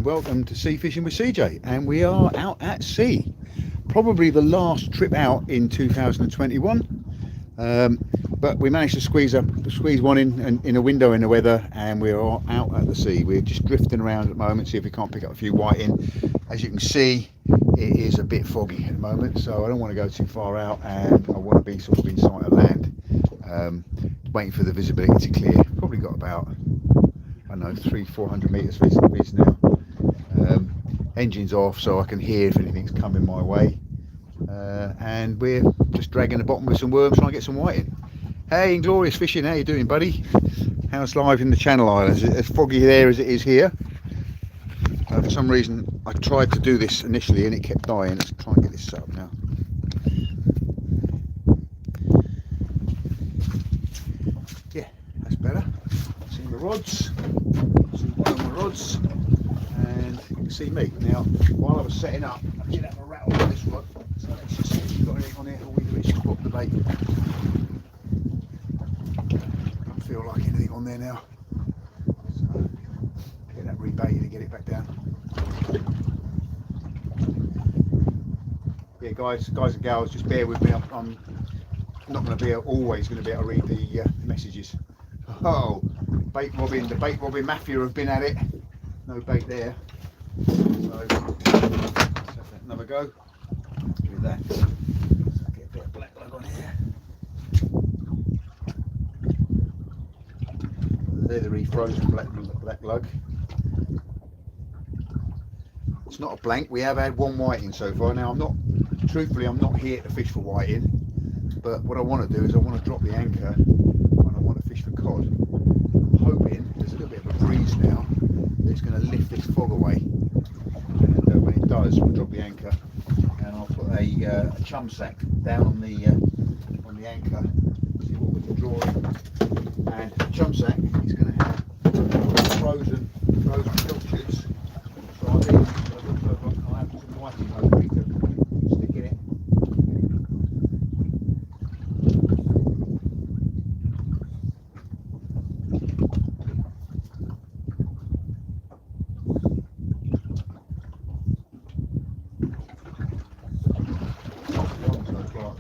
and welcome to Sea Fishing with CJ, and we are out at sea. Probably the last trip out in 2021, but we managed to squeeze one in a window in the weather, and we are out at the sea. We're just drifting around at the moment, see if we can't pick up a few whiting. As you can see, it is a bit foggy at the moment, so I don't want to go too far out, and I want to be sort of in sight of land, waiting for the visibility to clear. Probably got about, I don't know, 300-400 metres viz now. Engine's off, so I can hear if anything's coming my way, and we're just dragging the bottom with some worms, trying to get some whiting. Hey, Inglorious Fishing, how you doing, buddy? How's life in the Channel Islands? Is it as foggy there as it is here? For some reason I tried to do this initially and it kept dying. Let's try and get this set up now. Yeah, that's better. See the rods, see one of my rods, and you can see me. Now, while I was setting up, I did have a rattle on this rod, so let's just see if we've got anything on here. All we do is spot the bait. Don't feel like anything on there now. So get that rebaited and get it back down. Yeah, guys and gals, just bear with me. I'm not going to be always going to be able to read the messages. Oh, the bait robbing mafia have been at it. No bait there. So let's have another go. Give that. So get a bit of black lug on here. They're the refrozen black lug. It's not a blank. We have had one whiting so far. Now, truthfully, I'm not here to fish for whiting, but what I want to do is I want to drop the anchor when I want to fish for cod. I'm hoping there's a little bit of a breeze now that's going to lift this fog away, and when it does, we'll drop the anchor, and I'll put a chum sack down on the anchor, see what we can draw in. And the chum sack is going to have frozen pilchards. Try these. I'll have some whiting hopefully to stick in it.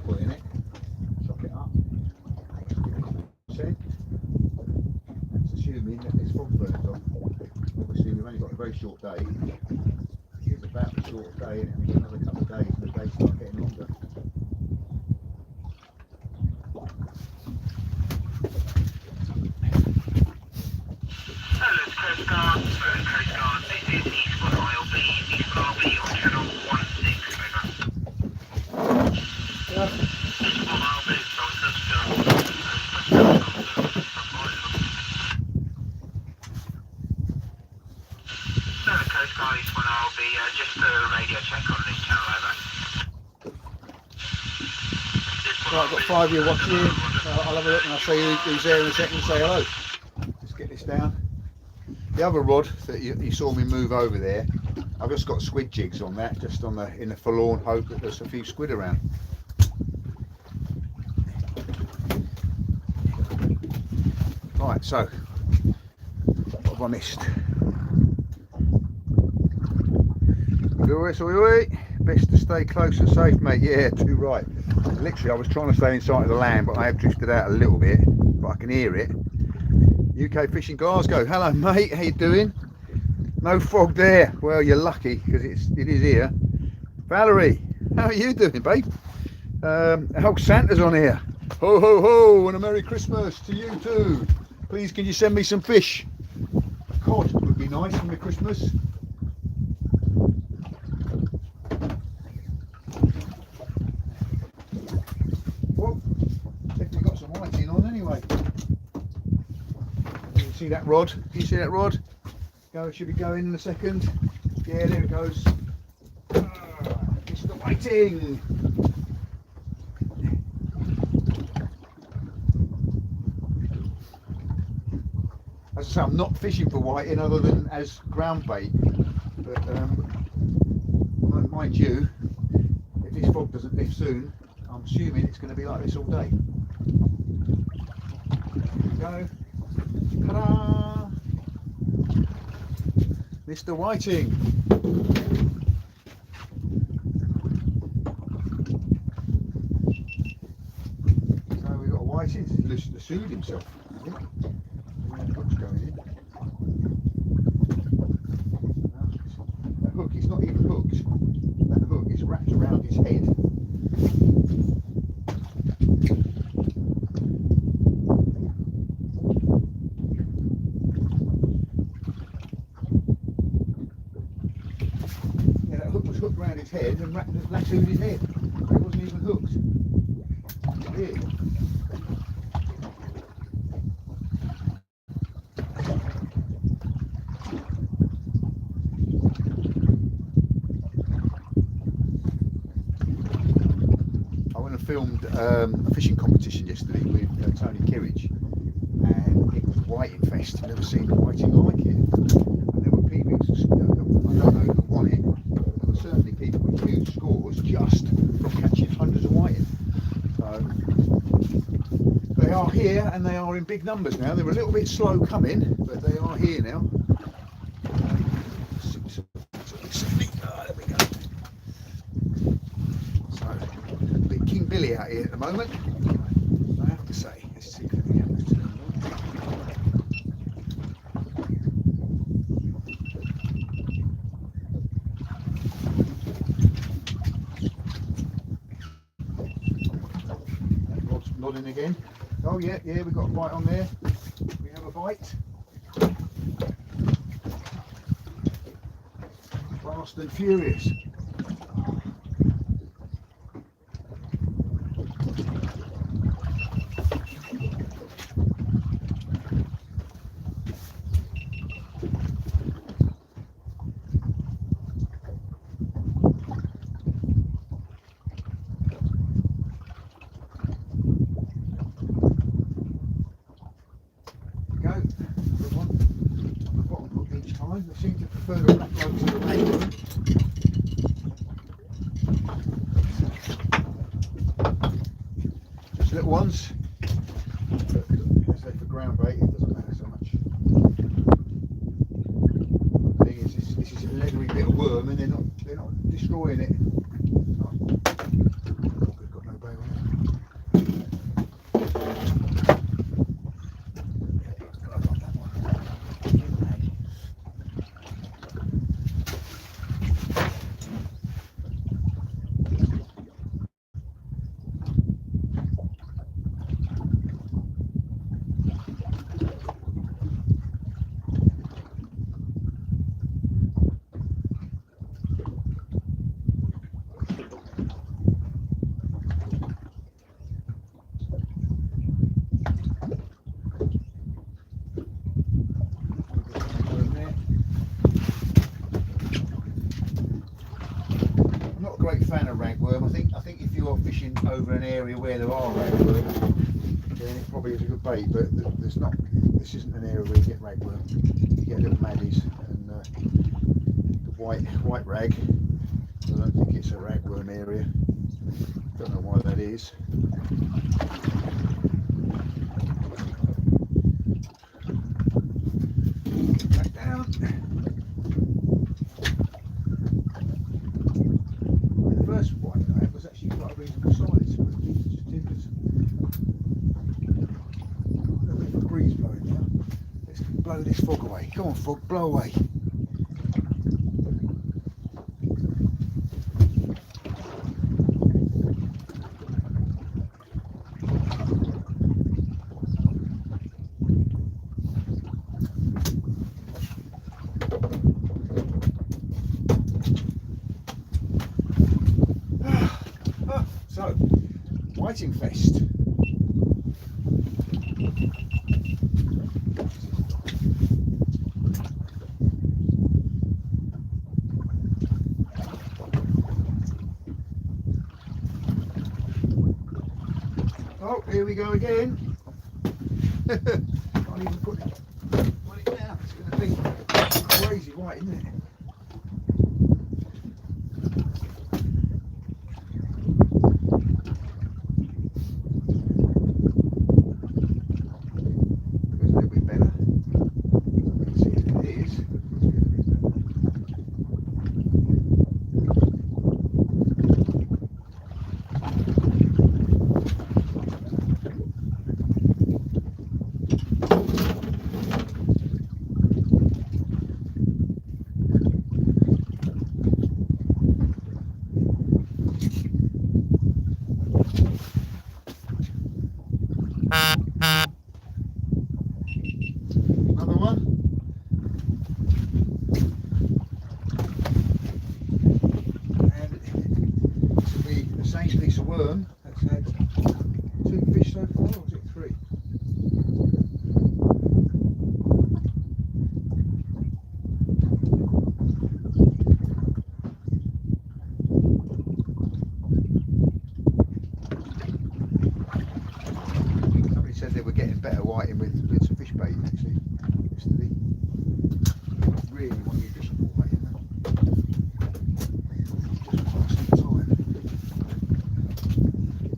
Put in it. Chop it up. See? That's assuming that this fog burns off. Obviously we've only got a very short day. It's about a short day, and we've got another couple of days and the days start getting longer. Hello, Coast Guard. Coast Guard, this is Eastbourne ILB. Eastbourne ILB on channel 16, over. Eastbourne ILB, Hello, Coast Guard, Eastbourne ILB, just a radio check on this channel, over. Right, I've got 5 of you watching. I'll have a look and I'll show you who's there in a second and say hello. Just get this down. The other rod that you saw me move over there, I've just got squid jigs on that, just in the forlorn hope that there's a few squid around. Right, so what have I missed? Best to stay close and safe, mate. Yeah, too right. Literally, I was trying to stay in sight of the land, but I have drifted out a little bit, but I can hear it. UK Fishing Glasgow, hello mate, how you doing? No fog there. Well, you're lucky because it is here. Valerie, how are you doing, babe? Oh, Santa's on here. Ho ho ho, and a Merry Christmas to you too. Please, can you send me some fish? A cod would be nice for my Christmas. Well, definitely got some whiting on anyway. See that rod? Can you see that rod? Go, it should be going in a second. Yeah, there it goes. It's the whiting. As I say, I'm not fishing for whiting other than as ground bait. But mind you, if this fog doesn't lift soon, I'm assuming it's going to be like this all day. There we go. Ta-da! Mr. Whiting. So we've got a Whiting. He's sued himself, I think. The hook's going in. That hook is not even hooked. That hook is wrapped around his head. Yeah, that hook was hooked around his head and lassoed his head. It wasn't even hooked. Weird. Filmed a fishing competition yesterday with Tony Kirridge, and it was whiting fest. I've never seen whiting like it. And there were people, I don't know who won it, but there were certainly people with huge scores just from catching hundreds of whiting. So they are here, and they are in big numbers now. They're a little bit slow coming, but they are here now. There we go. King Billy out here at the moment, I have to say. Let's see if we can get this. Rod's nodding again. Oh yeah, we've got a bite on there. We have a bite. Fast and Furious. I seem to prefer the black loaves to the red one. Just little ones. But, say for ground bait, it doesn't matter so much. The thing is, this is a leathery bit of worm, and they're not destroying it. We've got no bait on it. Great fan of ragworm. I think if you're fishing over an area where there are ragworms, then it probably is a good bait. But there's not. This isn't an area where you get ragworm. You get little maddies and the white rag. I don't think it's a ragworm area. Don't know why that is. Back down. First one I had was actually quite a reasonable size, but these just timbers. A little bit of a breeze blowing now. Let's blow this fog away. Come on, fog, blow away. So, Whiting Fest. Oh, here we go again. Can't even put it down. It's going to be crazy white, isn't it? Goes a little bit better. You can see it is. worm that's had 2 fish so far, or was it 3? Somebody said they were getting better whiting with some fish bait actually yesterday. Really want to be fishing for whiting now. Just passing the time.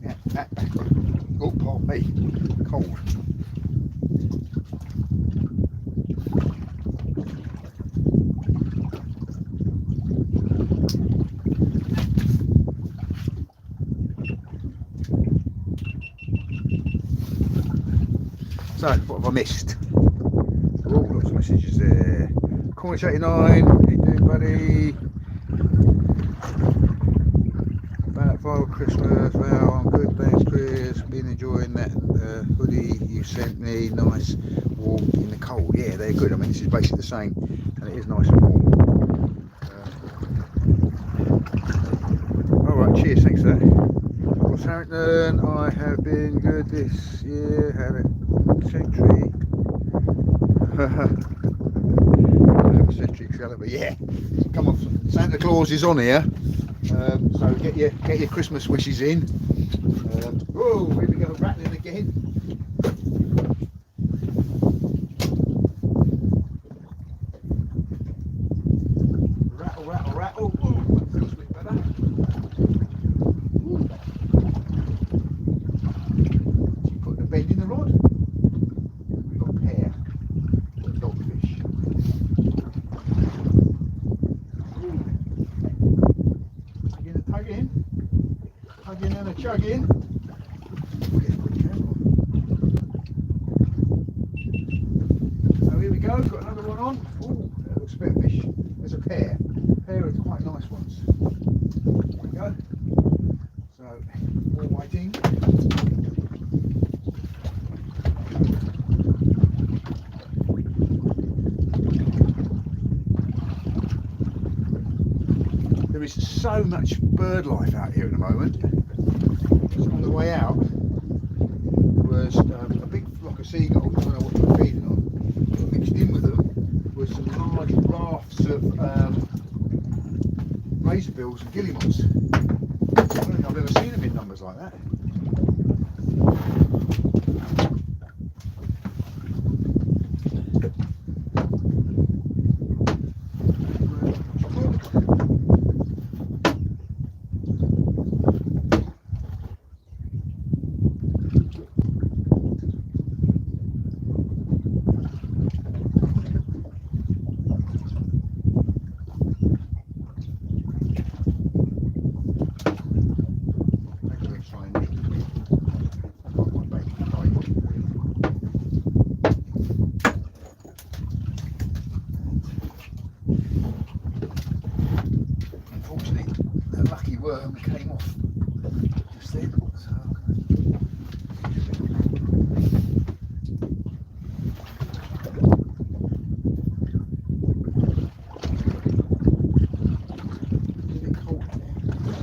Yeah, oh, Paul, hey, cold. So, what have I missed? Oh, lots of messages there. Cornish 89, how you doing, buddy? About Father Christmas, well, I'm good, thanks, Chris. Been enjoying that hoodie you sent me. Nice, warm in the cold. Yeah, they're good. I mean, this is basically the same, and it is nice and warm. Alright, cheers, thanks for that. Ross Harrington, I have been good this year, had a century. Century caliber, yeah. Come on, Santa Claus is on here. So get your Christmas wishes in. Oh, here we go, rattling again. Rattle, rattle, rattle. Oh, that feels a bit better. Ooh. She put the bend in the rod. We've got a pair of dogfish. Tug in and a chug in. So here we go, got another one on. Oh, that looks a bit of fish. There's a pair of quite nice ones. There we go. So, more whiting. There is so much bird life out here at the moment. On the way out was a big flock of seagulls. I don't know what they were feeding on. But mixed in with them was some large rafts of razorbills and guillemots. I don't think I've ever seen them in numbers like that. Worm came off just then, so it's a bit cold in there.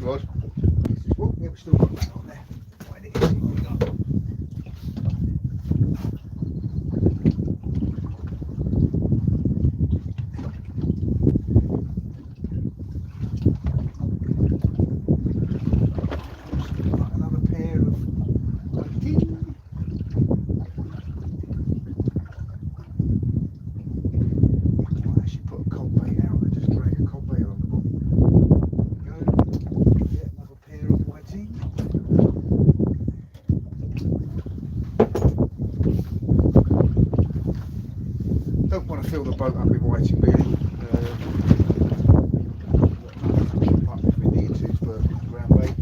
rod. Oh, yeah, we've still got that on there. Find it. Here we go. Another pair of whiting. I'll actually put a cod bait out and just drag a cod bait along the bottom. There we go. Yeah, another pair of whiting. Don't want to fill the boat up with whiting really. Up if we need to for ground bait.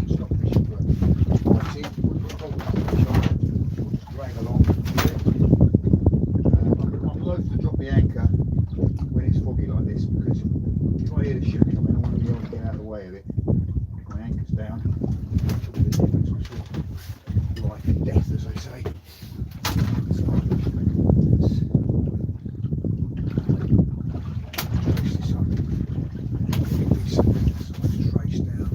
Stop fishing for whiting. Drag along. I'm loath to drop the anchor when it's foggy like this because if I hear the ship coming, I want to be able to get out of the way of it. If my anchor's down, which will be the difference between life and death, as they say. So, trace this up. Let's trace down.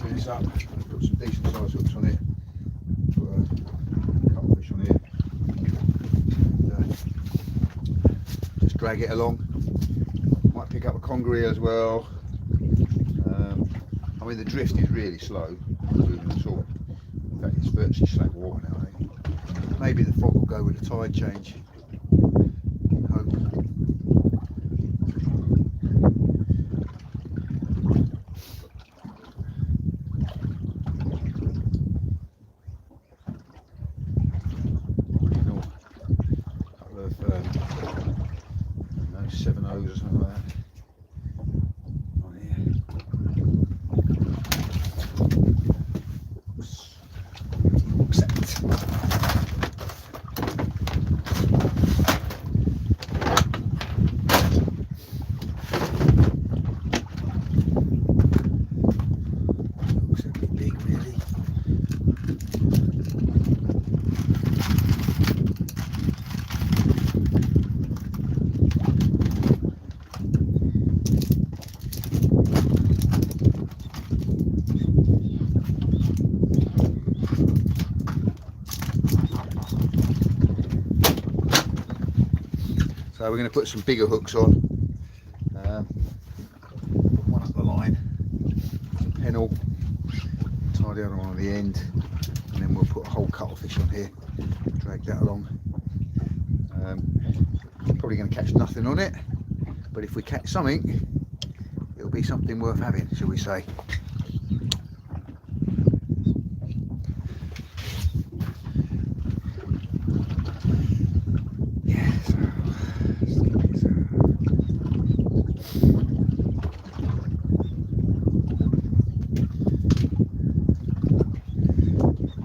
This up, put some decent size hooks on it, put a cuttlefish on here, and, just drag it along. Might pick up a conger eel as well. I mean the drift is really slow, moving at all. In fact it's virtually slack water now, I think. Maybe the fog will go with the tide change. Hope. Those 7 O's or something like that on here. Accept. Looks a bit big really. So we're going to put some bigger hooks on. Put one up the line, pennel, tie the other one on the end, and then we'll put a whole cuttlefish on here, drag that along. Probably going to catch nothing on it, but if we catch something, it'll be something worth having, shall we say.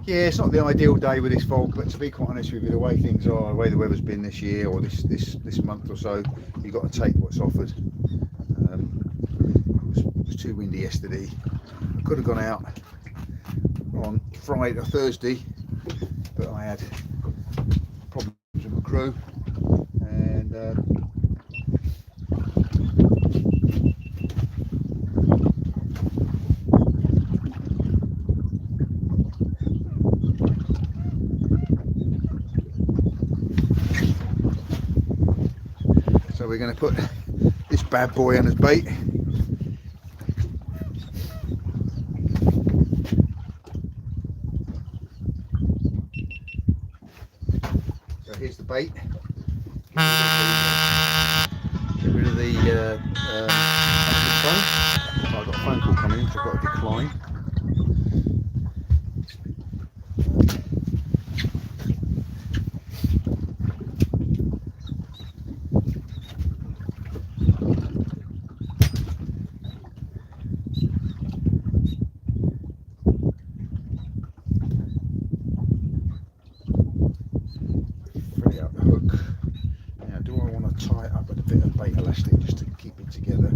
Yeah, it's not the ideal day with this fog, but to be quite honest with you, the way things are, the way the weather's been this year or this month or so, you've got to take what's offered. It was too windy yesterday. I could have gone out on Friday or Thursday, but I had problems with my crew, and so we're going to put this bad boy on as bait. So here's the bait. Get rid of the phone. I've got a phone call coming in, which I've got to decline. plastic just to keep it together. I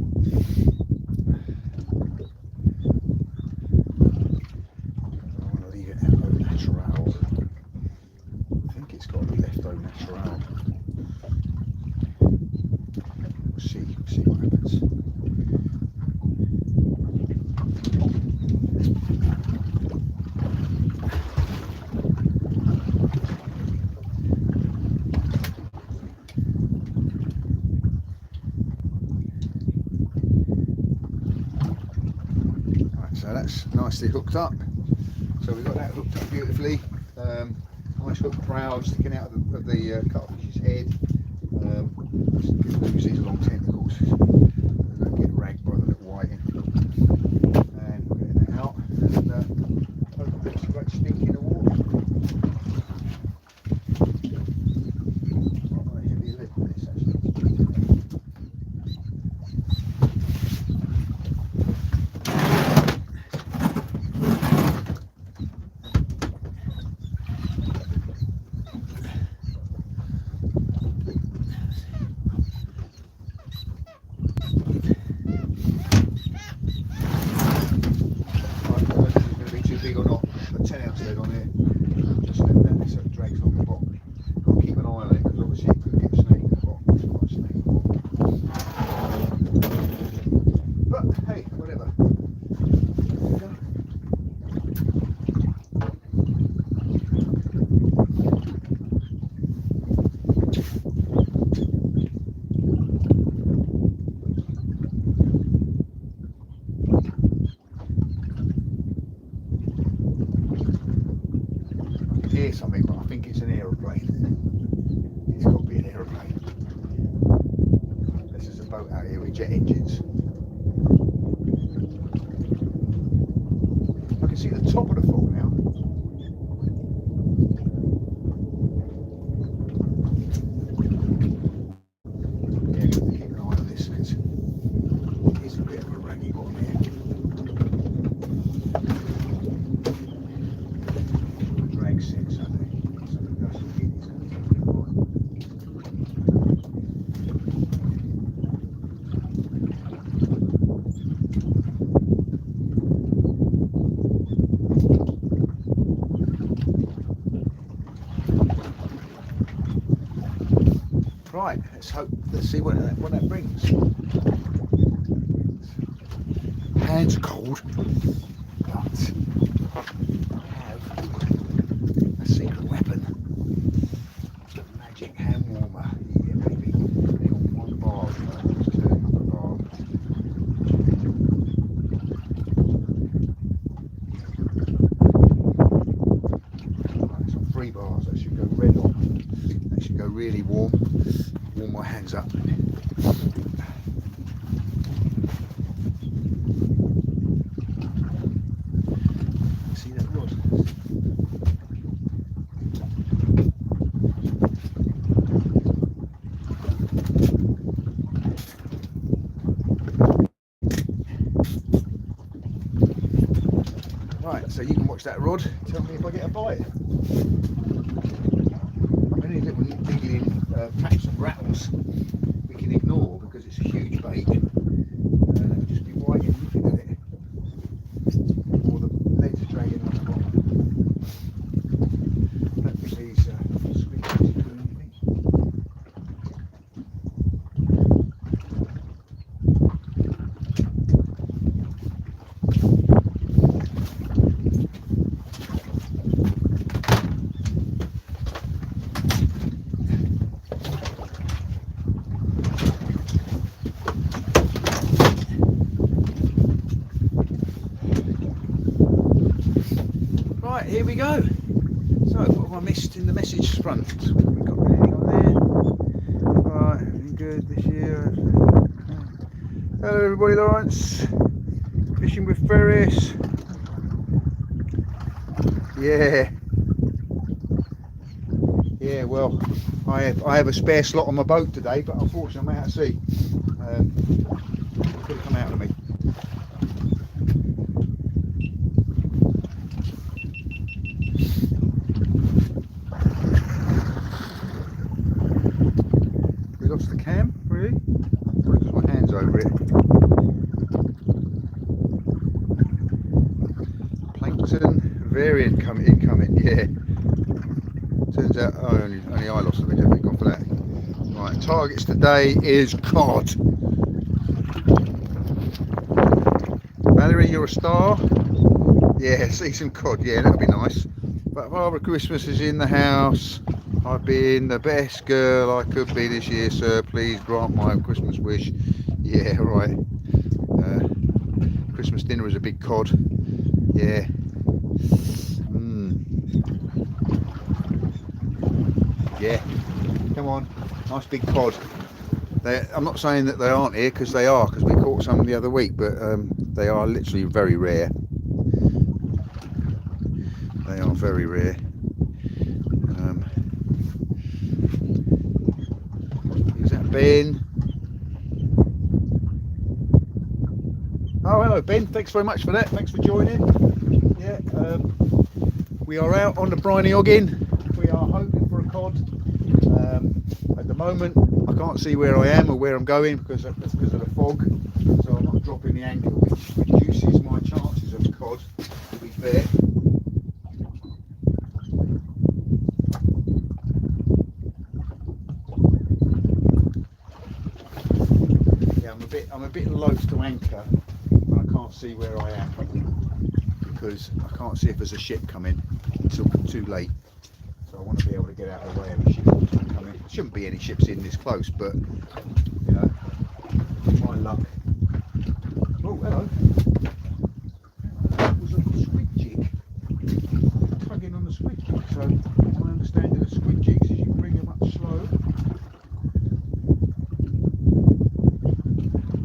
want to leave it au natural. I think it's got to be left au natural. We'll see what happens. So that's nicely hooked up. So we've got that hooked up beautifully. Nice hook prow sticking out of the cuttlefish's head. Just lose these long tentacles. They don't get ragged by the little whiting. And we're getting that out. And hopefully it's a great stink in the water. Quite a heavy lid this actually. Big or not, a 10-ounce lead on here. Just let that so it drags on the bottom. Got to keep an eye on it because obviously it could get snake in the bottom. It's quite a snake in the bottom. But hey, whatever. There we go. Hear something, but I think it's an aeroplane. It's got to be an aeroplane. This is a boat out here with jet engines. I can see the top of the fog now. Yeah, got to keep an eye on this because it is a bit of a raggy bottom here. Sense, I think. So that's what it is. Right, let's see what that brings. Hands are cold, but secret weapon. Magic hand warmer. Yeah, baby. On one bar, turn up a bar. Right, it's on 3 bars. That should go red on. That should go really warm. Warm my hands up. See that rod? Right, so you can watch that rod, tell me if I get a bite. Any little niggling taps and rattles we can ignore because it's a huge bait. It'll just be whiting looking at it. Or the legs dragging on the bottom. I don't think these squeakies are doing anything. Right, here we go. So, what have I missed in the message front? What have we got anything on there? Right, everything good this year. Hello everybody, Lawrence. Fishing with Ferris. Yeah. Yeah, well, I have a spare slot on my boat today, but unfortunately I'm out at sea. Could have come out of me. We lost the cam, really? probably because my hand's over it. Plankton variant incoming, yeah. Turns out only I lost a bit, thank God for that. Right, targets today is cod. Valerie, you're a star. Yeah, see some cod, yeah, that'll be nice. But Father Christmas is in the house. I've been the best girl I could be this year, sir. Please grant my Christmas wish. Yeah, right. Christmas dinner is a big cod. Yeah. Yeah. Come on. Nice big cod. I'm not saying that they aren't here, because they are, because we caught some the other week, but they are literally very rare. They are very rare. Is that Ben? Oh, hello Ben, thanks very much for that, thanks for joining. Yeah, we are out on the briny Oggin. We are hoping for a cod. At the moment I can't see where I am or where I'm going because of the fog, so I'm not dropping the anchor, which reduces my chances of cod, to be fair. Yeah, I'm a bit loath to anchor when I can't see where I am, because I can't see if there's a ship coming until too late. So I want to be able to get out of the way of a ship coming. Shouldn't be any ships in this close, but you know, my luck. Oh, hello. That was a squid jig. Tugging on the squid jig. So my understanding of squid jigs is you bring them up slow.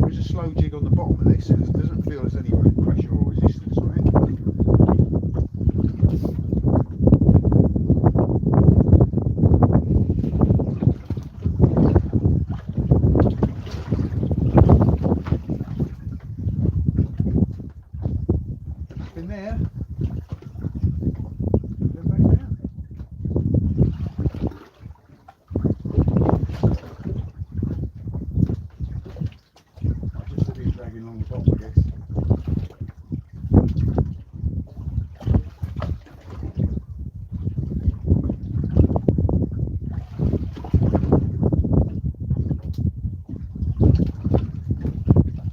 There's a slow jig on the bottom of this, and it doesn't feel there's any pressure or resistance on it. Been there. Then back down. I'll just be dragging along the bottom, I guess.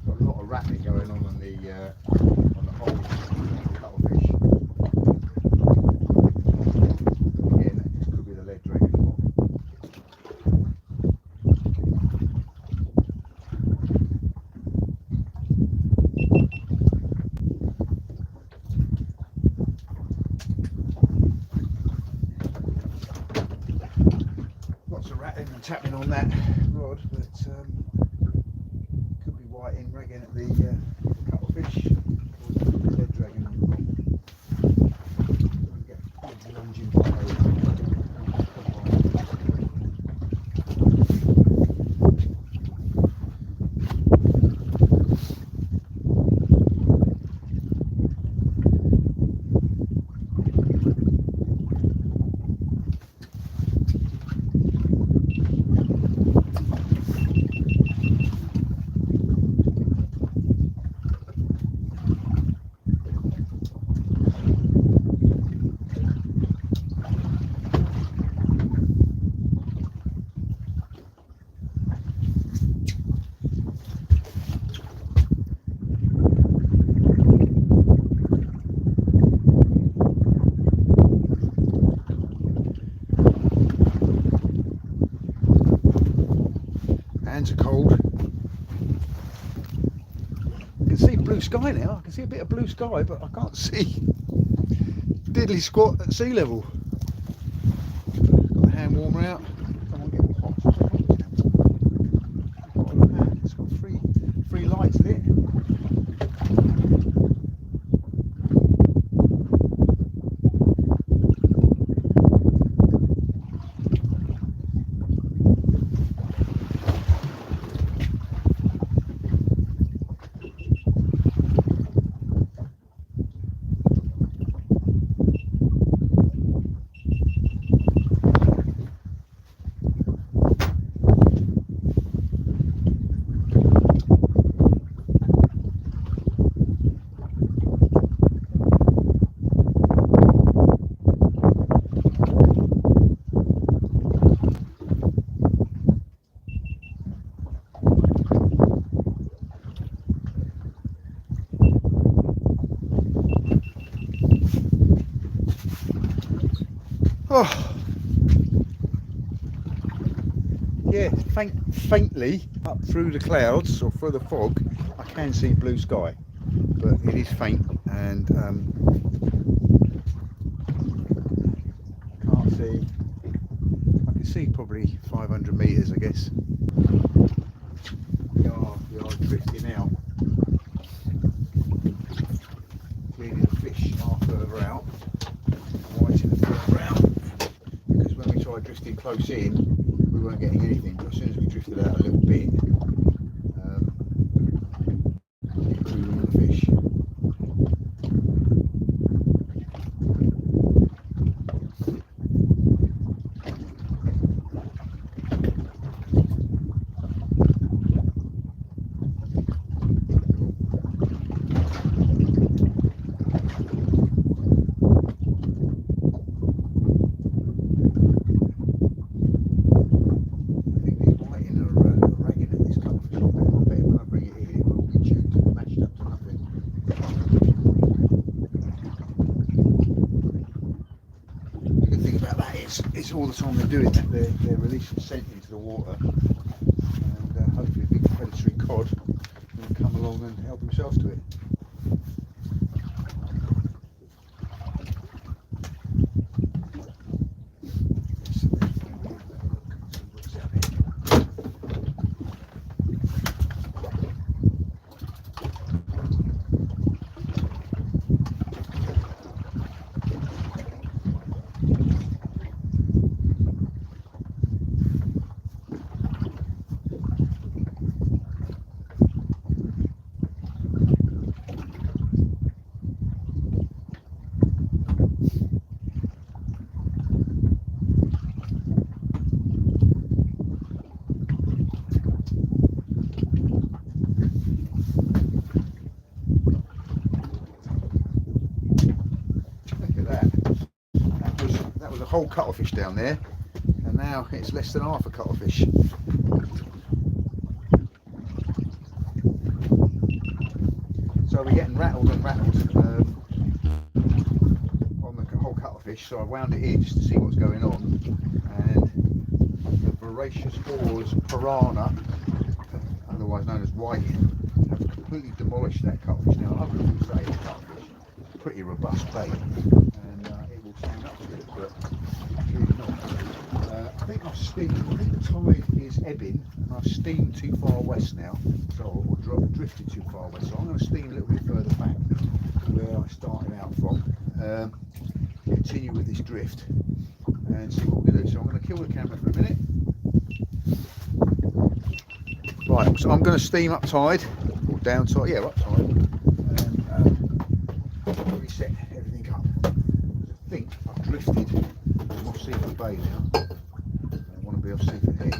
Got a lot of rapping going on the whole cuttlefish. Again, that just could be the lead dragon bottom. Lots of rattling and tapping on that rod, but could be whiting ragging at the cuttlefish, or the lead dragon on the bottom. Get lunging by. Hands are cold. I can see blue sky now. I can see a bit of blue sky, but I can't see diddly squat at sea level. Got the hand warmer out. Come on, get hot. It's got three lights lit. Oh, yeah, faintly up through the clouds or through the fog, I can see blue sky, but it is faint, and I can't see. I can see probably 500 metres, I guess. We are drifting out. Clearly the fish are further out. Why is it further out? Because when we tried drifting close in, we weren't getting anything. But as soon as we drifted out a little bit, we were in the fish. It's all the time they're doing that, they're releasing scent into the water, and hopefully a big predatory cod will come along and help himself to it. Whole cuttlefish down there, and now it's less than half a cuttlefish. So we're getting rattled and rattled on the whole cuttlefish, so I wound it in just to see what's going on, and the voracious oars piranha, otherwise known as whiting, have completely demolished that cuttlefish. Now I would say it's cuttlefish, pretty robust bait, and it will stand up to it, but really not. I think the tide is ebbing, and I've steamed too far west now, or drifted too far west, so I'm going to steam a little bit further back to where I started out from, continue with this drift and see what we're going to do. So I'm going to kill the camera for a minute. Right, so I'm going to steam up tide, or down tide, yeah, up tide, and reset everything up. I think I've drifted off Seaford Bay now. I want to be off Seaford Head.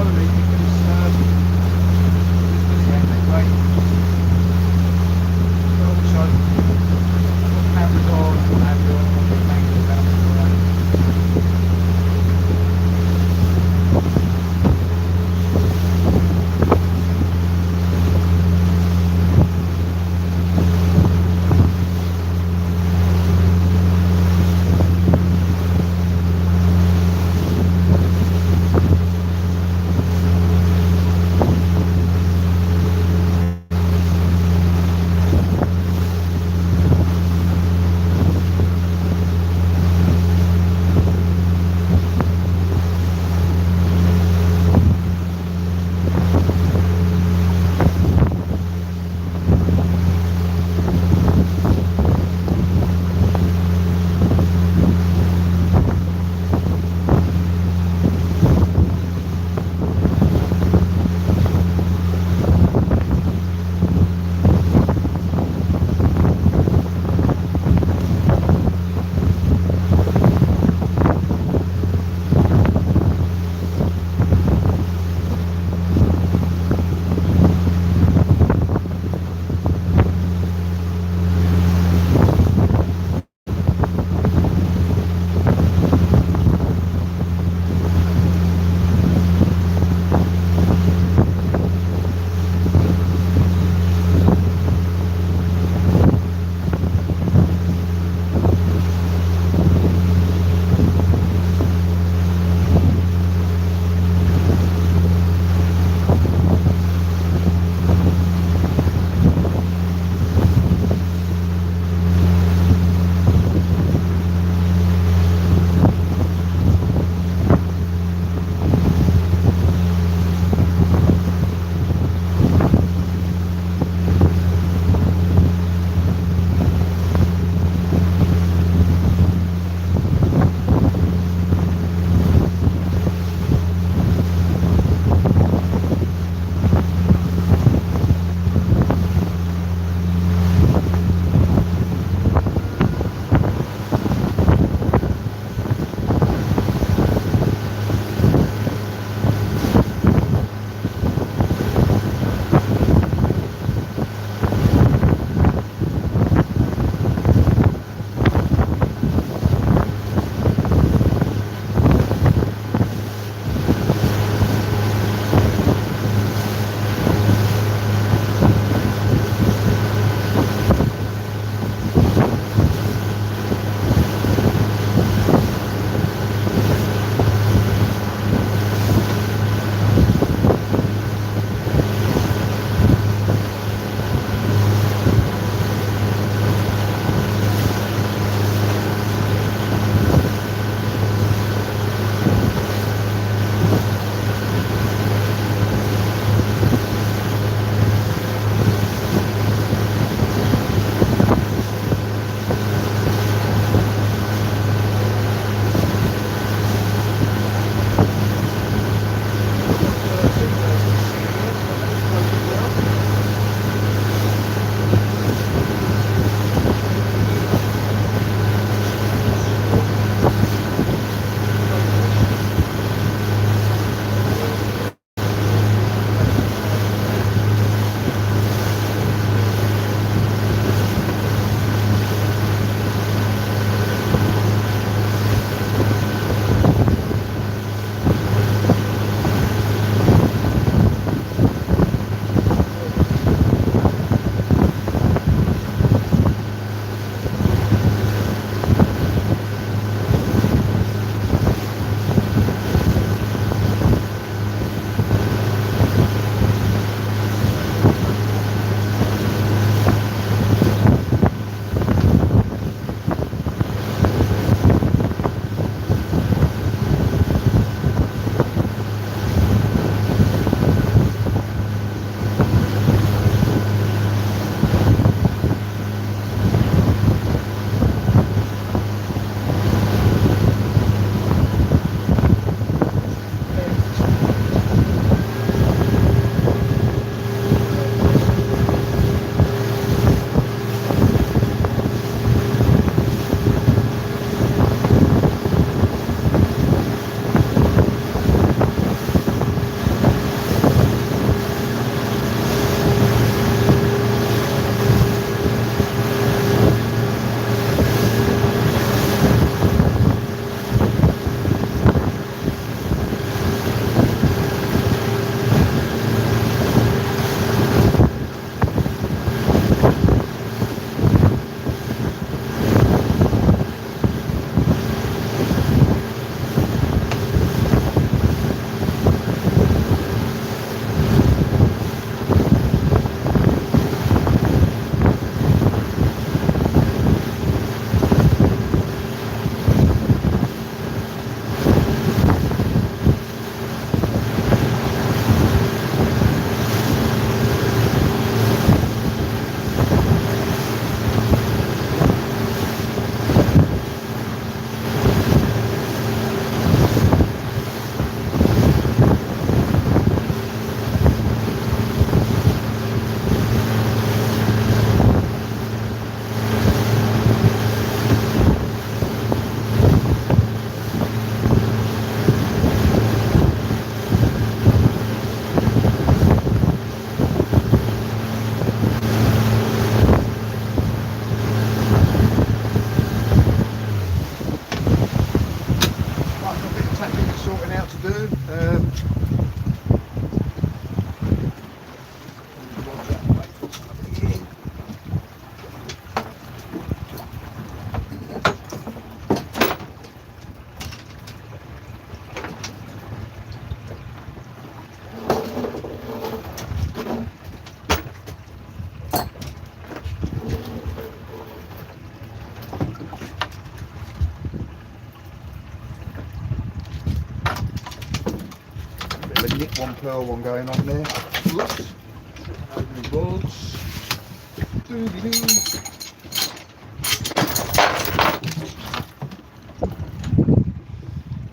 bother me because yeah, they're great. But also, put cameras on and have your things about the right. sorting out to do. Bit of a nip one pearl one going on there. Whoops. Tripping over the rods. Doobie-doo.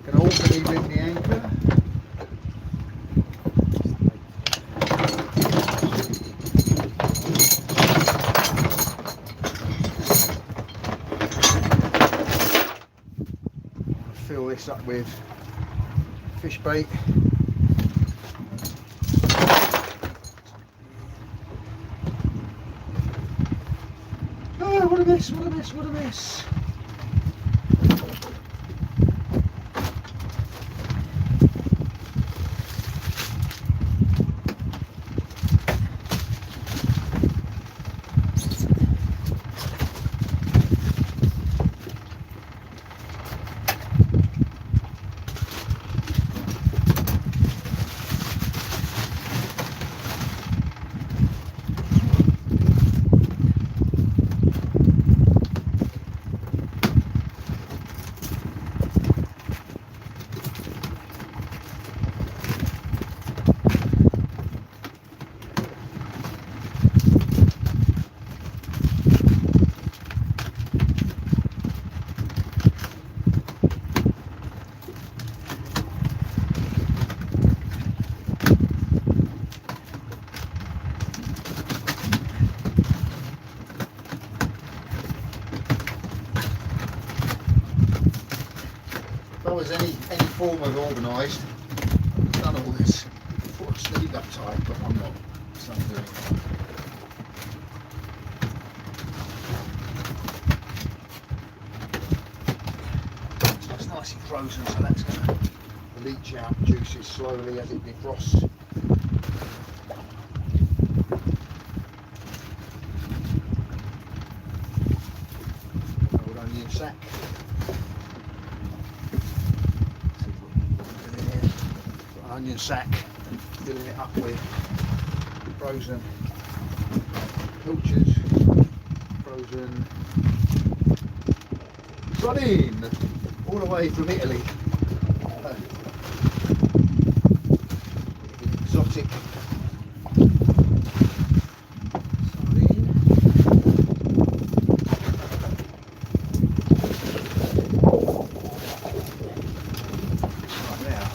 Gonna also be rig the anchor. Fill this up with fish bait. Oh, what a mess, what a mess, what a mess. If I was any form of organised, I've done all this before I sleeved up tight, but I'm not. So I'm doing it. So it's nicely frozen, so that's going to leach out juices slowly as it defrosts. Old onion sack. Onion sack, filling it up with frozen pilchards, frozen sardine, all the way from Italy. Exotic sardine. Right now.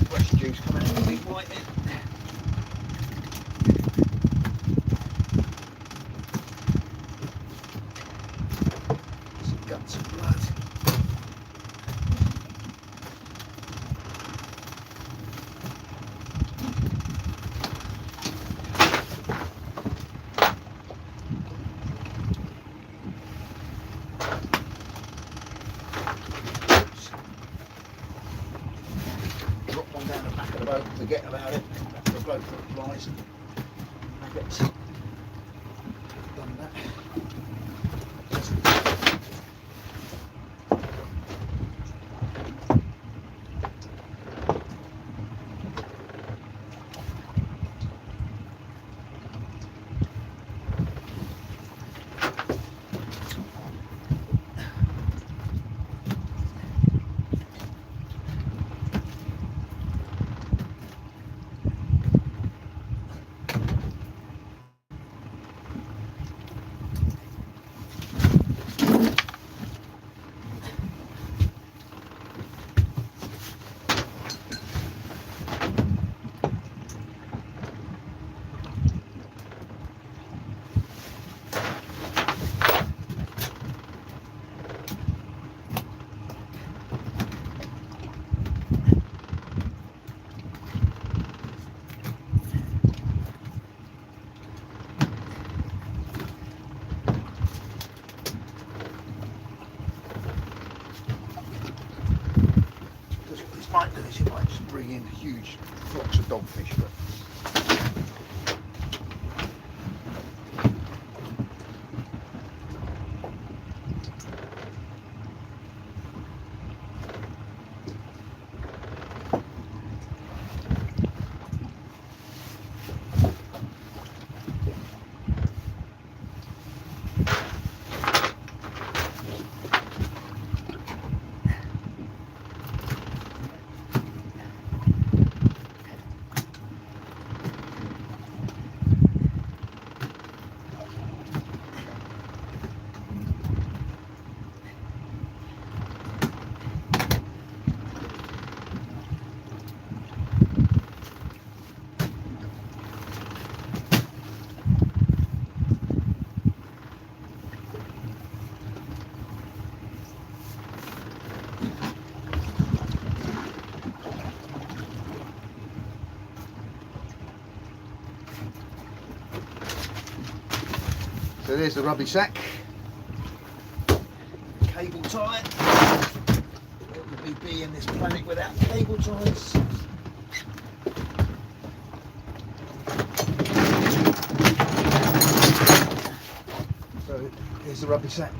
Fresh juice coming out of the big white in. Some guts and blood. Drop one down the back of the boat, forget about it. That's the bloke that applies. Maggots. Done that. bring in huge flocks of dogfish. But so there's the rubbish sack, cable tie. What would we be in this planet without cable ties? So here's the rubbish sack.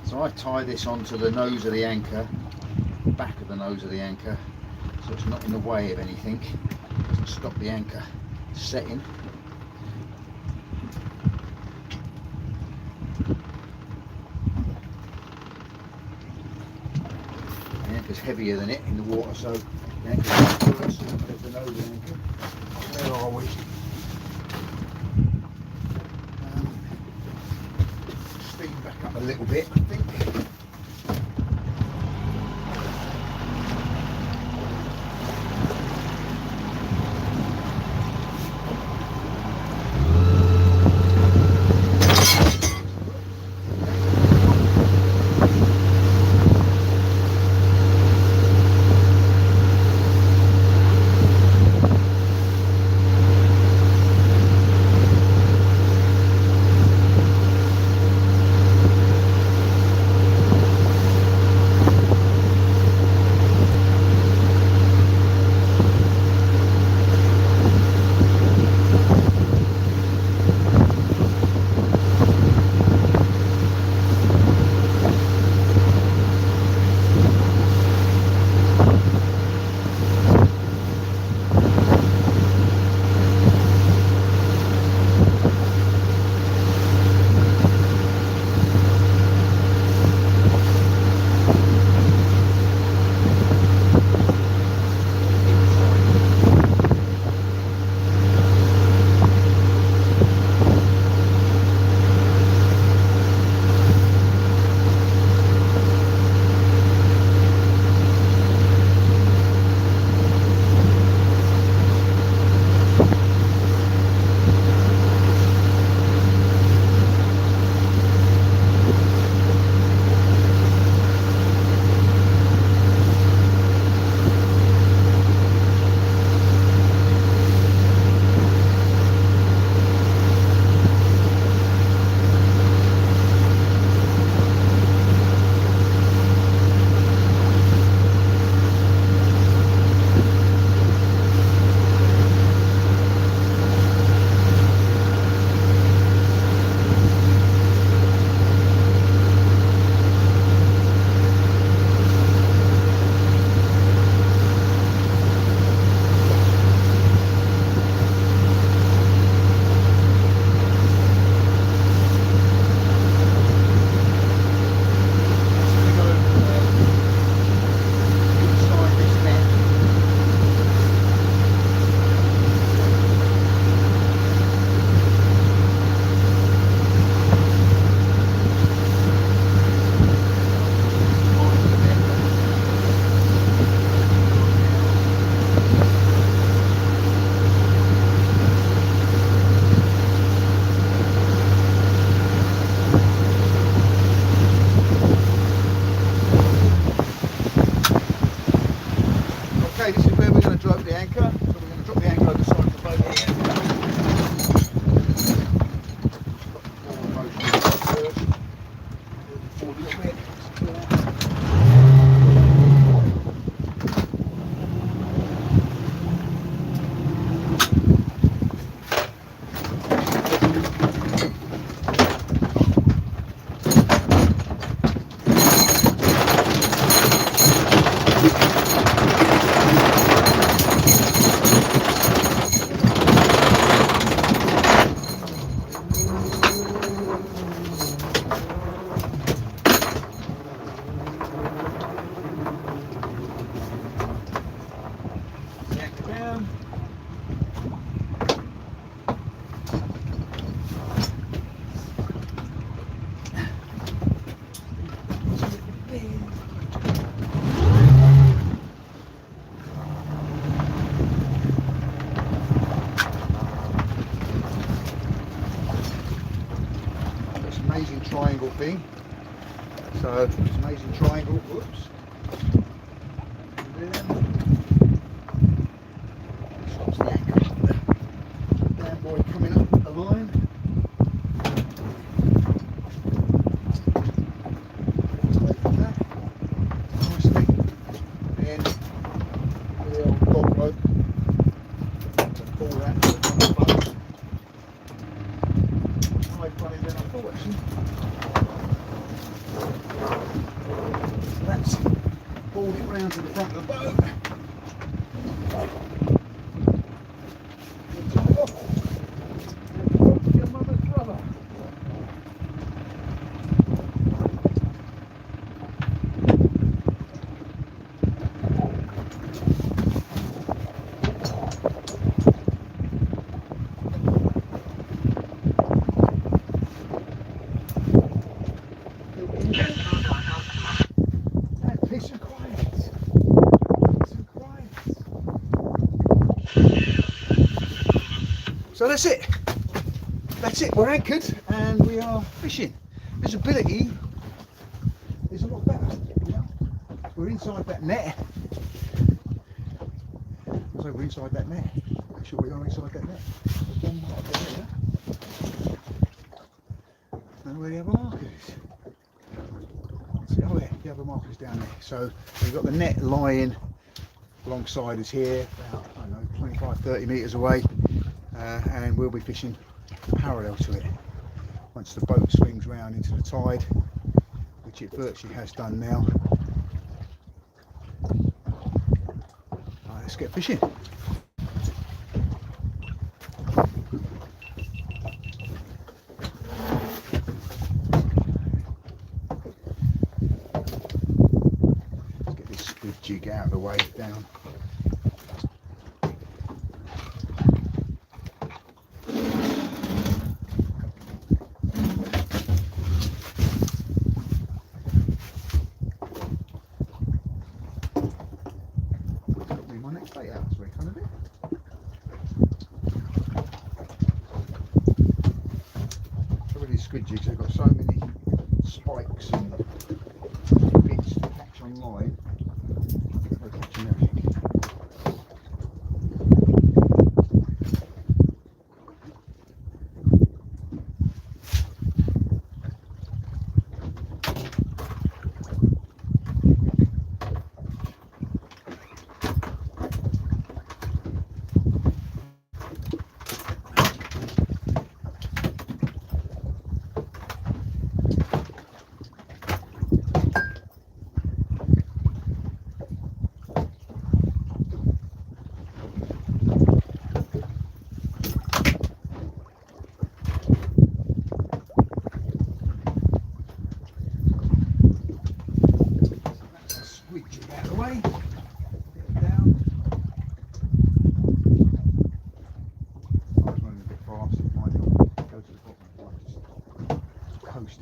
So I tie this onto the nose of the anchor, back of the nose of the anchor, so it's not in the way of anything. It doesn't stop the anchor setting. The anchor's heavier than it in the water, so the anchor goes first. There's the nose of the anchor. Where are we? Steam back up a little bit, I think. amazing triangle thing. So this amazing triangle, whoops. Stops the anchor. Bad boy coming up the line. Like that. Nicely. Then the old dog rope. Pull that to the boat. More funny than I thought actually. So that's pulled it round to the front of the boat. Your mother's brother. Peace and quiet. Peace and quiet. So that's it. That's it. We're anchored and we are fishing. Visibility is a lot better. You know? We're inside that net. So we're inside that net. Make sure we are inside that net. There's one marker there. And where the other marker is. Oh yeah, the other marker's down there. So we've got the net lying alongside us here, about, I don't know, 25-30 metres away, and we'll be fishing parallel to it once the boat swings round into the tide, which it virtually has done now. Right, let's get fishing. Jig out of the way down. Got me my next bait out this week, hasn't it? Some of these squid jigs, they've got so many spikes and bits to catch on line.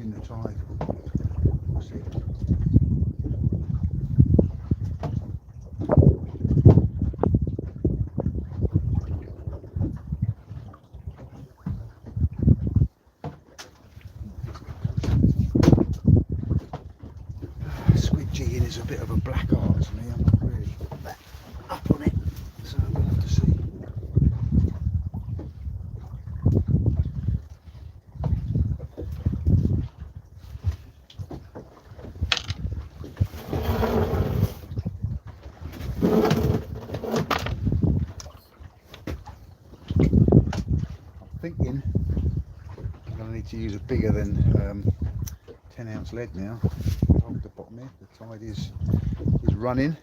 In the tide. We'll see. Squid jigging is a bit of a black art to me. I'm not really that up on it, so we'll have to see. Thinking I'm going to need to use a bigger than 10-ounce lead now. Hold the bottom here, the tide is running.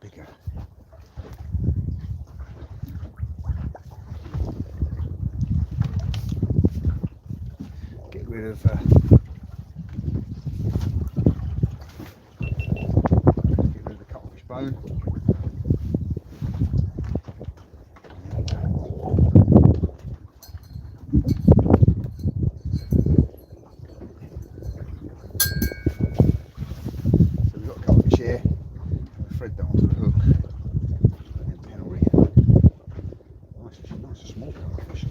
Bigger. Get rid of the cuttlefish bone. Thread that onto the hook and then penalty. Nice small cuttlefish.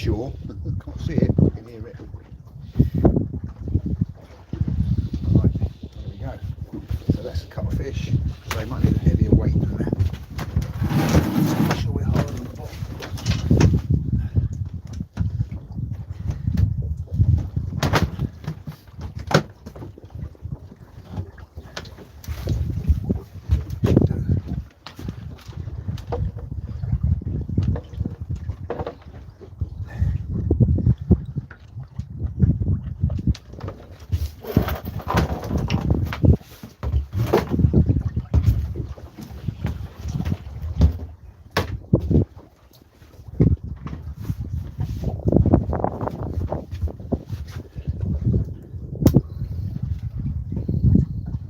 shore. Can't see it, but I can hear it. Right, there we go. So that's a cut of fish. So they might need a heavier weight than that. Just make sure we're hard on the bottom.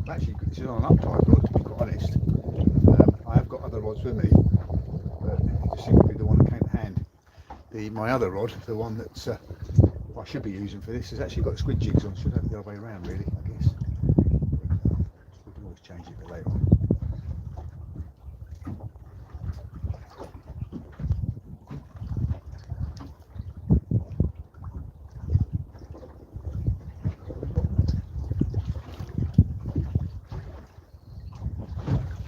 Actually, this is on an uptight rod, to be quite honest. I have got other rods with me, but it just seems to be the one that came to hand. My other rod, the one that I should be using for this, has actually got squid jigs on. Should have it the other way around, really, I guess. We can always change it a bit later on.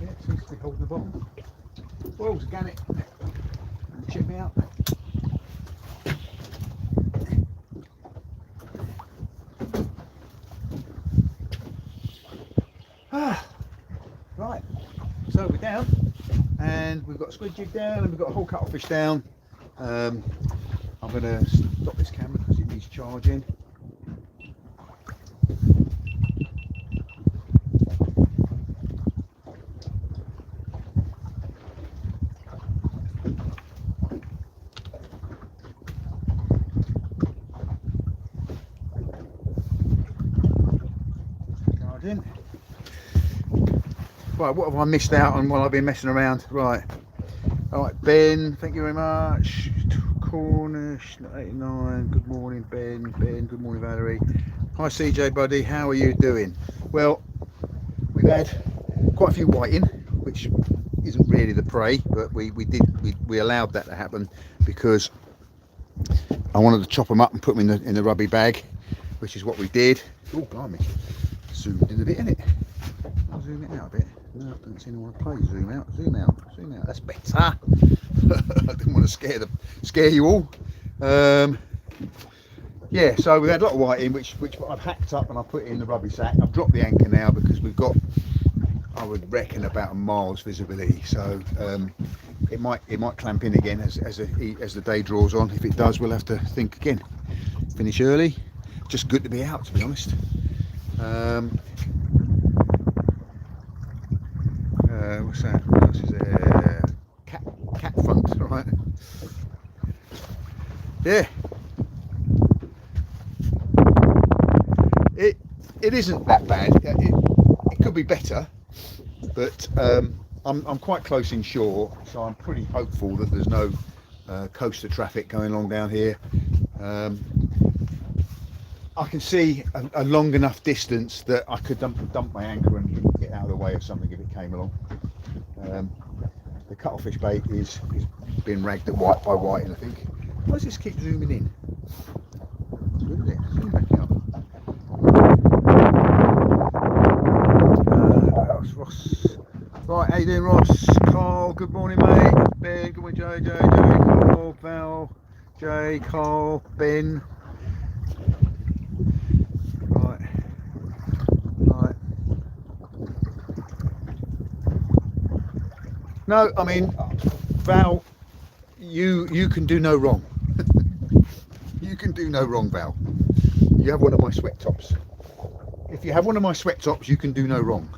Yeah, it seems to be holding the bottom. Whoa, it's a gannet. Check me out. Right, so we're down, and we've got a squid jig down, and we've got a whole cuttlefish down. I'm going to stop this camera because it needs charging. Charging. Right, what have I missed out on while I've been messing around? Right, all right, Ben, thank you very much. Cornish 89, good morning, Ben, good morning, Valerie. Hi, CJ, buddy, how are you doing? Well, we've had quite a few whiting, which isn't really the prey, but we allowed that to happen because I wanted to chop them up and put them in the rubby bag, which is what we did. Oh, blimey, zoomed in a bit, innit? I'll zoom it out a bit. No, I don't seem to want to play. Zoom out, zoom out, zoom out. That's better. I didn't want to scare you all. Yeah, so we had a lot of whiting, which I've hacked up and I put it in the rubby sack. I've dropped the anchor now because we've got, I would reckon, about a mile's visibility. So it might clamp in again as the day draws on. If it does, we'll have to think again. Finish early. Just good to be out, to be honest. What's that? What else is there? Cat front, right? Yeah. It isn't that bad. It could be better, but I'm quite close inshore, so I'm pretty hopeful that there's no coaster traffic going along down here. I can see a long enough distance that I could dump my anchor and get out of the way of something if it came along. The cuttlefish bait is being ragged at by whiting, I think. Why does this keep zooming in? It's good, isn't it? Zoom back out. Ross. Right, how you doing, Ross? Carl, good morning, mate. Ben, good morning, Jay, Carl, Val, Jay, Carl, Ben. Right. No, I mean, Val, you can do no wrong. You can do no wrong, Val. You have one of my sweat tops. If you have one of my sweat tops, you can do no wrong.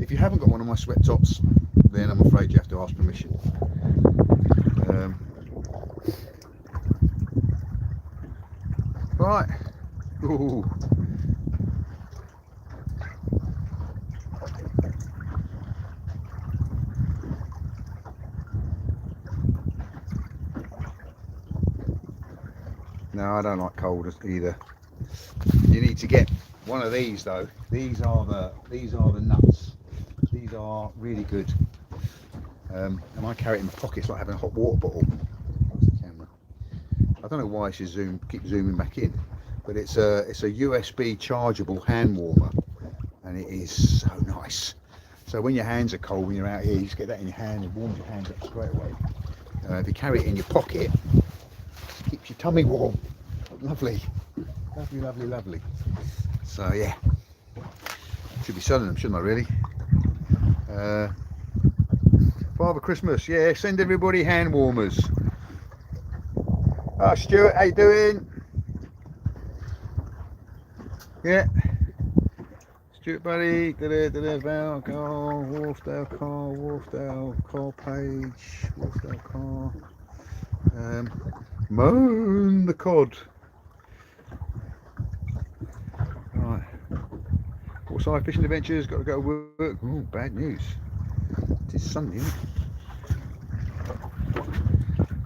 If you haven't got one of my sweat tops, then I'm afraid you have to ask permission. Right. Ooh. No, I don't like cold either. You need to get one of these though. These are the nuts. These are really good. And I carry it in my pocket. It's like having a hot water bottle. Where's the camera? I don't don't know why it's keep zooming back in, but it's a USB chargeable hand warmer, and it is so nice. So when your hands are cold, when you're out here, you just get that in your hand, it warms your hands up straight away. If you carry it in your pocket, it keeps your tummy warm. Lovely, lovely, lovely, lovely. So yeah, should be selling them, shouldn't I really? Father Christmas, yeah, send everybody hand warmers. Oh, Stuart, how you doing? Yeah. Stuart buddy, Val, Carl, Wharfdale, Carl Page, Wharfdale, Carl. Moan the cod. Right. Waterside Fishing Adventures, got to go to work. Oh, bad news. It is Sunday, isn't it?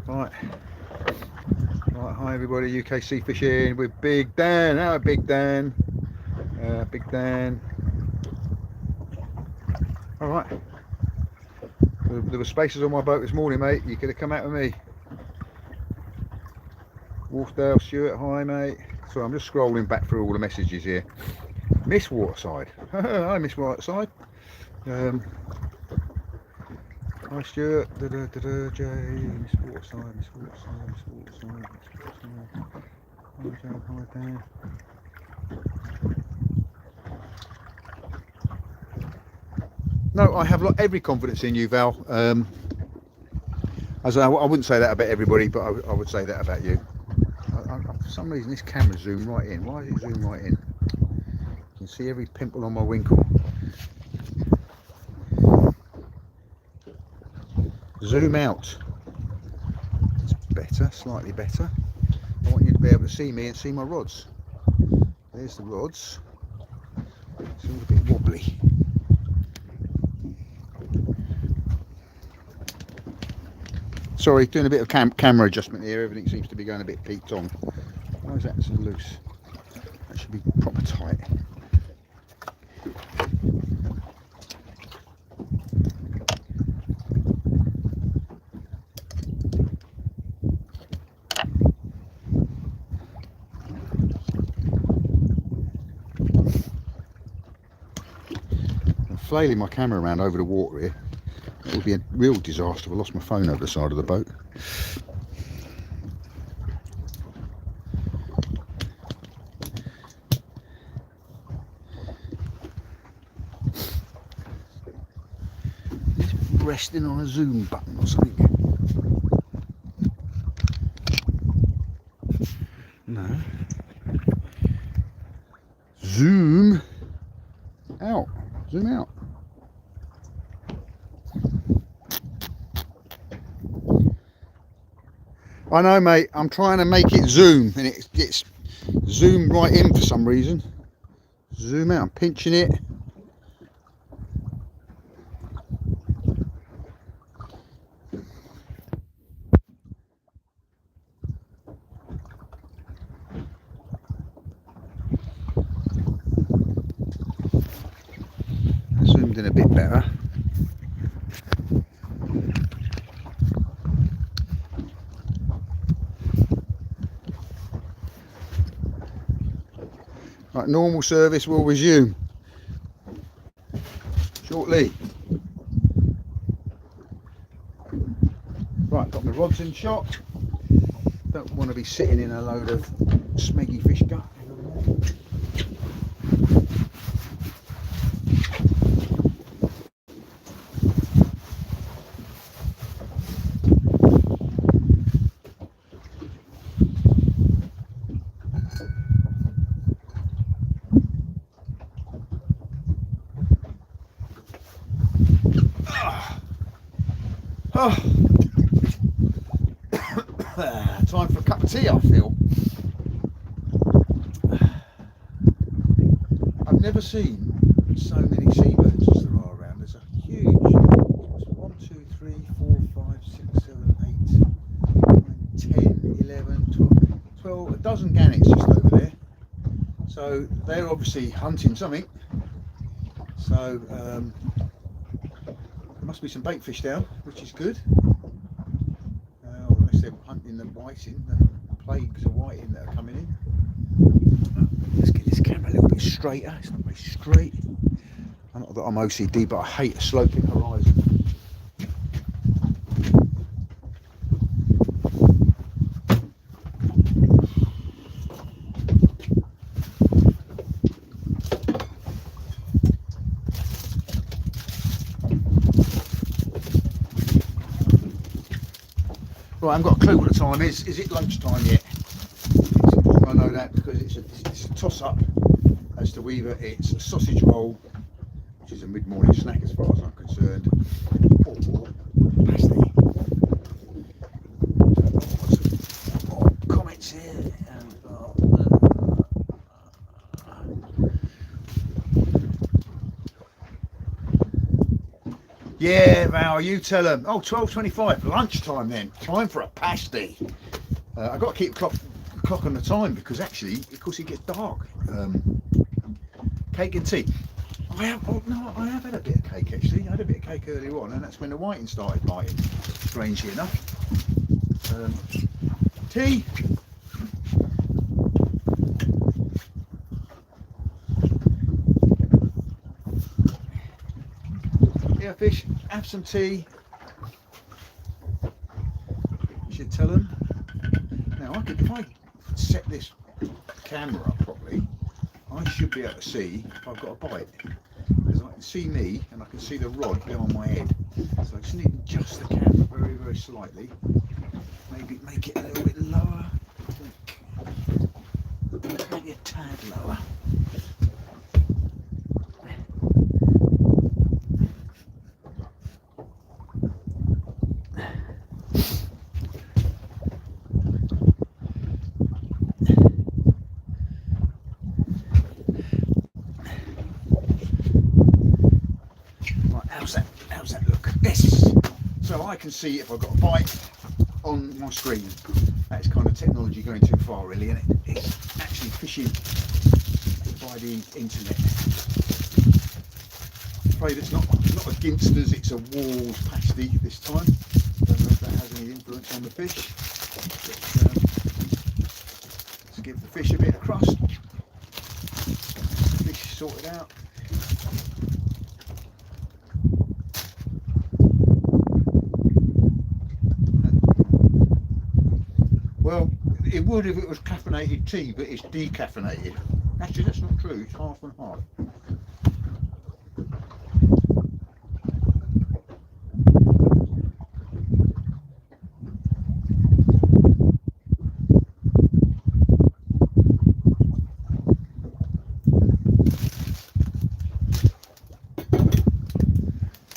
Right. Right, hi everybody, UK Sea Fishing with Big Dan. Hello, Big Dan. Big Dan. All right. There were spaces on my boat this morning, mate. You could have come out with me. Wharfdale, Stuart, hi, mate. Sorry, I'm just scrolling back through all the messages here. Miss Waterside. Hi, Miss Waterside. Hi, Stuart. Jay. Miss Waterside. Miss Waterside. Miss Waterside. Miss Waterside. Hi, Joe. Hi, Dan. No, I have every confidence in you, Val. As I wouldn't say that about everybody, but I would say that about you. For some reason, this camera zoomed right in. Why is it zoomed right in? You can see every pimple on my winkle. Zoom out. It's better, slightly better. I want you to be able to see me and see my rods. There's the rods. It's all a bit wobbly. Sorry, doing a bit of camera adjustment here. Everything seems to be going a bit peaked on. Why is that so loose? That should be proper tight. I'm flailing my camera around over the water here. It would be a real disaster if I lost my phone over the side of the boat. It's resting on a zoom button or something. No. Zoom out. Zoom out. I know, mate, I'm trying to make it zoom and it gets zoomed right in for some reason. Zoom out, I'm pinching it. Zoomed in a bit better. Right, normal service will resume shortly. Right, got my rods in shot. Don't want to be sitting in a load of smeggy fish gut. Oh. Time for a cup of tea, I feel. I've never seen so many seabirds as there are around. There's a huge 1, 2, 3, 4, 5, 6, 7, 8, 9, 10, 11, 12, a dozen gannets just over there. So they're obviously hunting something. So there must be some bait fish down, which is good. Unless they're hunting the whiting, the plagues of whiting that are coming in. Let's get this camera a little bit straighter. It's not very straight. Not that I'm OCD, but I hate a sloping horizon. Right, I haven't got a clue what the time is. Is it lunchtime yet? It's important I know that because it's a toss-up as to whether it's a sausage roll, which is a mid-morning snack as far as I'm concerned, or pasty. More comments here. Yeah, Val, you tell them. Oh, 12:25, lunchtime then. Time for a pasty. I've got to keep clock on the time because actually, of course, it gets dark. Cake and tea. I have had a bit of cake actually. I had a bit of cake earlier on, and that's when the whiting started biting. Strangely enough. Tea. Yeah, fish. Have some tea. You should tell them. Now, if I set this camera up properly, I should be able to see if I've got a bite. Because I can see me and I can see the rod behind my head. So I just need to adjust the camera very, very slightly. Maybe make it a little bit lower. Maybe a tad lower. How's that look? Yes. So I can see if I've got a bite on my screen. That's kind of technology going too far, really, isn't it? It's actually fishing by the internet. I'm afraid it's not a Ginsters, it's a Walls pasty this time. Don't know if that has any influence on the fish. But, to give the fish a bit of crust. Fish sorted out. Well, it would if it was caffeinated tea, but it's decaffeinated. Actually, that's not true. It's half and half.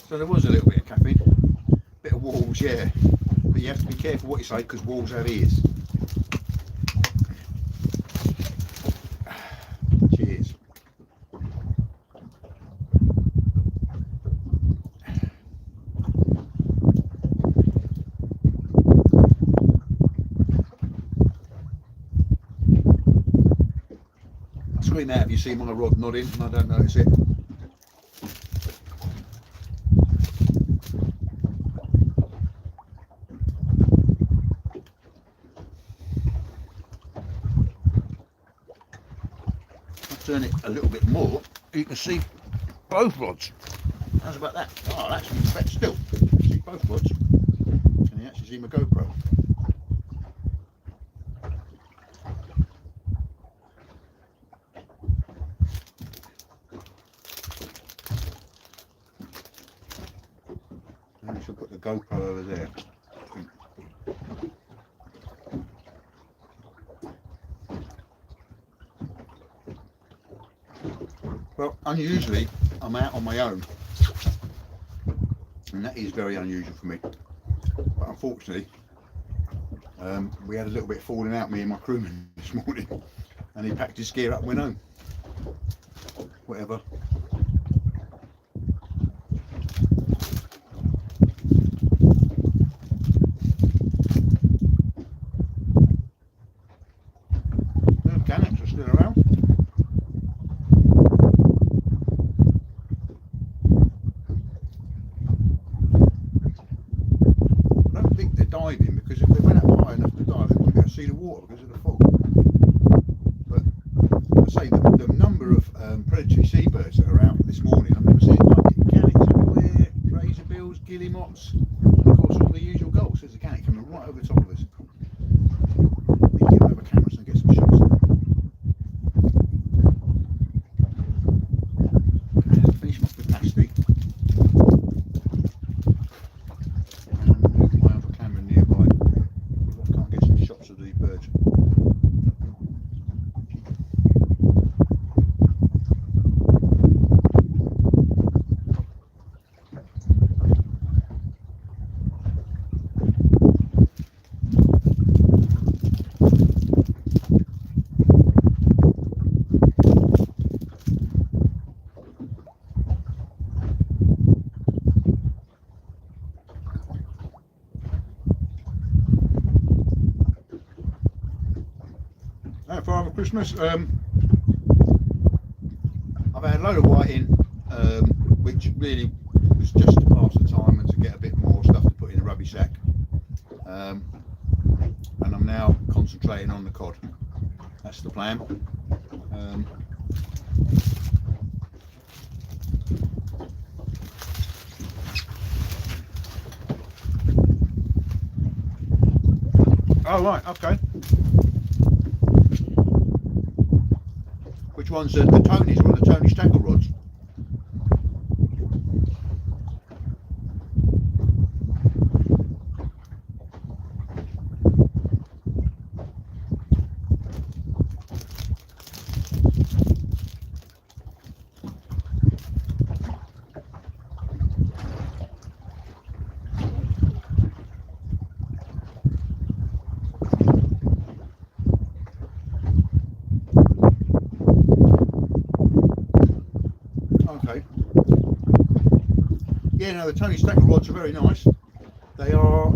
So there was a little bit of caffeine, bit of Walls, yeah. But you have to be careful what you say because Walls have ears. Cheers. Scream out if you see my rod nodding and I don't notice it. Turn it a little bit more, you can see both rods. How's about that? Oh, that's better still. You can see both rods. And you actually see my GoPro. And we shall put the GoPro over there. Well, unusually, I'm out on my own, and that is very unusual for me. But unfortunately, we had a little bit of falling out, me and my crewman this morning, and he packed his gear up and went home. Whatever. The mechanics are still around. Diving, because if they went up high enough to dive, they wouldn't be able to see the water. water because of the fog. But I say the number of predatory seabirds that are out this morning, I've never seen it like it. Gannets everywhere, razorbills, guillemots, and of course all the usual gulls. There's a gannet coming right over the top of us. Need to get over cameras and get some shots. And finish them off with pasty. And move my other camera nearby. I can't get some shots of these birds. Father Christmas, I've had a load of whiting, which really was just to pass the time and to get a bit more stuff to put in a rubbish sack, and I'm now concentrating on the cod. That's the plan. Oh right, okay. Which one's the Tony's or the Tony Stackle rods? Okay. Yeah, no, the Tony Stackle rods are very nice. They are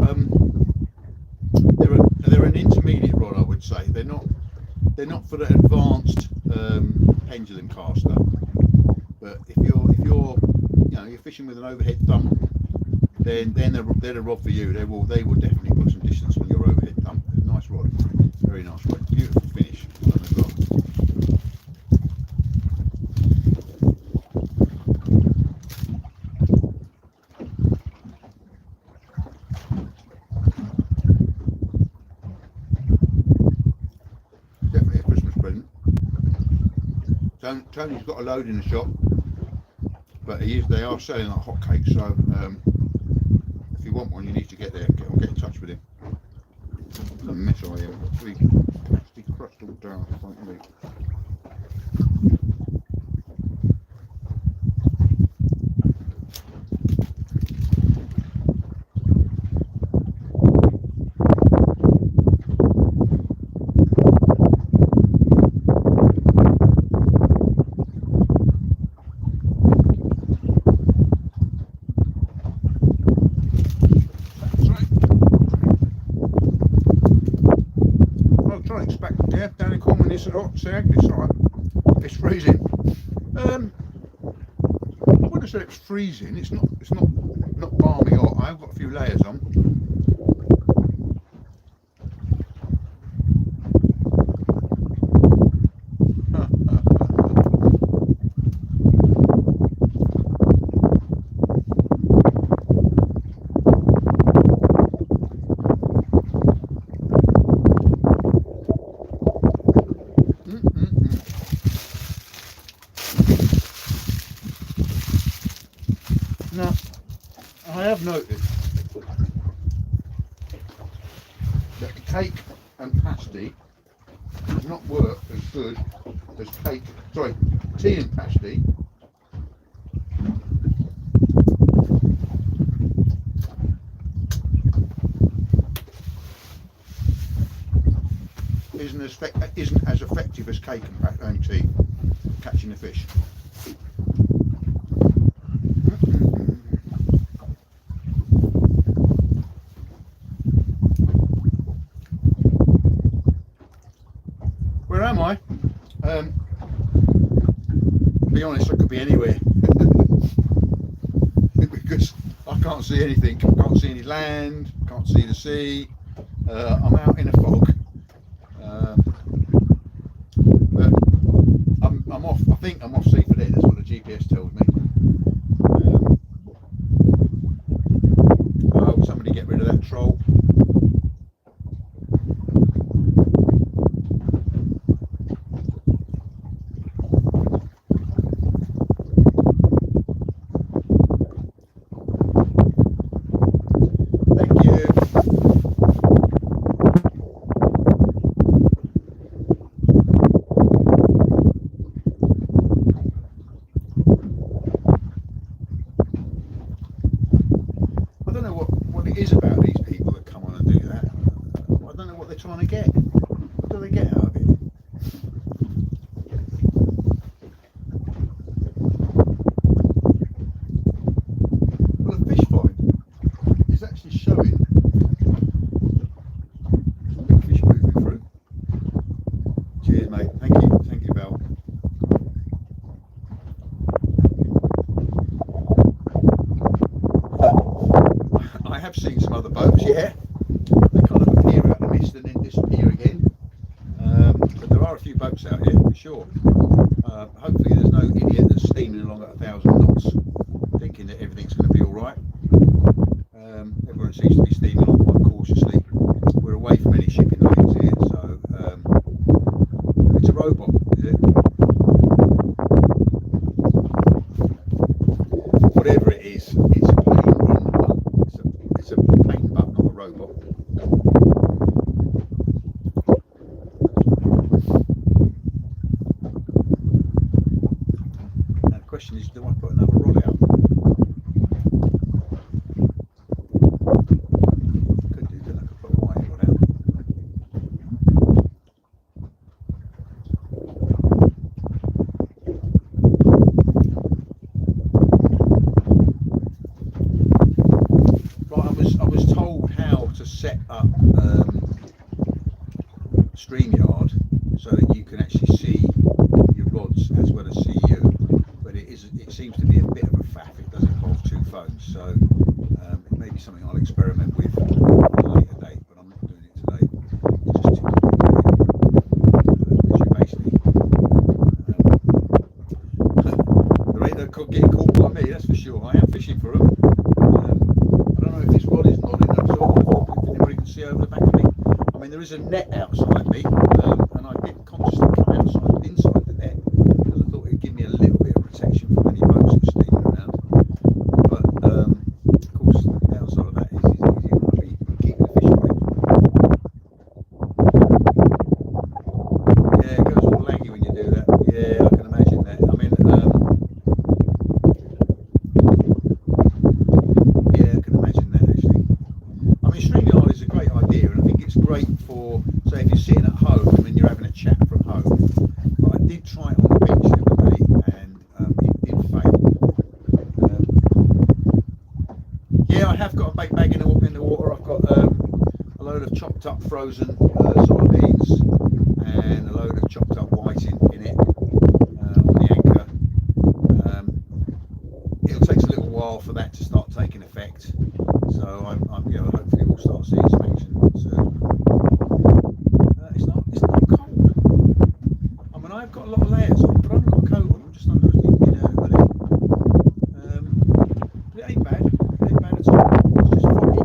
they're an intermediate rod, I would say. They're not for the advanced pendulum caster. But if you're fishing with an overhead thump, then they're the rod for you. They will definitely put some distance on your overhead thump. Nice rod, very nice rod, beautiful finish on them as well. Definitely a Christmas present. Tony's got a load in the shop, but they are selling like hotcakes. So if you want one, you need to get there. Get in touch with him. It's a mess I am. Got 3 plastic crust all down in front of me. Yeah, down in Cornwall it's hot, it's alright. It's freezing. I wouldn't say it's freezing, it's not balmy hot. I've got a few layers on. Now, I have noticed that cake and pasty does not work as good as tea and pasty. Isn't as effective as cake and tea catching the fish. Where am I? To be honest, I could be anywhere because I can't see anything. I can't see any land, can't see the sea. I'm out in a fog. think I'm off Seaford Head. That's what the GPS tells me. I hope somebody get rid of that troll. Trying to get. What do they get out of it? Well, the fish find is actually showing some big fish moving through. Cheers, mate. Thank you, Val. I have seen some other boats, yeah. They kind of appear out of the mist and then disappear again. But there are a few boats out here for sure. Hopefully there's no idiot that's steaming along at 1,000 knots thinking that everything's going to be alright. Everyone seems to be steaming on quite cautiously. We're away from any shipping lanes here, so it's a robot, is it? Whatever it is, it's a pain in the butt. It's a pain butt, not a robot. Now the question is, do I put another rod out? Could do, then I could put a white rod out. Right, I was told how to set up StreamYard so that you can actually see your rods as well as see you, but it seems to be a bit of a faff. It does involve two phones, so it may be something I'll experiment with at a later date, but I'm not doing it today. It's just too complicated, because you basically they're getting caught by me, that's for sure. I am fishing for them. I don't know if this rod is nodding at all, if anybody can see over the back of me. I mean, there is a net outside me, and I did consciously come inside the net because I thought it'd give me a little bit of protection from any boats that are steaming around. But of course, the downside of that is you're going to be keeping the fish away. Yeah, it goes all laggy when you do that. Yeah, I can imagine that. I mean, yeah, I can imagine that actually. I mean, StreamYard is a great idea, and I think it's great for, say, if you're sitting at home and you're having a chat from home. But I did try it on the beach the other day, and it did fail. Yeah, I have got a bait bag in the water. I've got a load of chopped up frozen sardines and a load of chopped up whiting in it on the anchor. It'll take a little while for that to start taking effect, so I'm hopefully we'll start seeing some action soon. It's not cold. I mean, I've got a lot of layers on, but I've got a coat on. I'm just under a hoodie. But it ain't bad. It ain't bad at all. It's just foggy.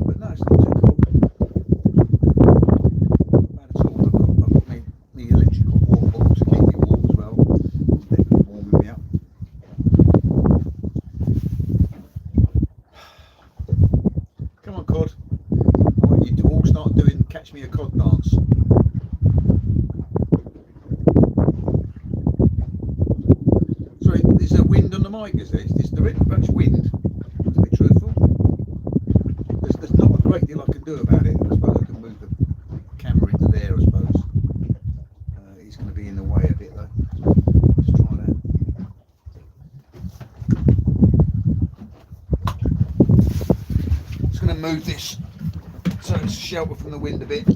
But no, it's not too cold. Bad at all. I've got my electrical water bottle to keep me warm as well. They're warming me up. Come on, cod. I want you to all start doing catch me a cod dance. Sorry, is there wind on the mic? Is there much wind? To be truthful, there's not a great deal I can do about it. I suppose I can move the camera into there. I suppose he's going to be in the way a bit though. Let's try that. Just going to move this so it's shelter from the wind a bit.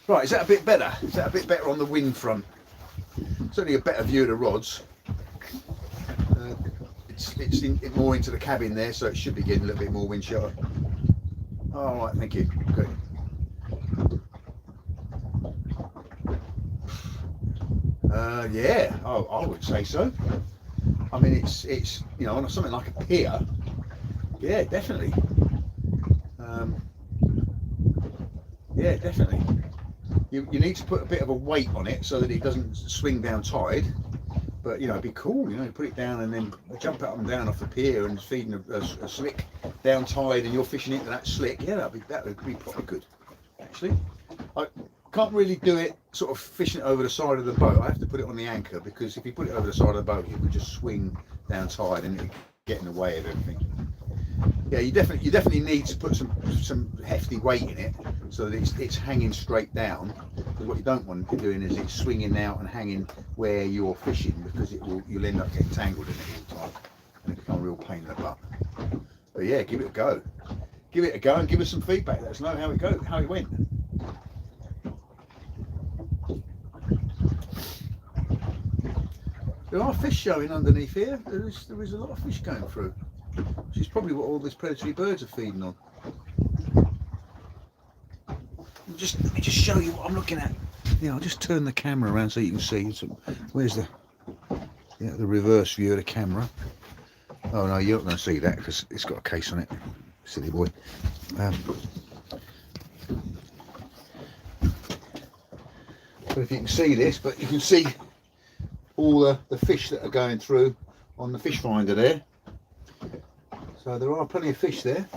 Right, is that a bit better? Is that a bit better on the wind front? Certainly a better view of the rods. It's more into the cabin there, so it should be getting a little bit more wind shelter. All right, thank you. Okay. Yeah, I would say so. I mean, it's you know, on something like a pier. Yeah, definitely. Yeah, definitely. You need to put a bit of a weight on it so that it doesn't swing down tide. But you know, it'd be cool. You know, put it down and then jump up and down off the pier and feeding a slick down tide, and you're fishing into that slick. Yeah, that would be probably good. Actually, I can't really do it sort of fishing it over the side of the boat. I have to put it on the anchor, because if you put it over the side of the boat, it would just swing down tide and it get in the way of everything. Yeah, you definitely need to put some hefty weight in it so that it's hanging straight down. Because what you don't want to be doing is it's swinging out and hanging where you're fishing, because you'll end up getting tangled in it all the time and it becomes a real pain in the butt. But yeah, give it a go. Give it a go and give us some feedback. Let us know how it went. There are fish showing underneath here. There is a lot of fish going through, which is probably what all these predatory birds are feeding on. Let me just show you what I'm looking at. Yeah, I'll just turn the camera around so you can see. Where's the reverse view of the camera? Oh no, you're not going to see that because it's got a case on it. Silly boy. But if you can see this, but you can see all the fish that are going through on the fish finder there. So there are plenty of fish there.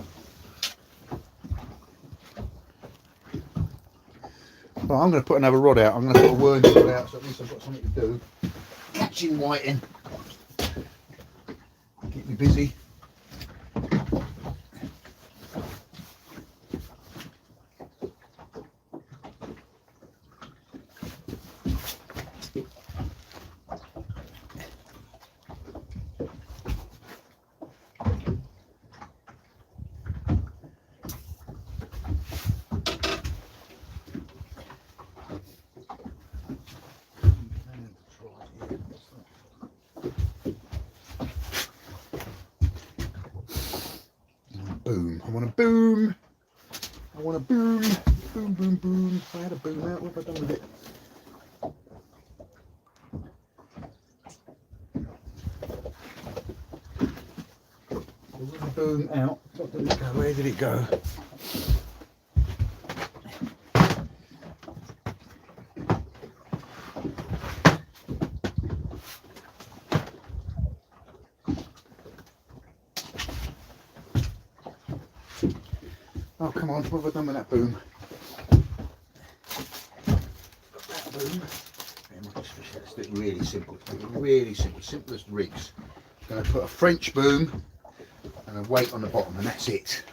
Well, I'm going to put another rod out. I'm going to put a worm rod out, so at least I've got something to do. Catching whiting. Keep me busy. Boom. I want a boom. I want a boom. Boom, boom, boom. If I had a boom out, what have I done with it? There was a boom out. Where did it go? Oh, come on, what have I done with that boom? That boom. Let's do it really simple. Really simple. Simplest rigs. I'm going to put a French boom and a weight on the bottom, and that's it.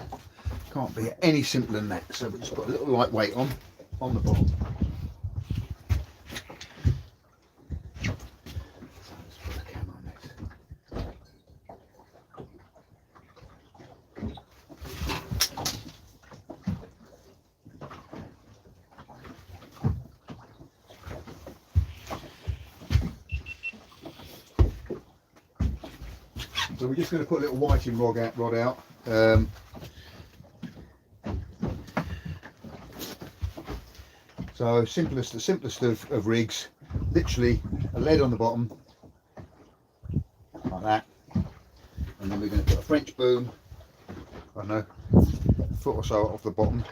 Can't be any simpler than that. So we just put a little light weight on the bottom. Let's put the camera on next. So we're just going to put a little whiting rod out. So the simplest of rigs, literally a lead on the bottom, like that, and then we're going to put a French boom, I don't know, a foot or so off the bottom.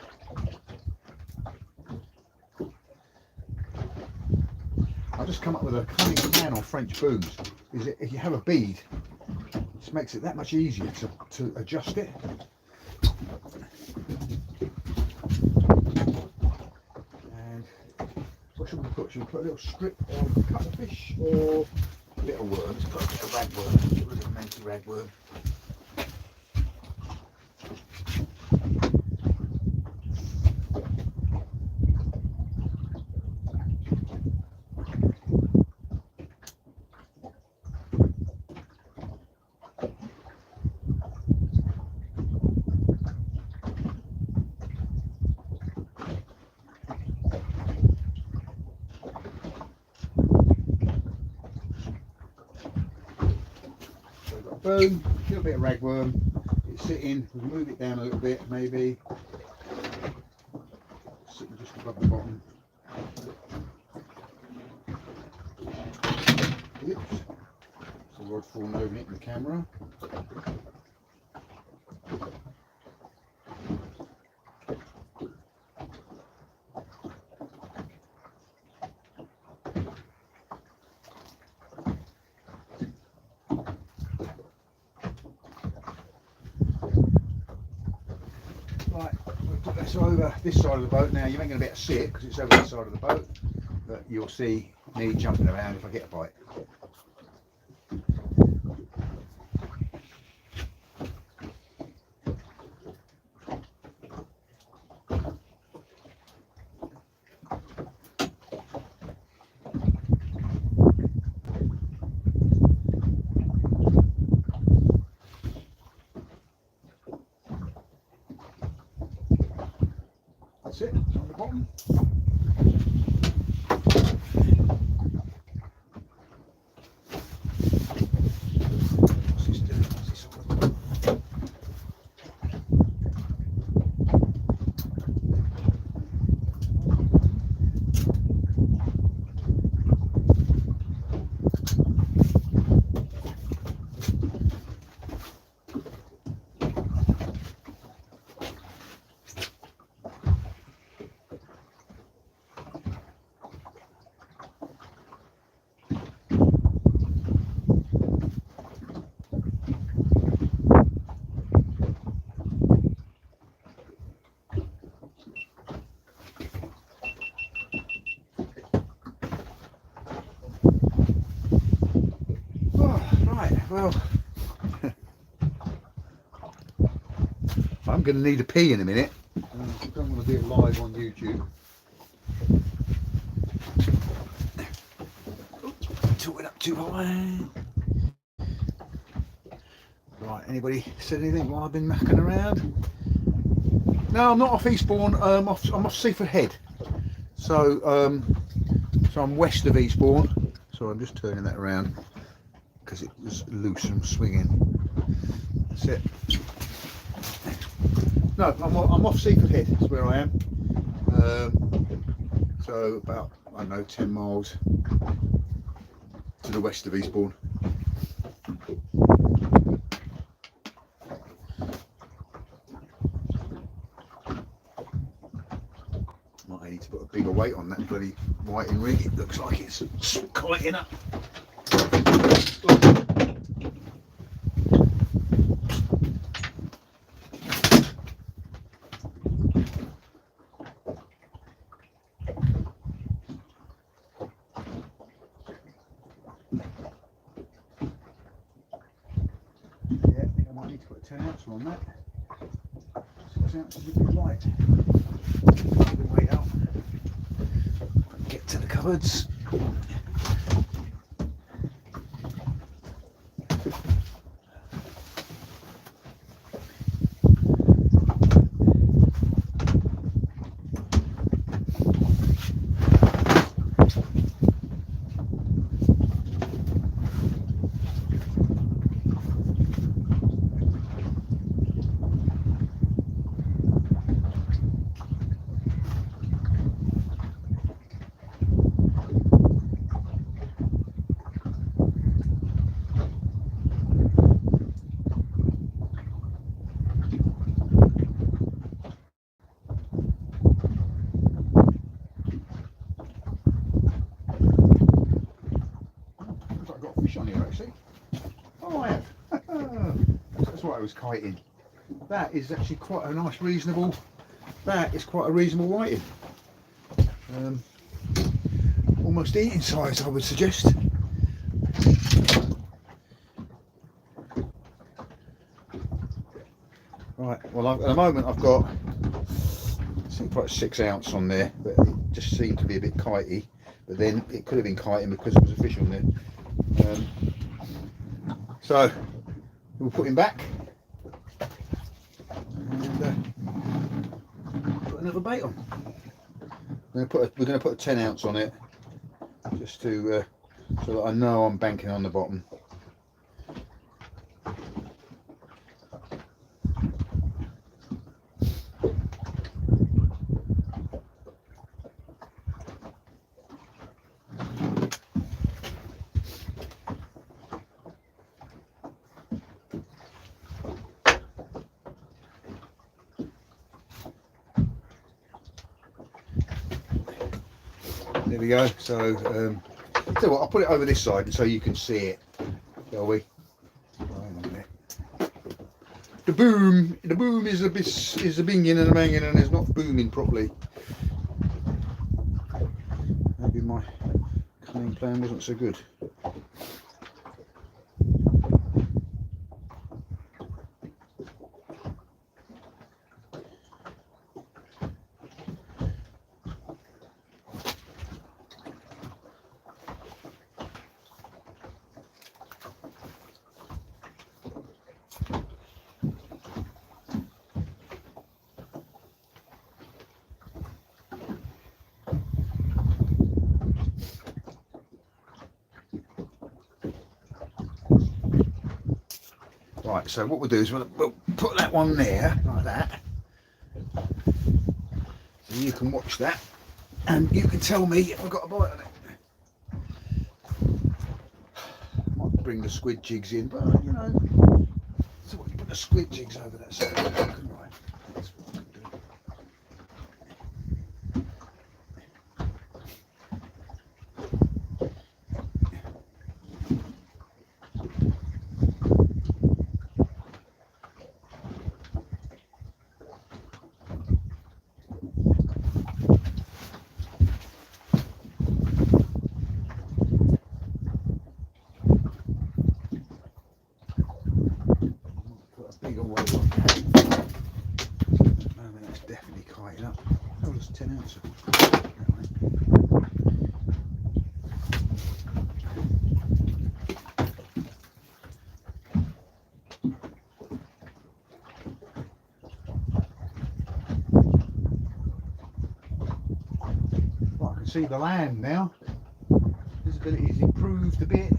I'll just come up with a cunning plan on French booms. Is it, if you have a bead, it just makes it that much easier to adjust it. And what should we put? Should we put a little strip of cuttlefish or a bit of worm? Let's put a bit of ragworm. Get rid of the manky ragworm. Boom, a little bit of ragworm. It's sitting. We'll move it down a little bit, maybe. Sitting just above the bottom. Oops. The rod falling over it in the camera. Right, we'll put this over this side of the boat now. You ain't going to be able to see it because it's over this side of the boat, but you'll see me jumping around if I get a bite. That's it, it's on the bottom. What's this doing? What's this all about? Well, I'm going to need a pee in a minute. I don't want to do it live on YouTube. Took it up too high. Right, anybody said anything while I've been macking around? No, I'm not off Eastbourne. I'm off Seaford Head. So, so I'm west of Eastbourne. So I'm just turning that around because it was loose and swinging. That's it. No, I'm off Seaford Head. That's where I am. So about, I don't know, 10 miles to the west of Eastbourne. Might need to put a bigger weight on that bloody whiting rig. It looks like it's kiting up. Yeah, I think I might need to put a 10 ounce on that. 6 ounces is a bit light. Put the weight out. Get to the cupboards. On here actually. Oh, I have. That's why I was kiting. That is actually quite a nice, reasonable. That is quite a reasonable whiting. Almost eating size, I would suggest. Right. Well, at the moment I've got, I think, quite 6 ounce on there, but it just seemed to be a bit kitey. But then it could have been kiting because there was a fish on there. So we'll put him back and put another bait on. We're going to put a 10 ounce on it just to so that I know I'm banking on the bottom. There we go. So, tell you what, I'll put it over this side so you can see it, shall we? Oh, hang on a minute. The boom is a binging and a banging, and it's not booming properly. Maybe my cunning plan wasn't so good. Right, so what we'll do is we'll put that one there, like that. So you can watch that, and you can tell me if I've got a bite on it. Might bring the squid jigs in, but you know, so we can put the squid jigs over that side, couldn't I? That's what I can do. Bigger one. That's definitely kiting up. Oh, there's 10 ounce of Right, I can see the land now. Visibility's improved a bit.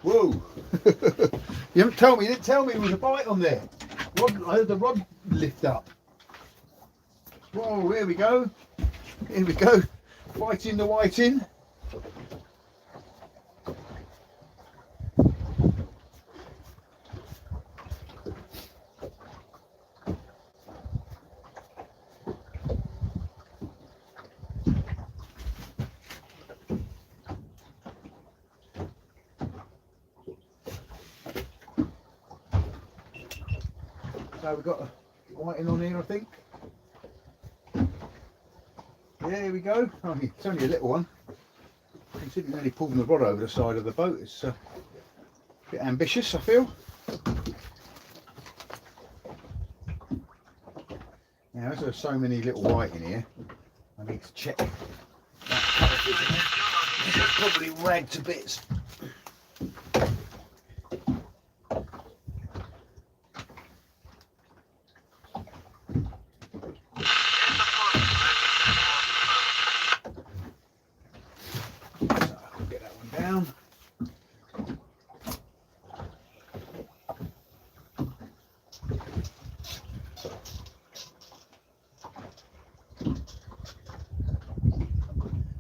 Whoa! You didn't tell me there was a bite on there. I heard the rod lift up. Whoa, here we go. Here we go. Fighting the whiting. So we've got a whiting on here, I think. There we go. It's only a little one. Considering only pulling the rod over the side of the boat, it's a bit ambitious, I feel. Now, as there's so many little white in here, I need to check that cuttlefish in there. It's probably ragged to bits.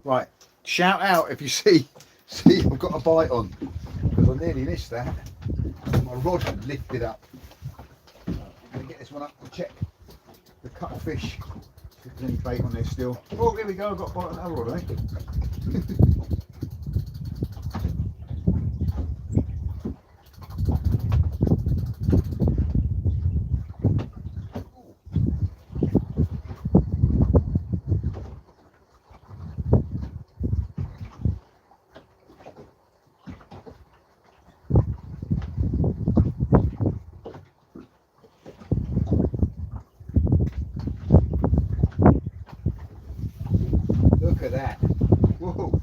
Right, shout out if you see I've got a bite on, because I nearly missed that. My rod had lifted up. I'm going to get this one up to check the cuttlefish, if there's any bait on there still. Oh, here we go, I've got a bite on that rod, I think. Look at that. Whoa.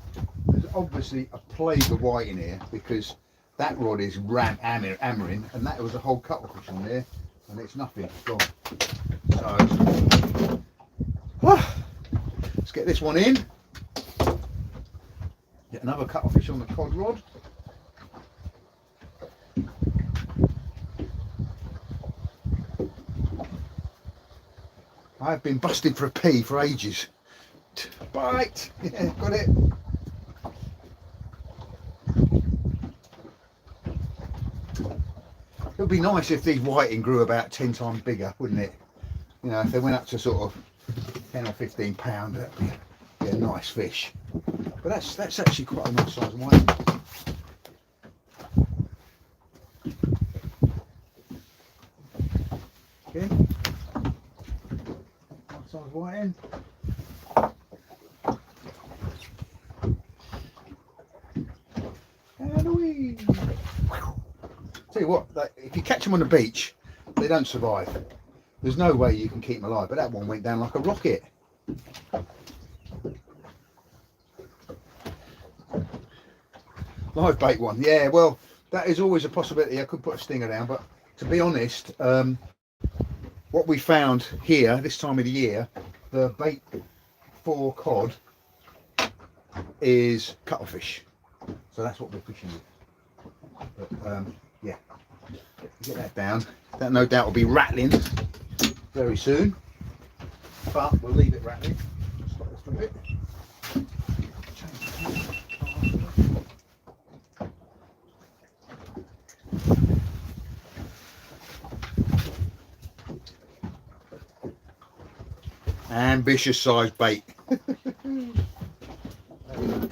There's obviously a plague of white in here, because that rod is hammering, and that was a whole cuttlefish on there, and it's nothing, it's gone. So, let's get this one in. Get another cuttlefish on the cod rod. I've been busting for a pee for ages. Bite, bite. Yeah, got it. It would be nice if these whiting grew about 10 times bigger, wouldn't it? You know, if they went up to sort of 10 or 15 pound, that'd be a nice fish. But that's actually quite a nice size whiting. Again, nice size whiting. Tell you what, if you catch them on the beach, they don't survive. There's no way you can keep them alive, but that one went down like a rocket. Live bait one, yeah, well, that is always a possibility. I could put a stinger down, but to be honest, what we found here this time of the year, the bait for cod is cuttlefish. So that's what we're fishing with. But yeah, get that down. That no doubt will be rattling very soon, but we'll leave it rattling. Stop this for a bit. Ambitious size bait.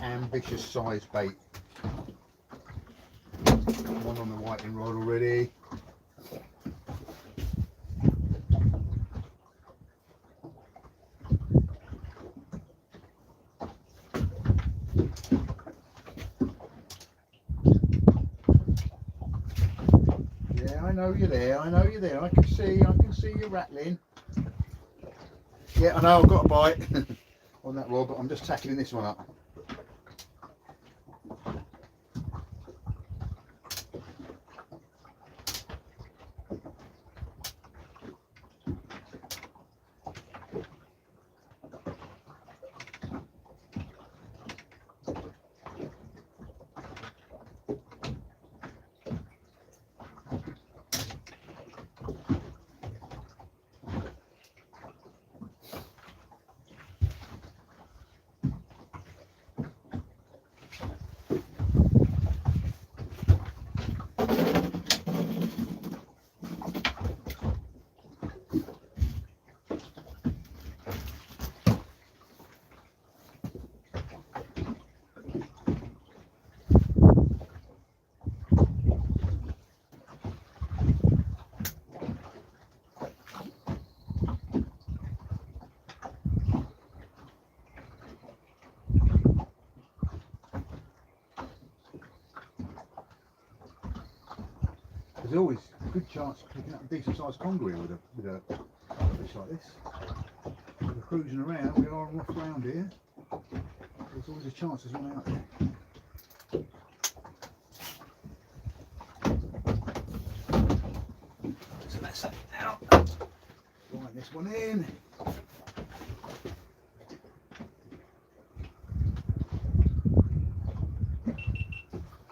Ambitious size bait. One on the whiting rod already. Yeah, I know you're there. I know you're there. I can see you rattling. Yeah, I know I've got a bite on that rod, but I'm just tackling this one up. There's always a good chance of picking up a decent sized conger with a fish like this. If we're cruising around, we are rough around here. There's always a chance there's one out there. So that's that out. Line this one in.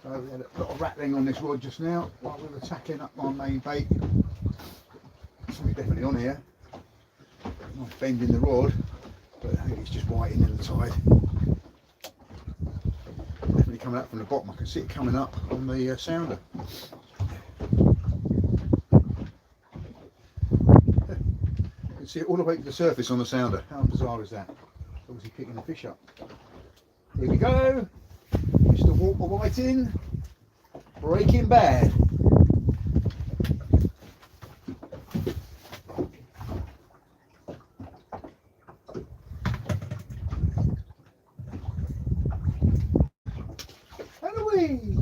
So we had a lot of rattling on this rod just now while we were tackling up my main bait. Something definitely on here. Nice bend in the rod, but I think it's just whiting in the tide. Definitely coming up from the bottom. I can see it coming up on the sounder. You can see it all the way to the surface on the sounder. How bizarre is that? Obviously picking the fish up. Here we go. Mr. Walker Whiting, Breaking Bad. Halloween.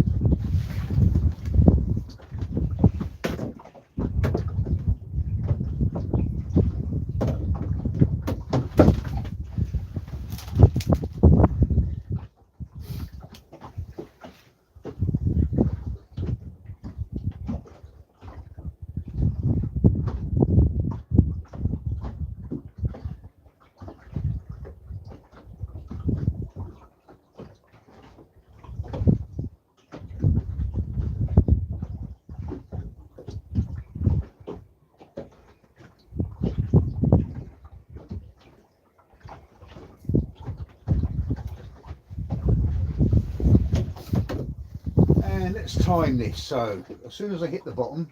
let's time this. So as soon as I hit the bottom,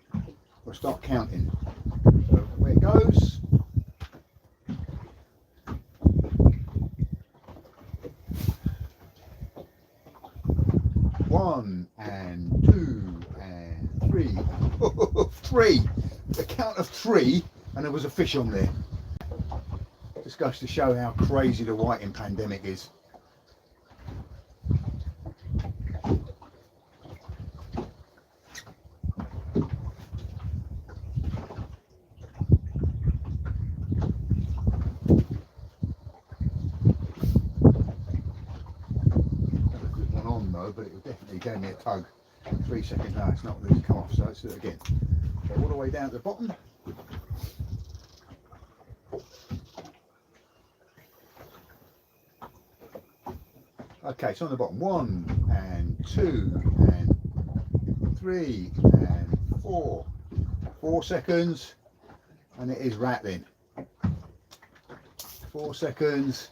we'll start counting. So where it goes. One and two and three. Three. The count of three, and there was a fish on there. Just goes to show how crazy the whiting pandemic is. But it definitely gave me a tug. 3 seconds. No, it's not really come off, so let's do it again. So all the way down to the bottom. Okay, so on the bottom, 1 and 2 and 3 and 4. 4 seconds, and it is rattling. 4 seconds.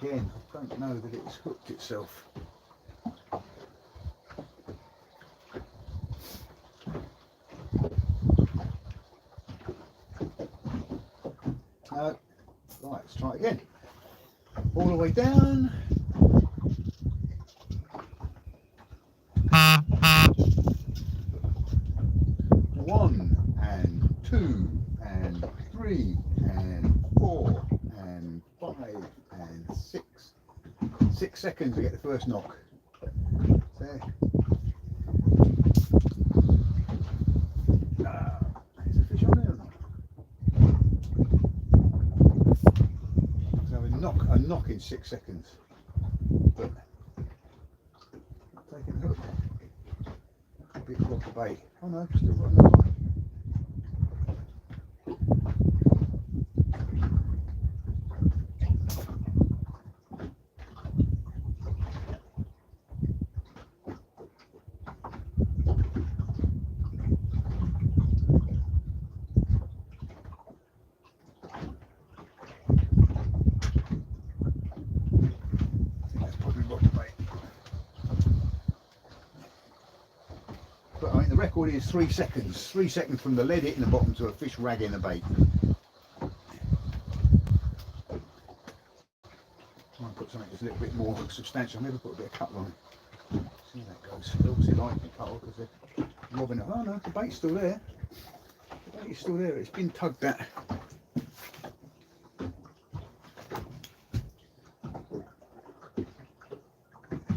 Again, I don't know that it's hooked itself. No. Right, let's try it again. All the way down. One and two and three and 4 and 5 and 6. 6 seconds to get the first knock. There. Is a fish on there or not? So a knock in 6 seconds. But taking a hook. Big block of bait. Oh no, still got another one. But I mean, the record is 3 seconds. 3 seconds from the lead hitting the bottom to a fish ragging the bait. Try and put something that's a little bit more substantial. Maybe put a bit of cuttle on it. See how that goes. They obviously like the cuttle because they're robbing it. Oh no, the bait's still there. The bait is still there. It's been tugged at.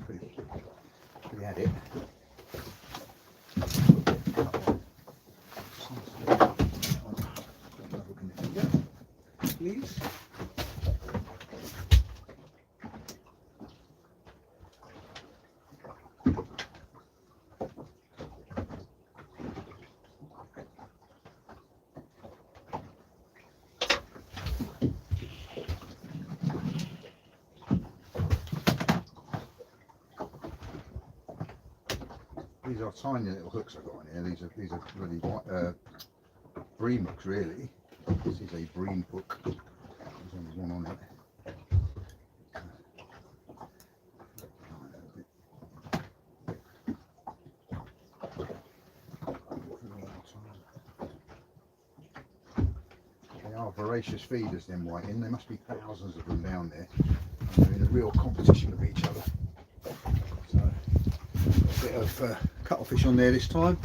Pretty at it. Please. These are tiny little hooks I've got on here. These are really bream hooks really. This is a bream hook. There's only one on it. They are voracious feeders, them whiting. There must be thousands of them down there. And they're in a real competition with each other. So a bit of cuttlefish on there this time.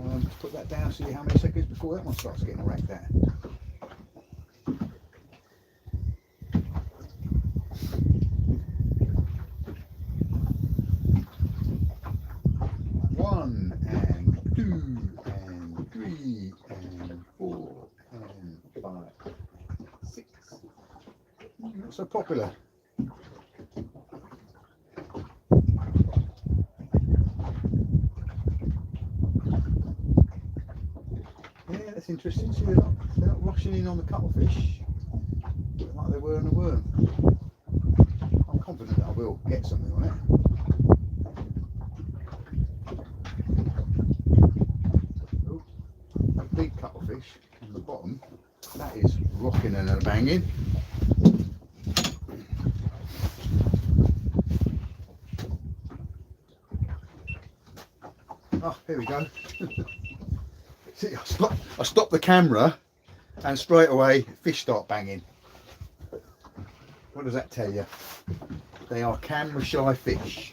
Let's put that down, see how many seconds before that one starts getting racked at. One and 2 and 3 and 4 and 5, 6. Not so popular. Yeah, that's interesting. See, they're not rushing in on the cuttlefish like they were on the worm. I'm confident that I will get something on it. Oh, a big cuttlefish on the bottom. That is rocking and a banging. Oh, here we go. See, I stopped the camera and straight away fish start banging. What does that tell you? They are camera shy fish.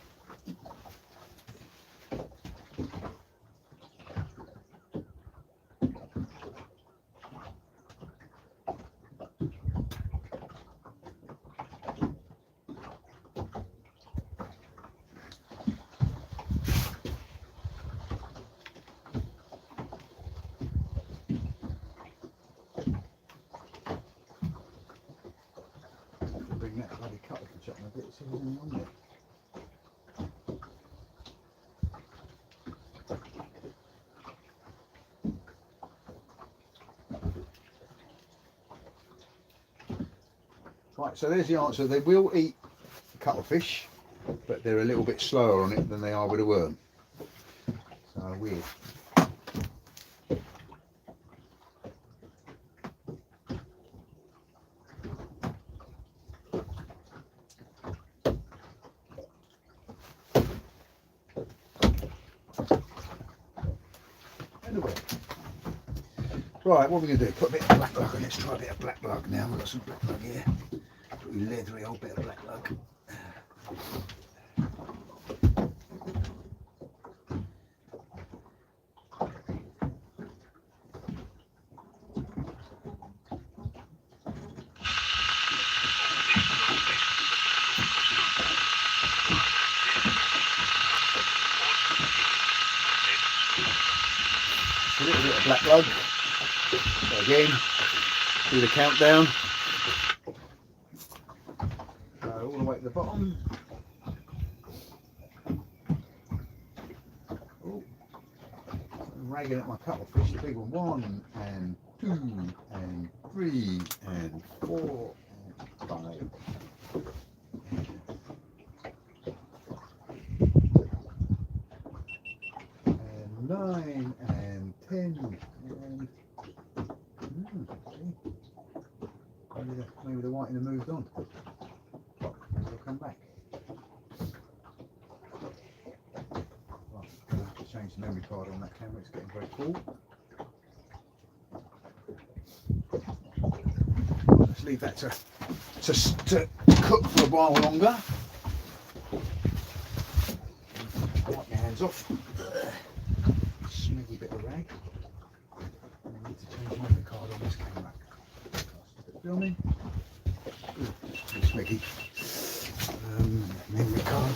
Bring that bloody cuttlefish up a bit, see if there's anything on there. Right, so there's the answer. They will eat cuttlefish, but they're a little bit slower on it than they are with a worm. So weird. Anyway. Right, what are we going to do? Put a bit of black lug on. Let's try a bit of black lug now. We've got some black lug here. Pretty leathery old bit of black lug. A little bit of black lug. So again, do the countdown. All the way to the bottom. Oh, I'm ragging at my cuttlefish. The big one. 1 and 2 and 3 and 4 and 5. And 9 and 10 and maybe the whiting have moved on. Maybe they'll come back. Right, I'm going to have to change the memory card on that camera. It's getting very full. Let's leave that to cook for a while longer. Wipe my hands off. Smeggy bit of rag. I need to change the memory card on this camera. Filming. Smeggy. Memory card.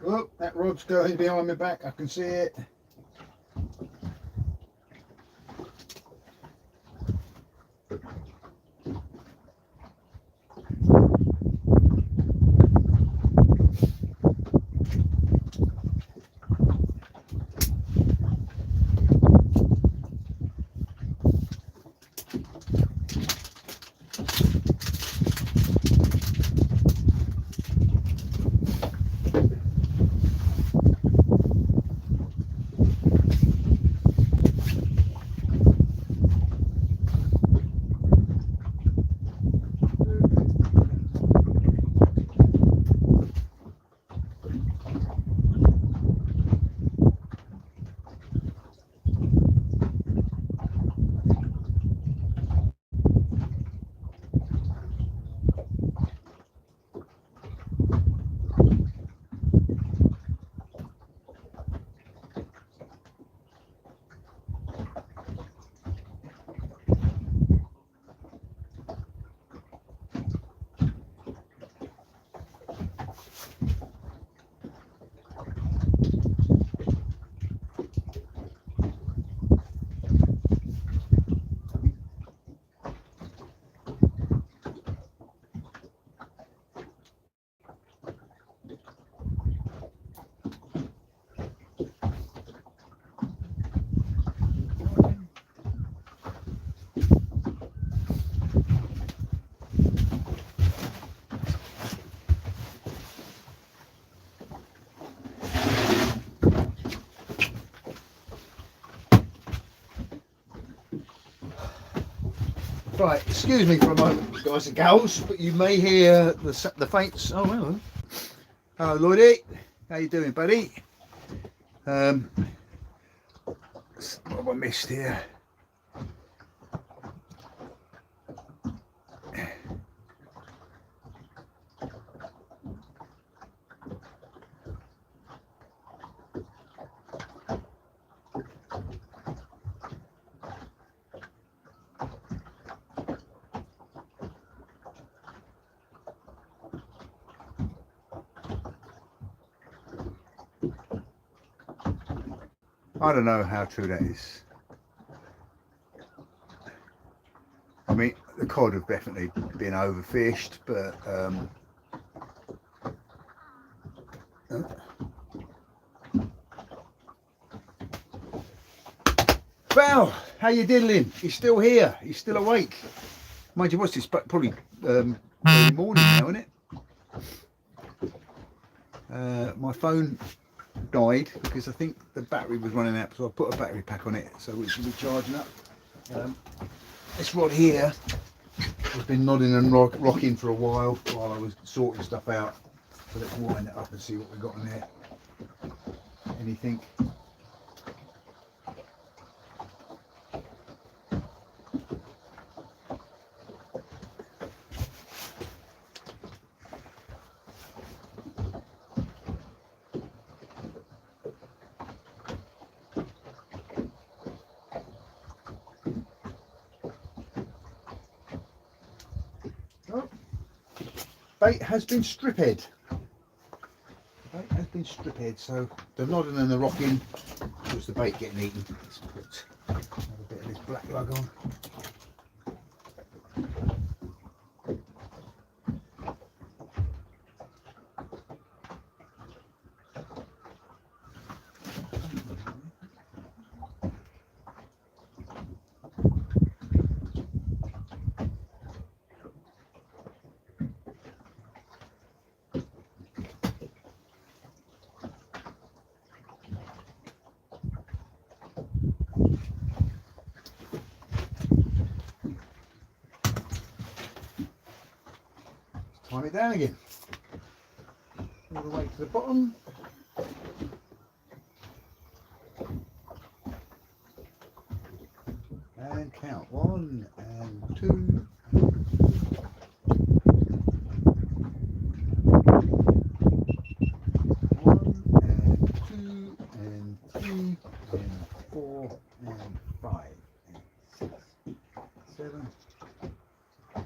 Oh, that rod's going behind my back. I can see it. Right, excuse me for a moment, guys and gals, but you may hear the faints. Oh, hello. Hello, Lloydie. How you doing, buddy? What have I missed here? I don't know how true that is. I mean, the cod have definitely been overfished, but Val, how you diddling? He's still here. He's still awake. Mind you, what's this? Probably early morning now, isn't it? My phone died because I think the battery was running out, so I put a battery pack on it so it should be charging up. This rod here has been nodding and rocking for a while I was sorting stuff out. So let's wind it up and see what we've got in there. Anything? Bait has been strip-head. Bait has been strip-head, so the nodding and the rocking was the bait getting eaten. Let's put another bit of this black lug on. Time it down again. All the way to the bottom. And count 1 and 2. 1 and 2 and 3 and 4 and 5 and 6, 7 and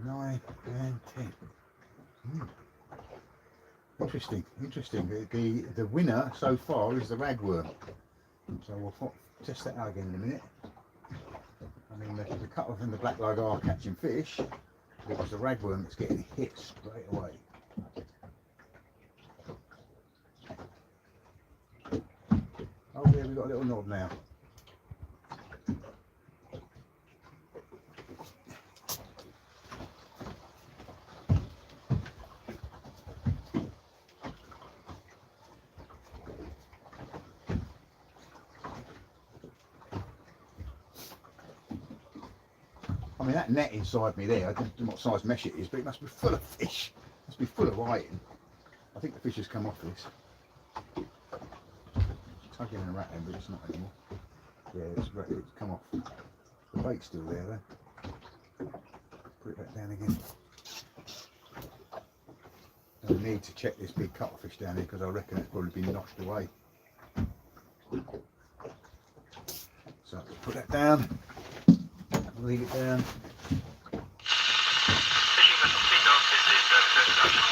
9 and 10. Interesting. The winner so far is the ragworm. So we'll test that out again in a minute. I mean, the cut-off and the black lug are catching fish. It was the ragworm that's getting hit straight away. Oh yeah, we've got a little nod now. I mean, that net inside me there, I don't know what size mesh it is, but it must be full of fish. It must be full of iron. I think the fish has come off this. It's tugging and rattling, but it's not anymore. Yeah, it's come off. The bait's still there though. Put it back down again. I need to check this big cuttlefish down here because I reckon it's probably been noshed away. So let's put that down. Leave it down.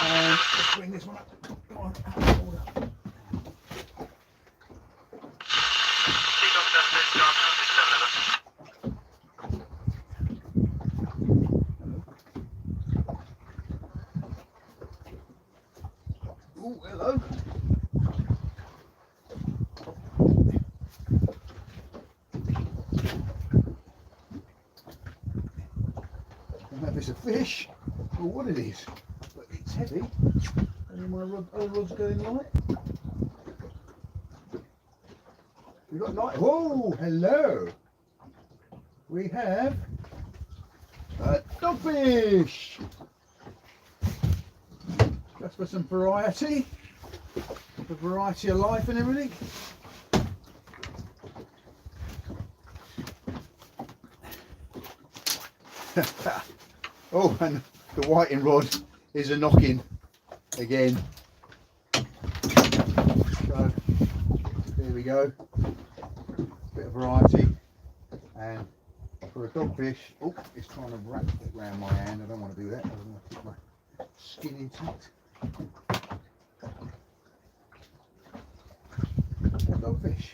And let's bring this one up. Come on, hold up. Oh, hello. It's a fish, or what it is, but it's heavy. And my rod's going light. We've got light. Whoa, hello. We have Dogfish! Just for some variety. The variety of life and everything. Oh, and the whiting rod is a knocking again. So there we go. Bit of variety. And for a dogfish, oh, it's trying to wrap it around my hand. I don't want to do that. I want to keep my skin intact. A dogfish.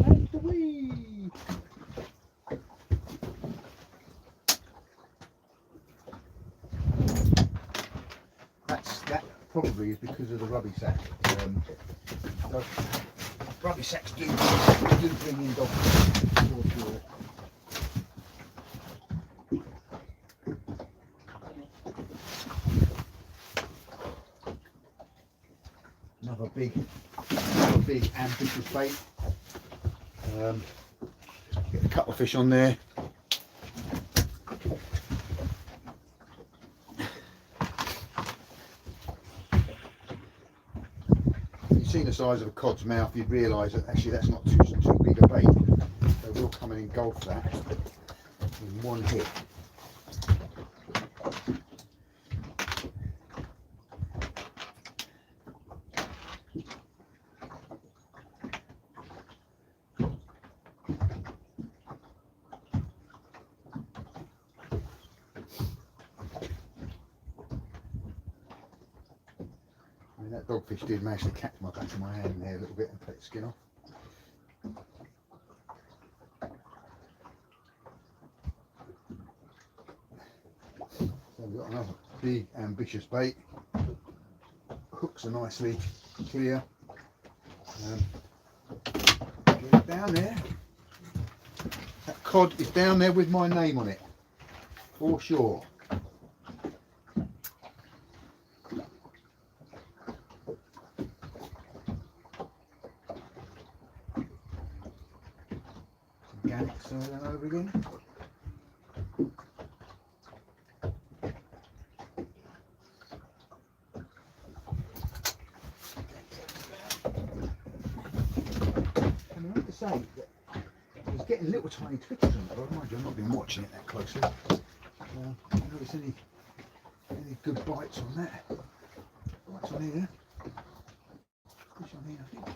And away. That probably is because of the rubby sack. Rubby sacks do bring in dogfish for sure. Another big ambitious bait. Get a couple of fish on there. If you've seen the size of a cod's mouth, you'd realise that actually that's not too big a bait. So we'll come and engulf that in one hit. That dogfish did manage to catch my back of my hand there a little bit and take the skin off. So we've got another big ambitious bait. Hooks are nicely clear. Get it down there. That cod is down there with my name on it, for sure. Organic side over again. And I have to say that I was getting little tiny twitches on it. Mind you, I've not been watching it that closely. I don't notice any good bites on that. Bites on here. Fish on here, I think.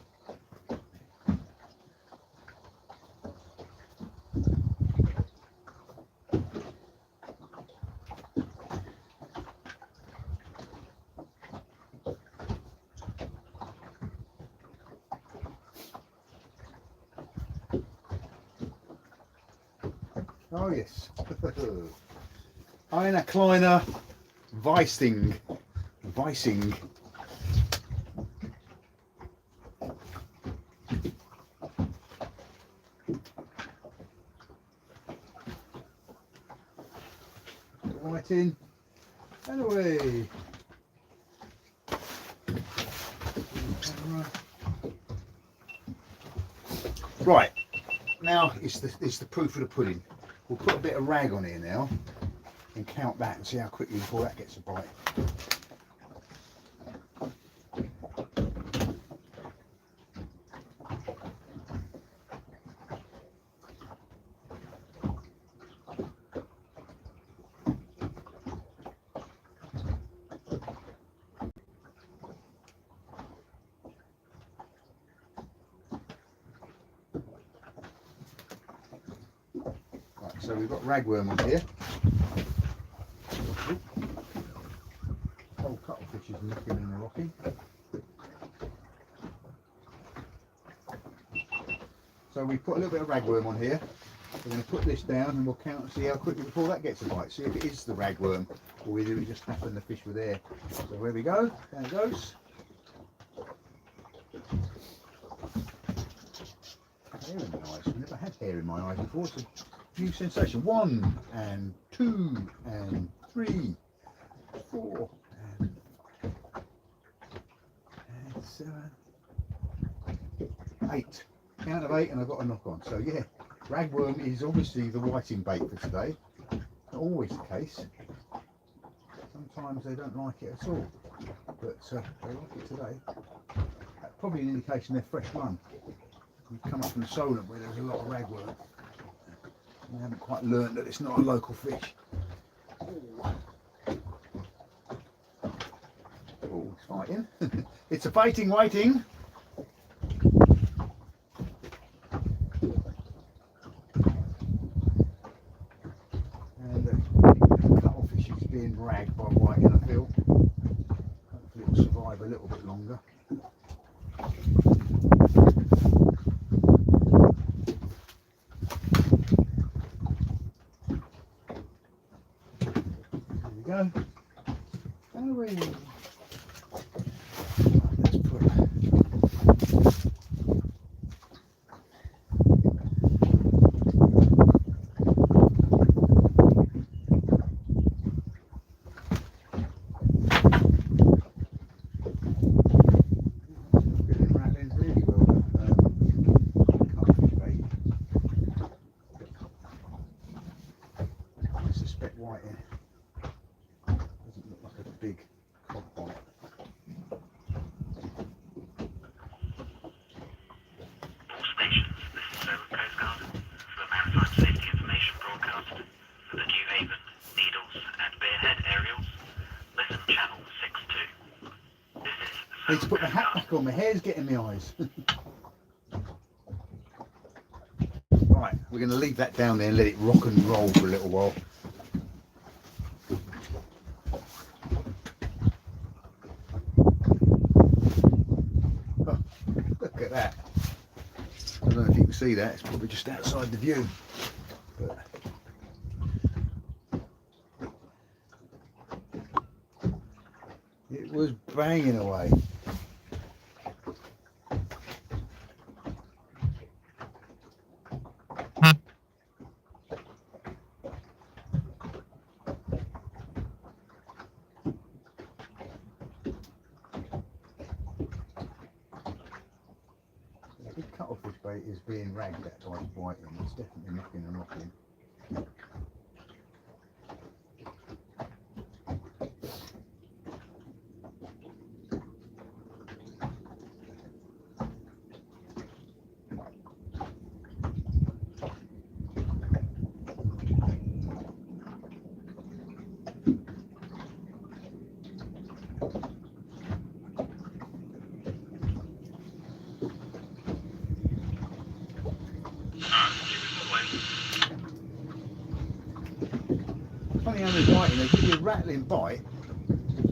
Oh yes, Einer kleiner Weissing. Right in and away. Right, now it's the proof of the pudding. We'll put a bit of rag on here now and count that and see how quickly before that gets a bite. So we've got ragworm on here. Whole cuttlefish is knocking and rocking. So we put a little bit of ragworm on here. We're going to put this down and we'll count and see how quickly before that gets a bite. See if it is the ragworm or whether it just happened the fish were there. So here we go. There it goes. Hair in my eyes. I've never had hair in my eyes before. It's a new sensation. 1 and 2 and 3, 4 and 7 8. Count of 8 and I've got a knock on. So yeah, ragworm is obviously the whiting bait for today. Not always the case. Sometimes they don't like it at all, but they like it today. That's probably an indication they're fresh run. We've come up from the Solent where there's a lot of ragworm. We haven't quite learned that it's not a local fish. Oh, it's fighting. It's a fighting whiting. And the cuttlefish is being ragged by whiting, I feel. Hopefully it'll survive a little bit longer. There we go. Let's put rattling really well. Cuttlefish bait. I suspect whiting. Doesn't look like a big cod bite. All stations, this is Solent Coast Guard for the Maritime Safety Information broadcast for the New Haven, Needles and Bearhead aerials. Listen channel 62. This is I need to Solent put the Coast hat Guard. back on, my hair's getting my eyes. Right, we're going to leave that down there and let it rock and roll for a little while. Oh, look at that. I don't know if you can see that, it's probably just outside the view. But it was banging away. The big cuttlefish bait is being ragged at by whiting. It's definitely knocking and knocking. Funny how they're whiting, they give you a rattling bite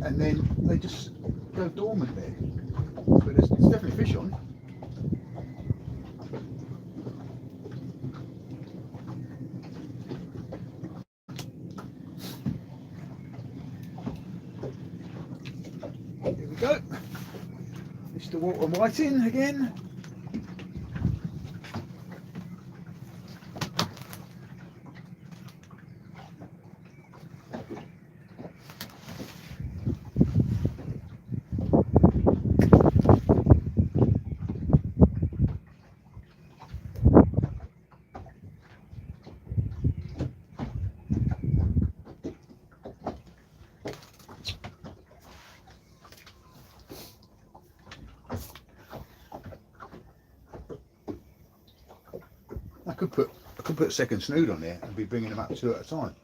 and then they just go dormant there. But there's definitely fish on. Here we go. Mr. Walter Whiting again. I could put a second snood on there and be bringing them up 2 at a time,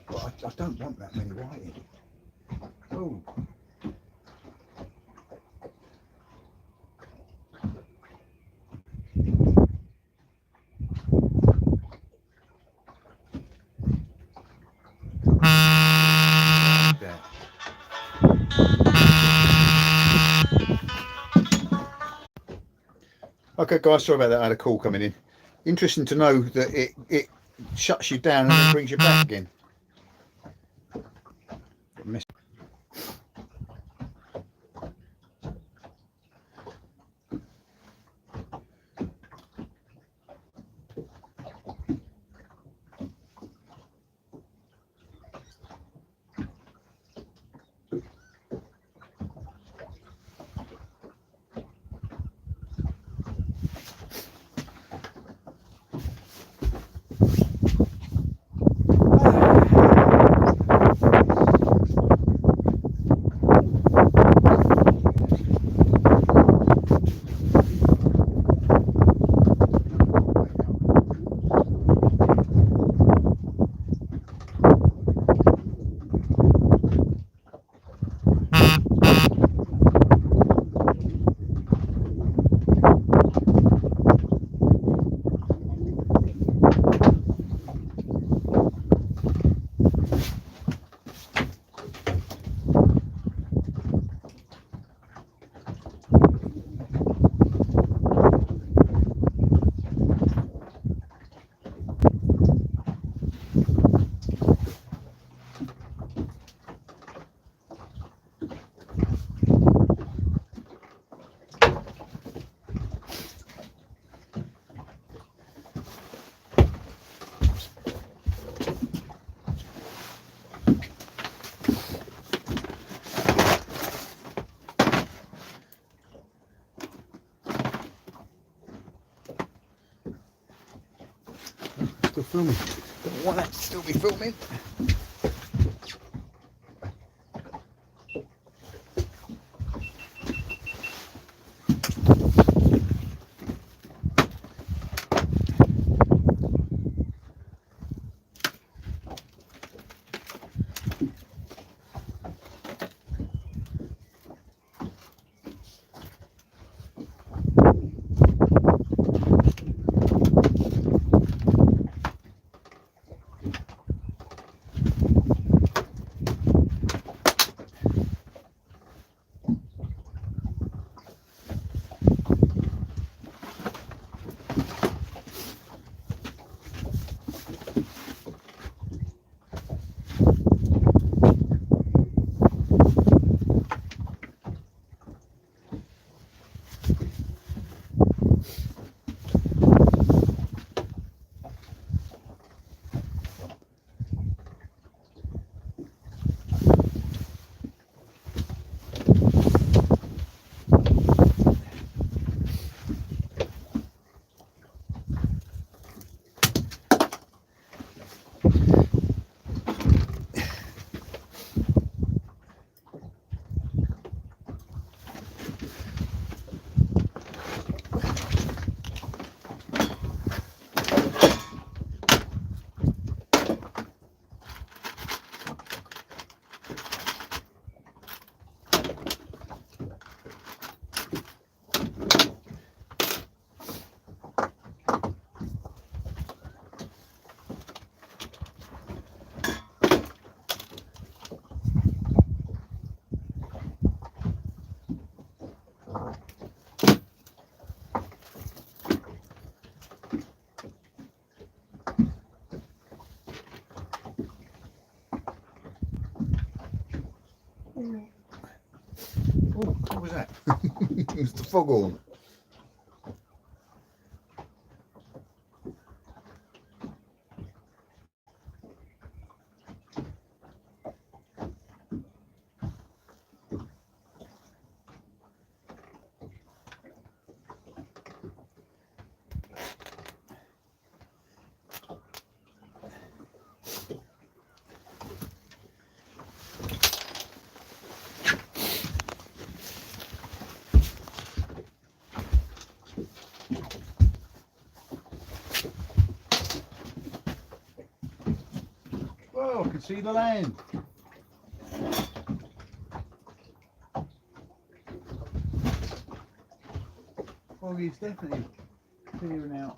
but I don't want that many whiting. Oh, like that. Okay, guys, sorry about that. I had a call coming in. Interesting to know that it shuts you down and then brings you back again. Still filming. Don't want that to still be filming. Oh, what was that? It's the foghorn. Oh, I can see the land. Foggy's definitely clearing out.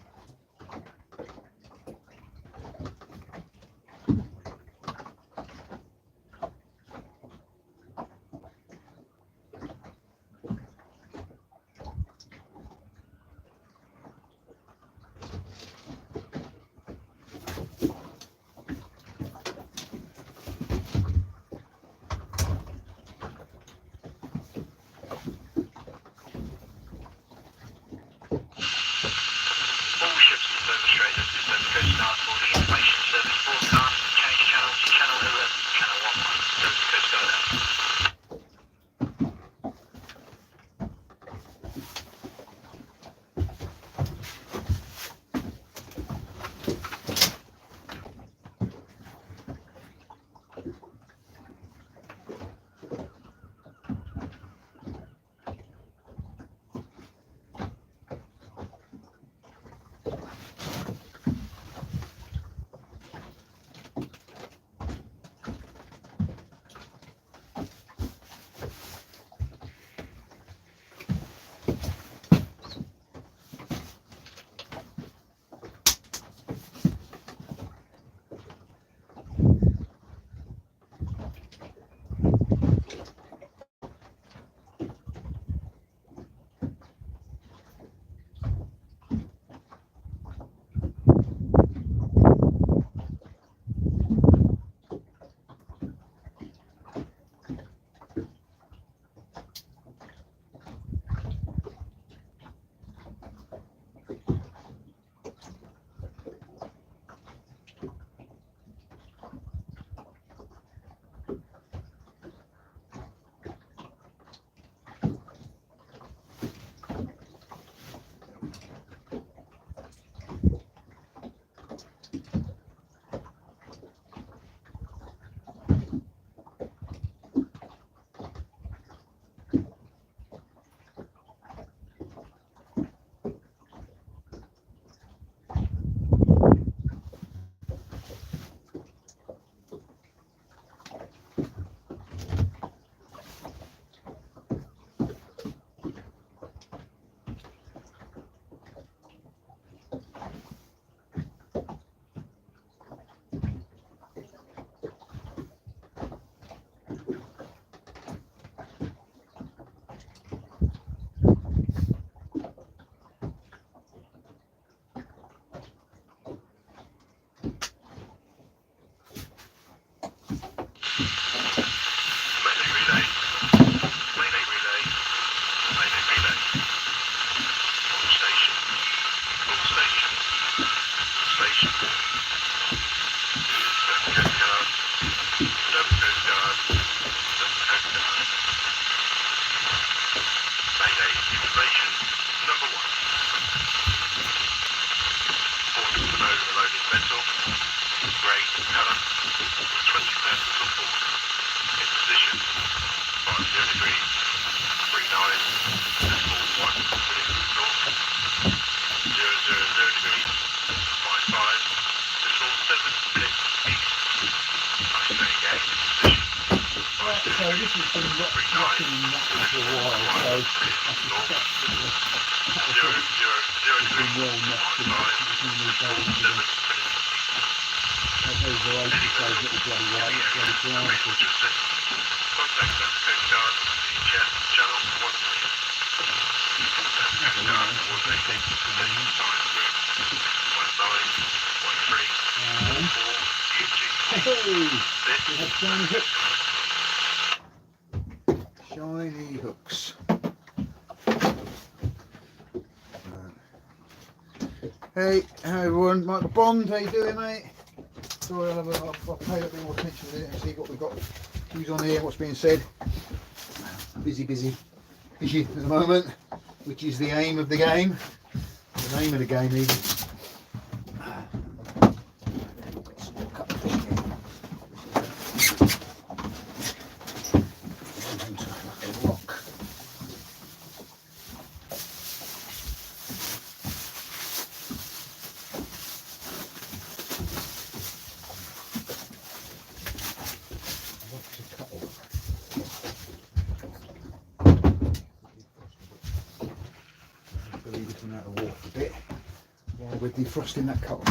Day information number 1. Important to know the loading vessel, grade and colour, with 20 persons on board. In position, 50 degrees, 39, decimal 1 minutes north, 000 degrees, 55, decimal 7 minutes east. I say again, position, 50 So this has been rocking and knocking for a while, so I suspect that the zero, zero, zero has been degrees, well knocked and 15, it's going to move down decimal to 7 minutes those are 80 those little bloody white, bloody piranhas. Contact us, Coast Guard, channel 1 Coast Guard coordinating position time room 1913 Hey, we have shiny hooks. Shiny hooks. Hey, how everyone? Michael Bond, how you doing, mate? Sorry, I'll pay a bit more attention to it and see what we've got, who's on here, what's being said. Busy at the moment, which is the aim of the game. The name of the game, even. Out of water a bit while we're defrosting that cuttle.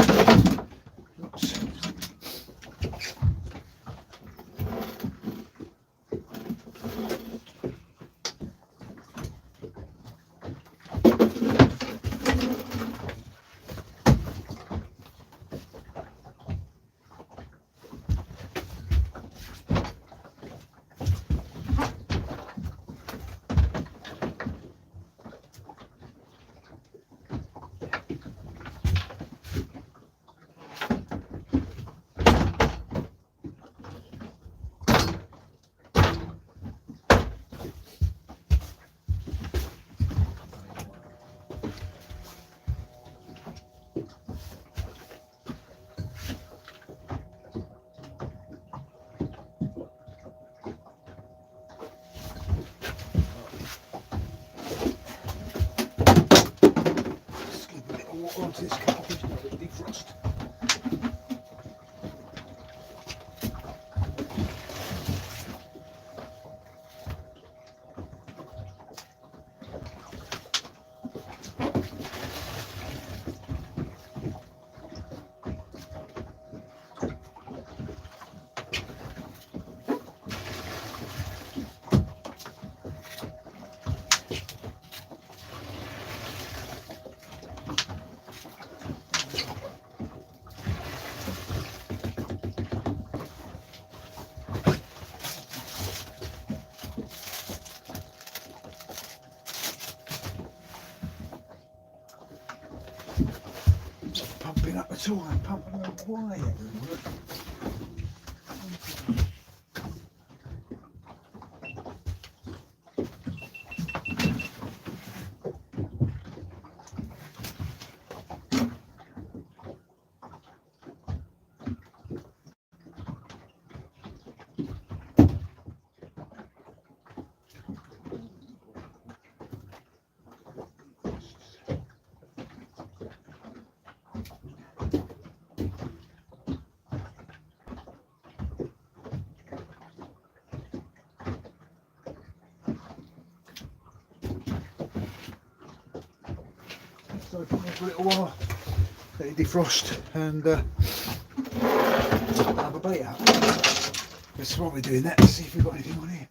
Oops. Onto this cuttlefish now that defrost. Pumping up at all, I'm pumping away everywhere. So for a little while, let it defrost and have a bait out. That's why we're doing that, to see if we've got anything on here.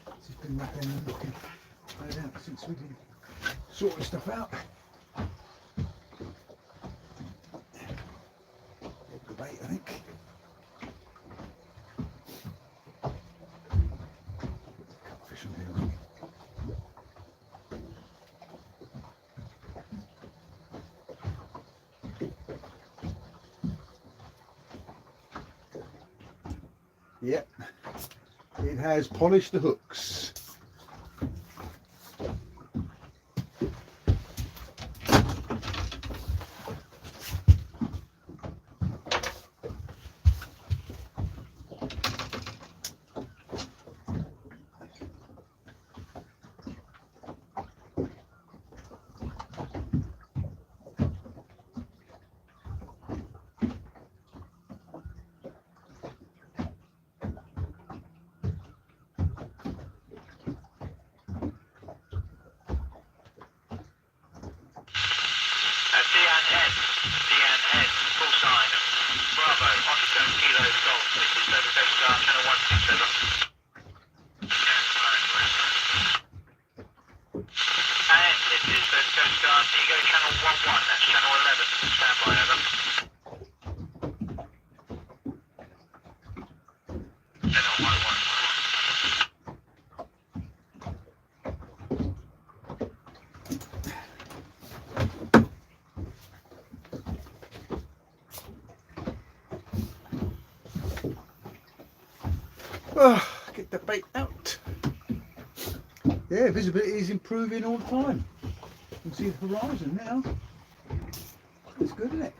It's just been rapping and looking out since we did sort this stuff out. The bait, I think. Fish on here. Yep, it has polished the hooks. Guard, channel 16 over. And this is First Coast Guard, Diego, channel 11, that's channel 11, stand by, over. Channel 11. Oh, get the bait out. Yeah, visibility is improving all the time. You can see the horizon now. It's good, isn't it?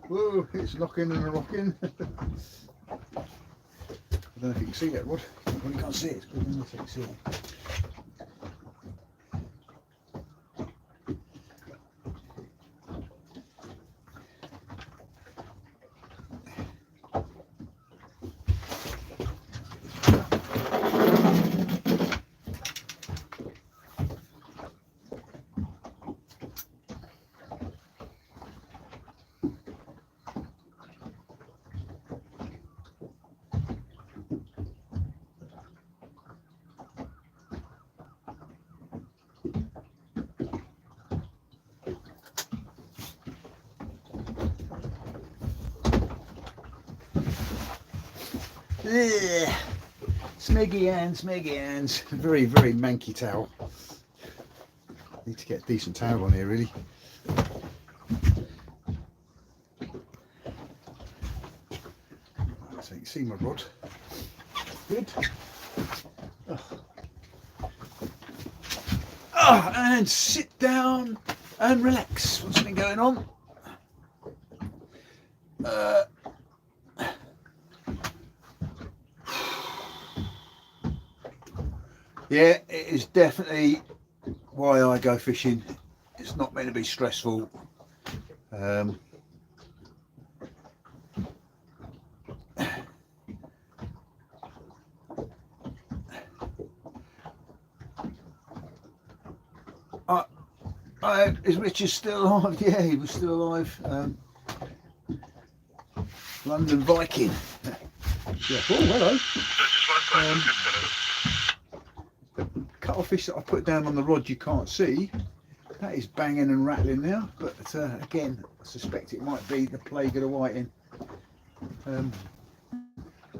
Whoa, it's locking and rocking. I don't know if you can see that, Rod. Well, you can't see it, it's good enough you can see it. Yeah. Smeggy hands. Very, very manky towel. Need to get a decent towel on here, really. So you can see my rod. Good. Oh, and sit down and relax. What's been going on? Yeah, it is definitely why I go fishing. It's not meant to be stressful. Is Richard still alive? Yeah, he was still alive. London Viking. Yeah. Oh, hello. Cuttlefish fish that I put down on the rod you can't see. That is banging and rattling now, but again, I suspect it might be the plague of the whiting.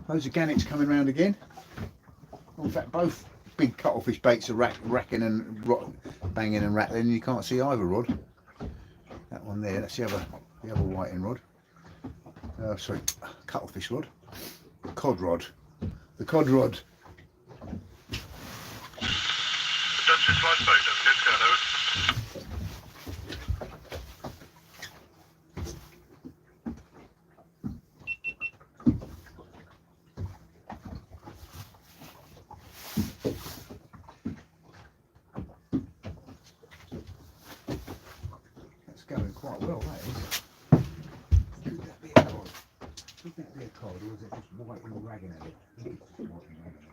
Those are gannets coming round again. In fact, both big cuttlefish baits are racking and banging and rattling. You can't see either rod. That one there, that's the other whiting rod. Sorry, cuttlefish rod. Cod rod. The cod rod. Dutchess lifeboat, that's good, over. That's going quite well, that is. Could that be a cod? Could that be a cod, or is it just white and ragging at it? I think it's just white and ragging at it.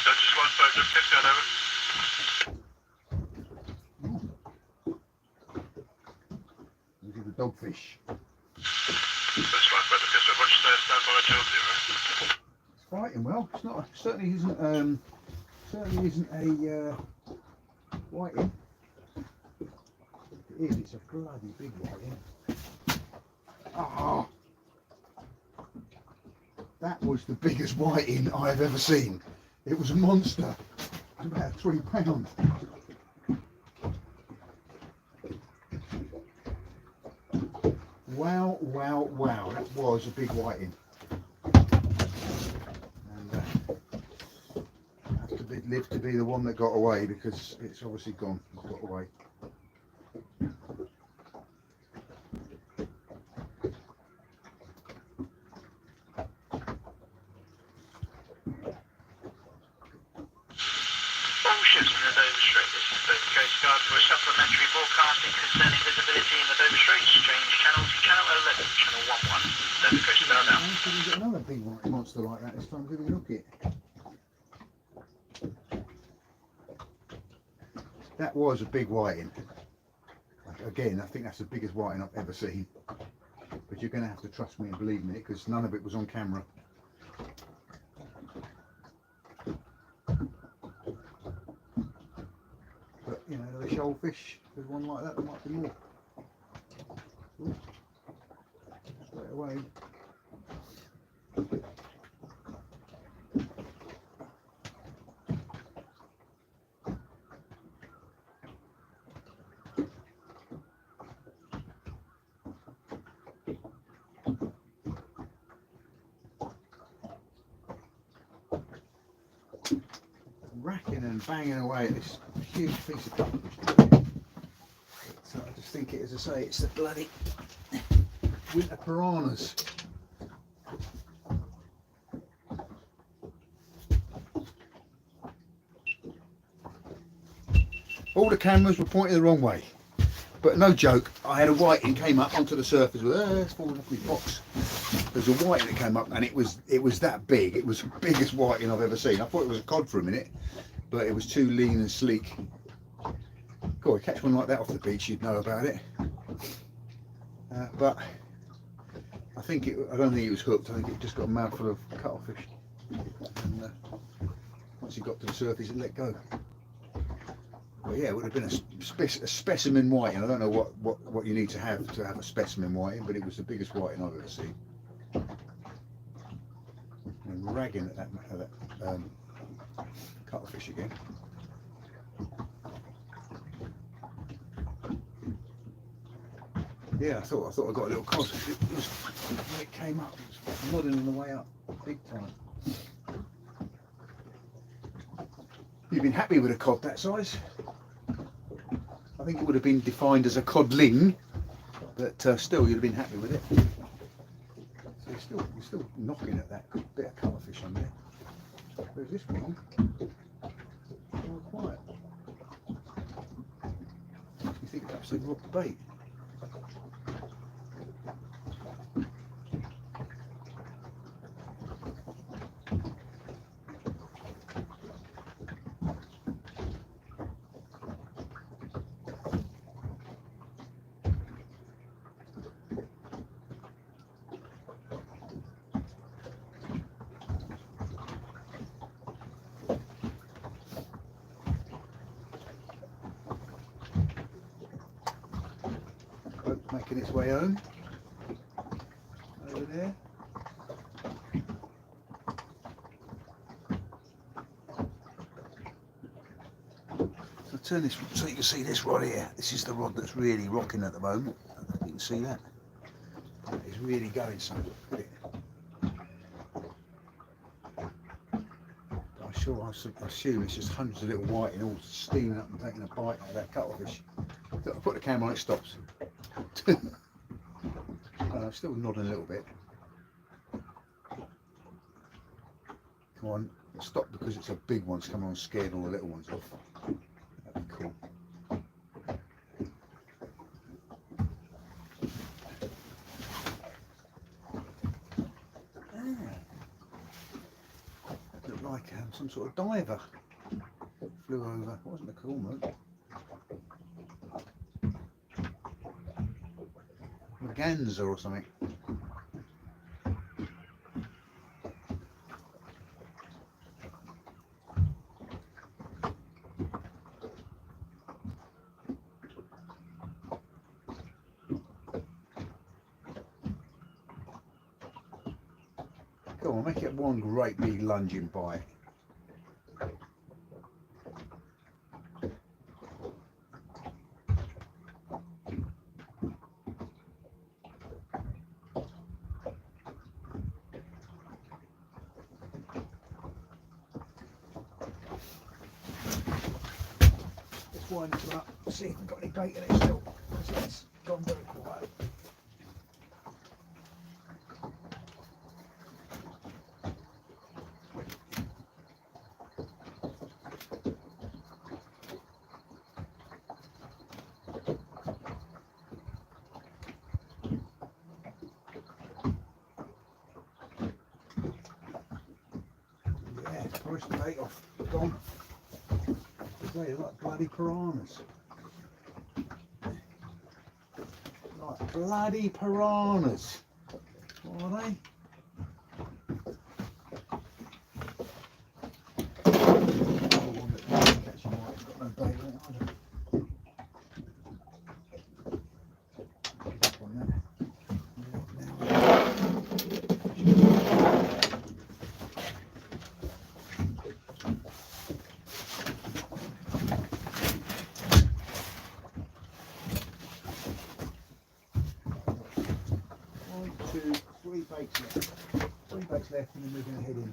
Dutchess lifeboat, that's good, over. fish. That's right, Weather Chester. Roger, stand by Charles 0. It's fighting well. It's not. Certainly isn't a whiting. It is. It's a bloody big whiting. Ah, that was the biggest whiting I've ever seen. It was a monster. It was about 3 pounds. Wow, wow, wow. That was a big whiting. And have to live to be the one that got away, because it's obviously gone. It's got away. All ships in the Dover Strait. This is Dover Coast Guard for a supplementary broadcasting concerning visibility in the Dover Straits. Change channel to channel 11, channel 11. Dover Coast Guard out. How can we get another big white monster like that this time? Did we look it? That was a big whiting. Again, I think that's the biggest whiting I've ever seen. But you're going to have to trust me and believe me, because none of it was on camera. But you know, the shoalfish, there's one like that. There might be more. Ooh. Straight away. Racking and banging away at this huge piece of cuttlefish. So I just think it, as I say, it's the bloody winter piranhas. All the cameras were pointing the wrong way, but no joke, I had a whiting came up onto the surface with it's falling off my box. There's a whiting that came up, and it was that big. It was the biggest whiting I've ever seen. I thought it was a cod for a minute, but it was too lean and sleek. God, catch one like that off the beach, you'd know about it. But I don't think it was hooked. I think it just got a mouthful of cuttlefish, and once he got to the surface, it let go. But yeah, it would have been a specimen whiting. I don't know what you need to have a specimen whiting, but it was the biggest whiting I've ever seen. And ragging at that cuttlefish again. Yeah, I thought I got a little cod. When it came up, it was nodding on the way up, big time. You've been happy with a cod that size? I think it would have been defined as a codling, but still you'd have been happy with it. So you're still knocking at that bit of cuttlefish on there. Whereas this one, more quiet. You think perhaps they've robbed the bait? Boat's making its way home over there. So turn this so you can see this rod here. This is the rod that's really rocking at the moment. I don't know if you can see that. It's really going some. Look at it. I assume it's just hundreds of little whiting all steaming up and taking a bite out of that cuttlefish. So I put the camera on, it stops. I'm still nodding a little bit. Come on, stop because it's a big one. It's coming on, scared all the little ones off. That'd be cool. That looked like some sort of diver flew over. It wasn't a cormorant. merganser or something. Come on, make it one great big lunging bite. Just wind it up, see if we've got any bait in it still. It's gone very quiet. Yeah, push the bait off. Gone. They're like bloody piranhas. Like bloody piranhas. What are they? Another one that actually might have got no bait in it, I don't know. Give up on that. One, two, three baits left. Three baits left, and then we're going to head in.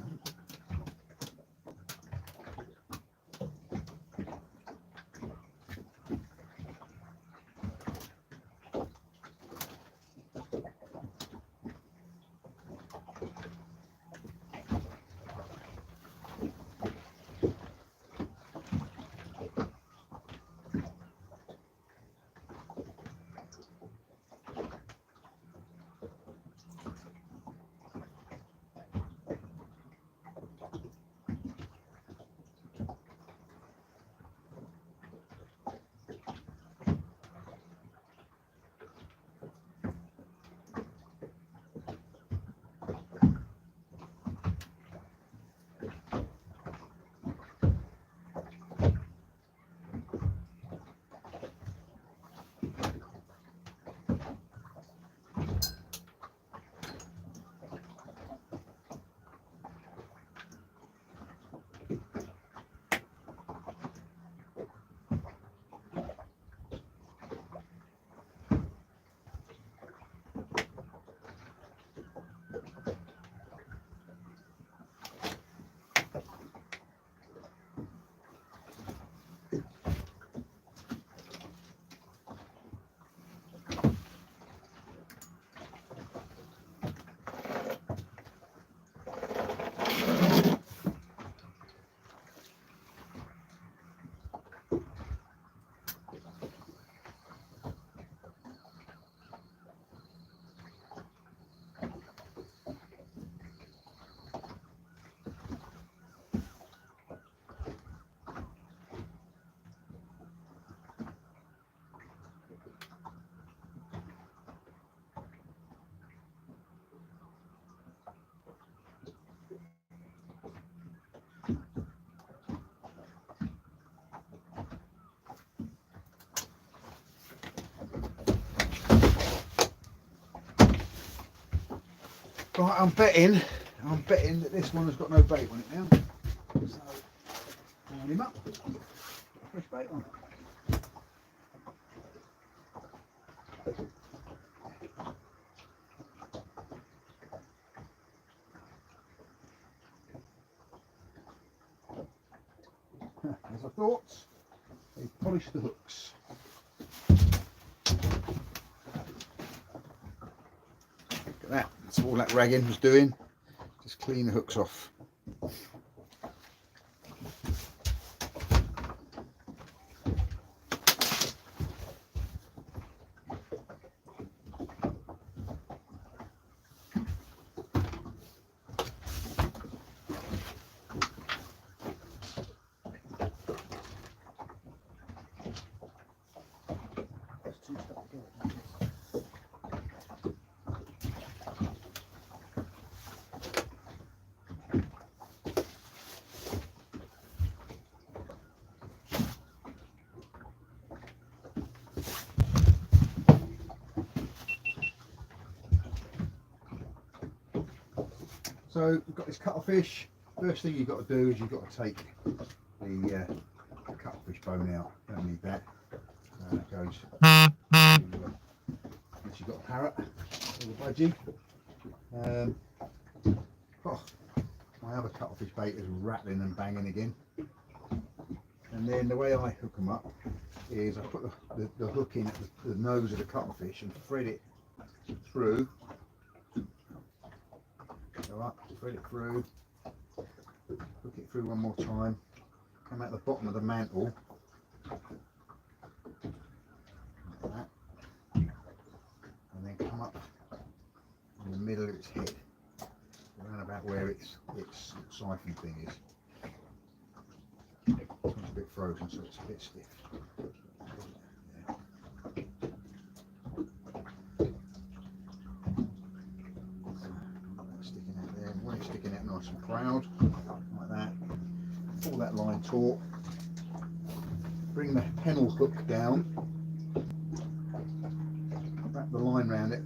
Right, I'm betting that this one has got no bait on it now. So, round him up. Fresh bait on. As I thought, they polished the hooks. Look at that. That's all that ragging was doing. Just clean the hooks off. So we've got this cuttlefish. First thing you've got to do is you've got to take the cuttlefish bone out. Don't need that. That goes. Once you've got a parrot or a budgie. Oh, my other cuttlefish bait is rattling and banging again. And then the way I hook them up is I put the hook in at the nose of the cuttlefish and thread it through. Go up, thread it through, hook it through one more time, come out the bottom of the mantle, like that, and then come up in the middle of its head, around about where its siphon thing is. It's a bit frozen, so it's a bit stiff. Sticking out there, when it's sticking out nice and proud, like that. Pull that line taut. Bring the pennel hook down. Wrap the line around it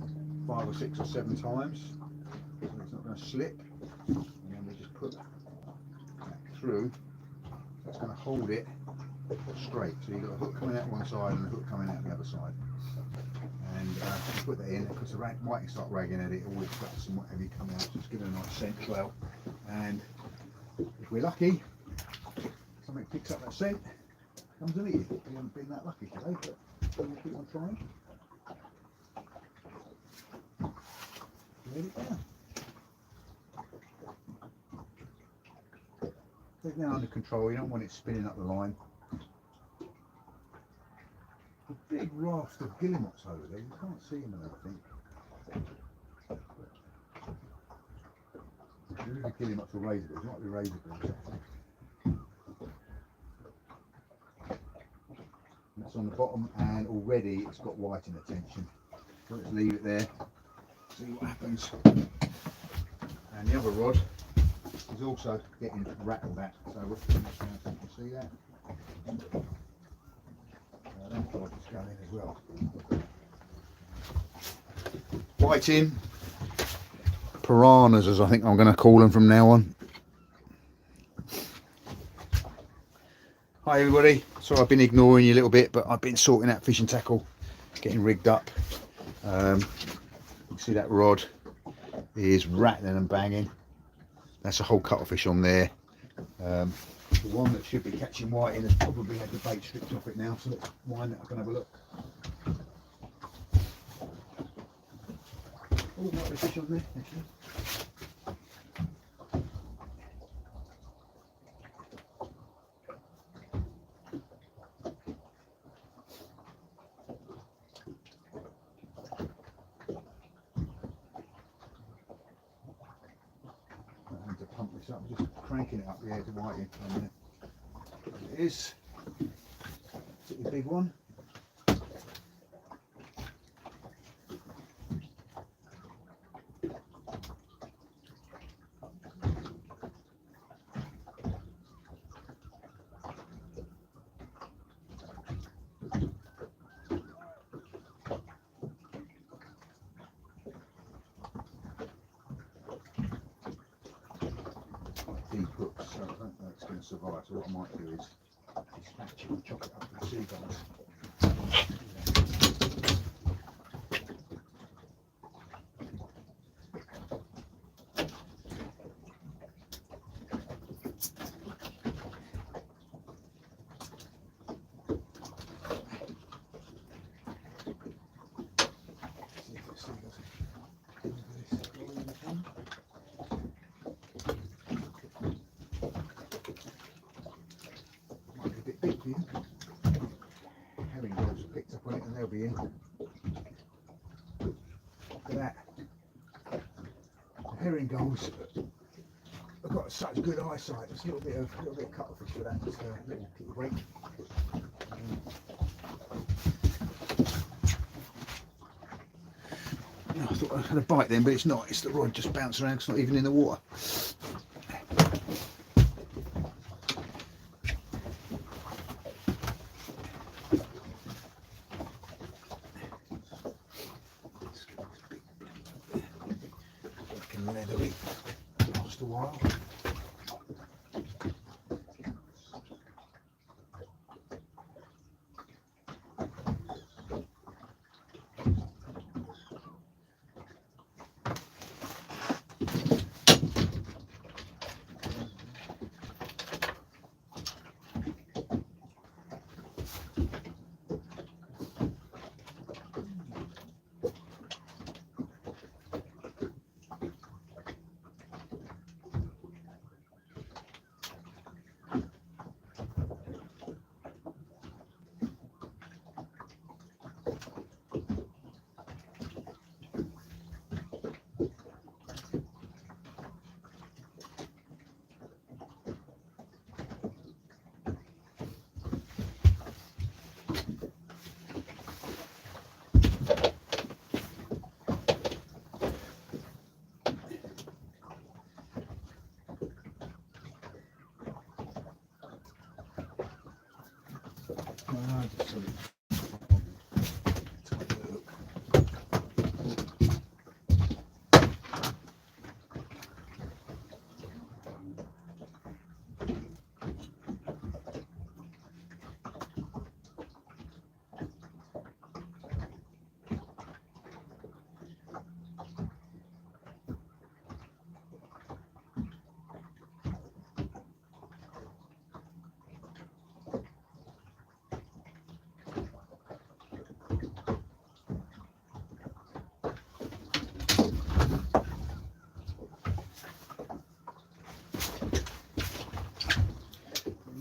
5 or 6 or 7 times, so it's not going to slip. And then we just put that through. That's going to hold it straight. So you've got a hook coming out one side and a hook coming out the other side. And you put that in, because the whiting start ragging at it, all its guts and whatever you come out, just give it a nice scent trail. And if we're lucky, something picks up that scent, comes in at you. We haven't been that lucky today, but we'll keep on trying. Let it down. Take it now under control, you don't want it spinning up the line. A big raft of guillemots over there, you can't see them, I don't think. There is a guillemots or razor bills, it might be razor bills. That's on the bottom, and already it's got whiting attention. So let's leave it there, see what happens. And the other rod is also getting rattled at, so we'll finish now so you can see that. That rod is going as well. Whiting, piranhas as I think I'm going to call them from now on. Hi everybody, sorry I've been ignoring you a little bit, but I've been sorting out fishing tackle, getting rigged up. You can see that rod is rattling and banging. That's a whole cuttlefish on there. The one that should be catching whiting has probably had the bait stripped off it now, so let's wind it up and have a look. Oh, might be a fish on there actually. To pump this up, just cranking it up the edge of whiting. There it is. It's a big one. Deep hooks, so I don't know it's going to survive. So what I might do is dispatch it and chop it up with seagulls. See if the seagulls can do this. Might be a bit big for you. Herring gulls have picked up on it and they'll be in. Look at that. The herring gulls have got such good eyesight. There's a little bit of cuttlefish for that little kitty weight. I thought I had a bite then, but it's not. It's the rod just bouncing around. It's not even in the water. Leathery. Oh, last a while.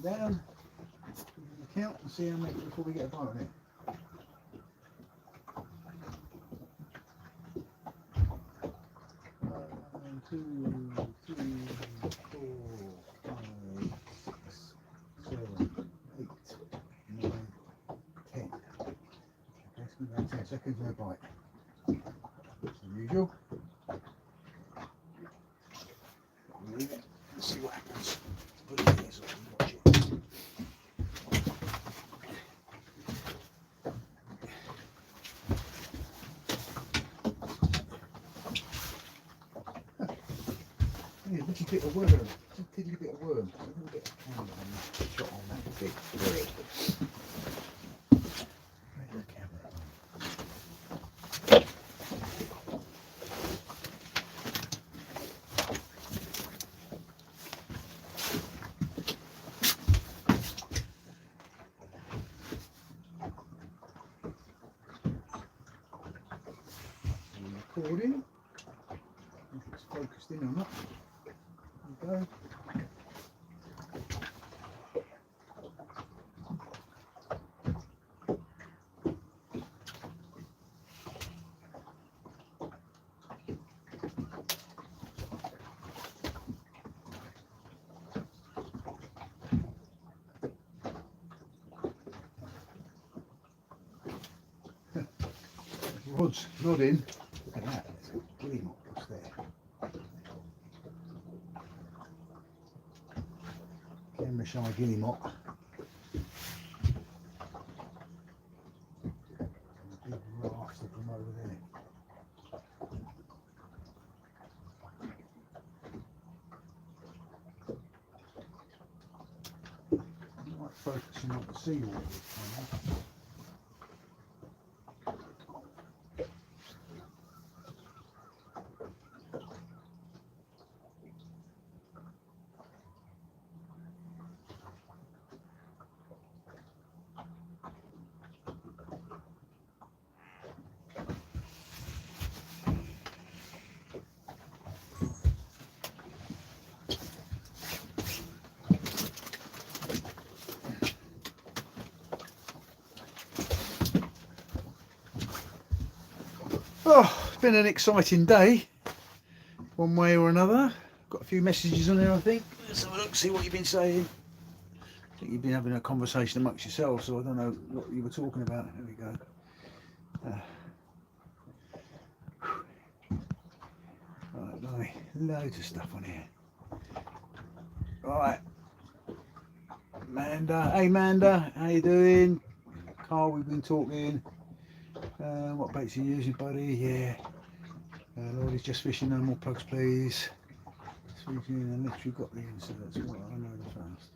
Down, count and see how many before we get a bite on it. One, two, three, 4, 5, 6, 7, 8, 9, 10. Okay, it's been about 10 seconds no bite. As usual. Leave it and see what happens. Put it here so we can watch it. Yeah, a little bit of worm, just a little bit of worm, a little bit of camera on that shot on that big bird. Where's the camera? Recording, if it's focused in or not. There we go. Rod's nodding. Look at that. There's a guillemot just there. Camera shy guillemot. A big raft from over there. I might focusing on the seawater this time. Oh, it's been an exciting day, one way or another. Got a few messages on there, I think. Let's have a look, see what you've been saying. I think you've been having a conversation amongst yourselves, so I don't know what you were talking about. There we go. Right, loads of stuff on here. Right, Amanda. Hey, Amanda, how you doing? Carl, we've been talking. What baits are you using, buddy? Yeah. Lord is just fishing. No more plugs, please. unless you've got the inserts. What I know the first.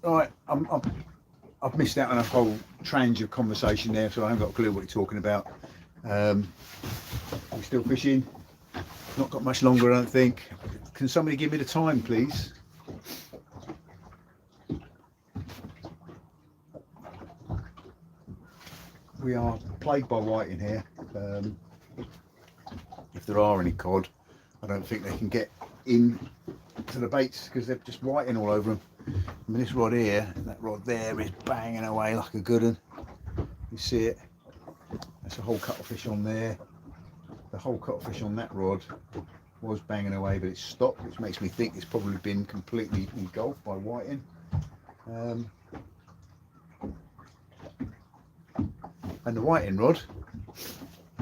Right, I've missed out on a whole tranche of conversation there, so I haven't got a clue what you're talking about. We're still fishing. Not got much longer, I don't think. Can somebody give me the time, please? We are plagued by whiting here. If there are any cod, I don't think they can get in to the baits because they're just whiting all over them. I mean, this rod here, that rod there is banging away like a good one. You see it? That's a whole cuttlefish on there. The whole cuttlefish on that rod was banging away, but it's stopped, which makes me think it's probably been completely engulfed by whiting. And the whiting rod,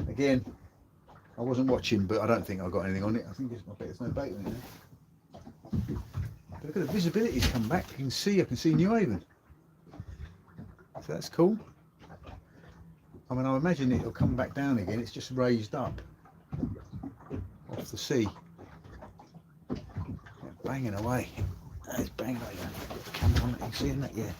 again, I wasn't watching, but I don't think I got anything on it. I bet there's no bait on it now. But look at the visibility's come back. I can see New Haven. So that's cool. I mean, I imagine it'll come back down again. It's just raised up off the sea. Yeah, banging away. It's banging away. Camera on it. You seeing that? Yeah.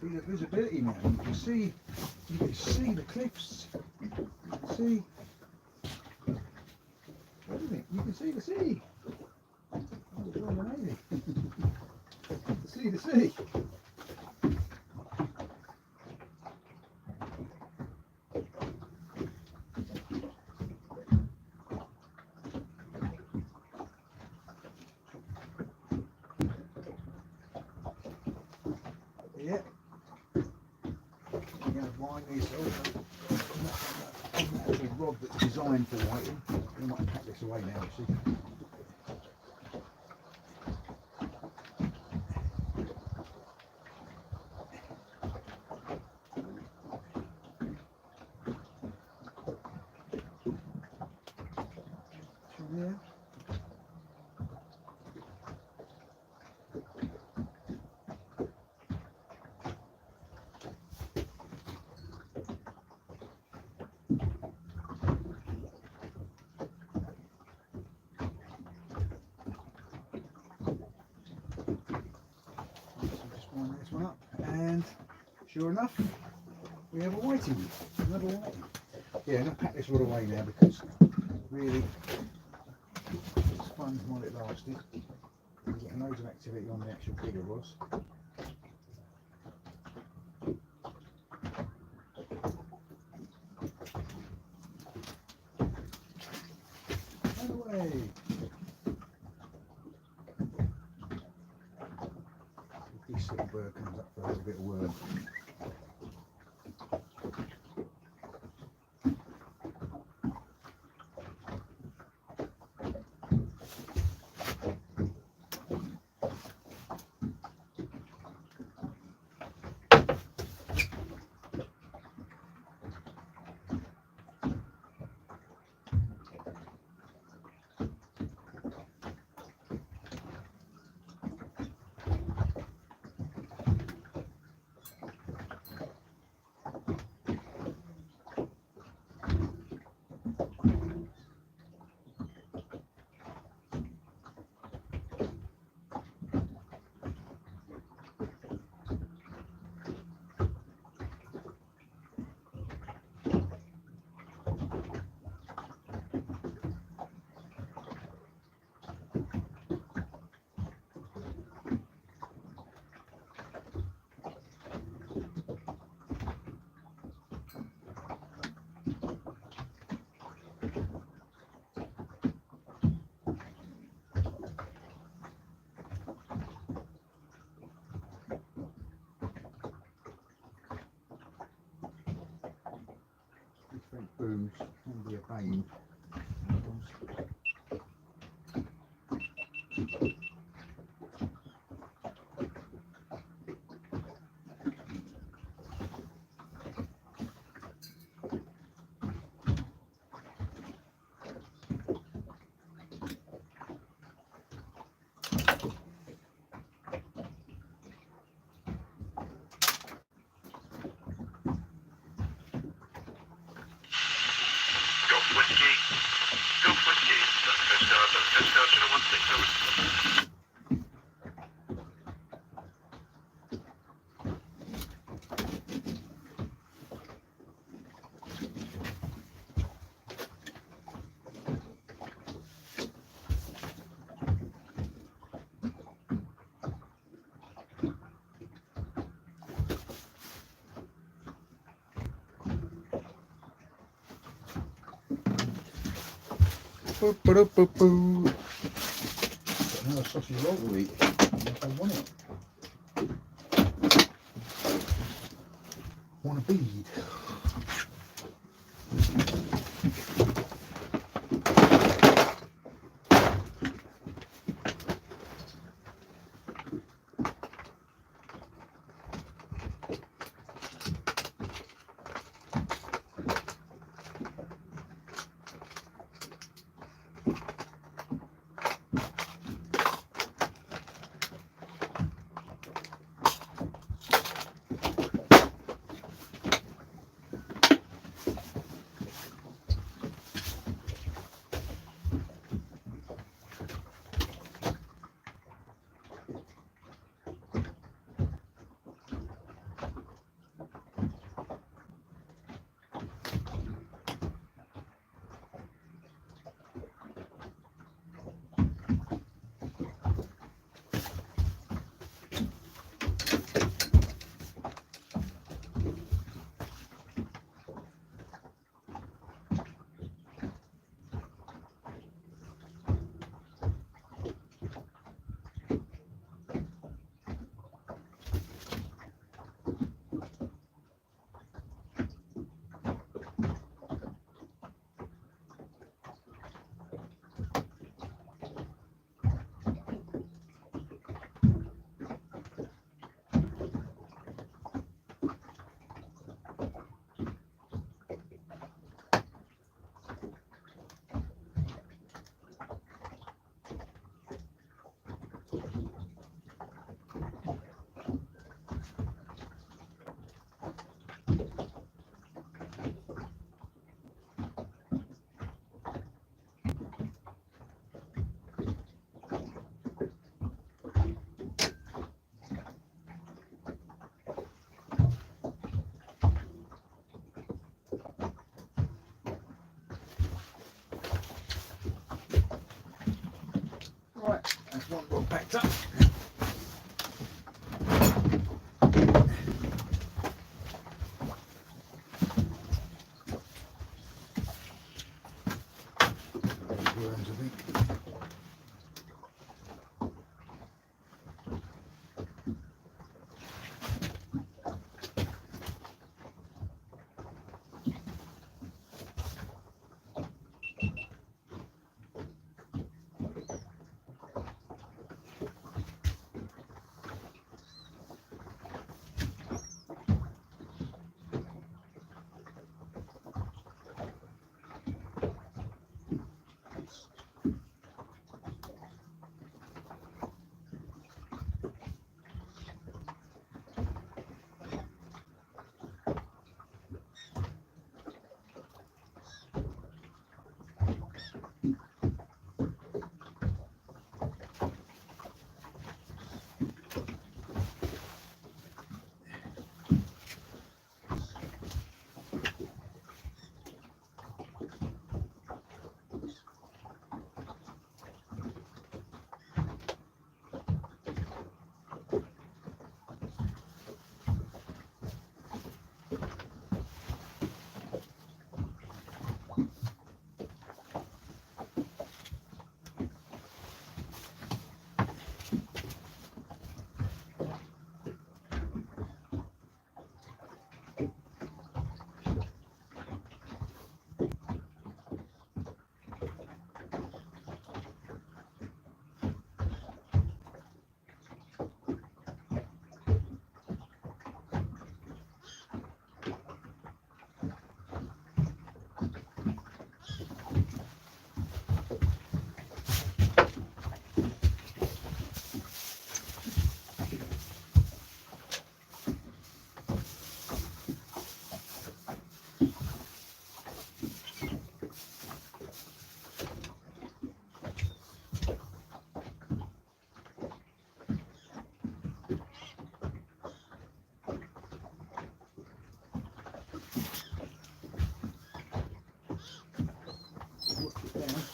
See the visibility now. You can see the cliffs. You can see. What is it? You can see the sea. Oh, amazing. The sea. Yeah. You're going to wind these over on that little rod that's designed for whiting. We might pack this away now, actually. Yeah. This one up, and sure enough, we have a whiting, another whiting. Yeah, I'm going to pack this rod away now because really it's fun while it lasted. We're getting loads of activity on the actual bigger rods. No way! This little bird comes up for a little bit of work. Different booms can be a pain. Whiskey. Golf Whiskey. That's Coast Guard. That's Coast Guard Channel 16 over. Boo-ba-doo-boo-boo. Got another sausage roll to eat. If I want it. Want a bead?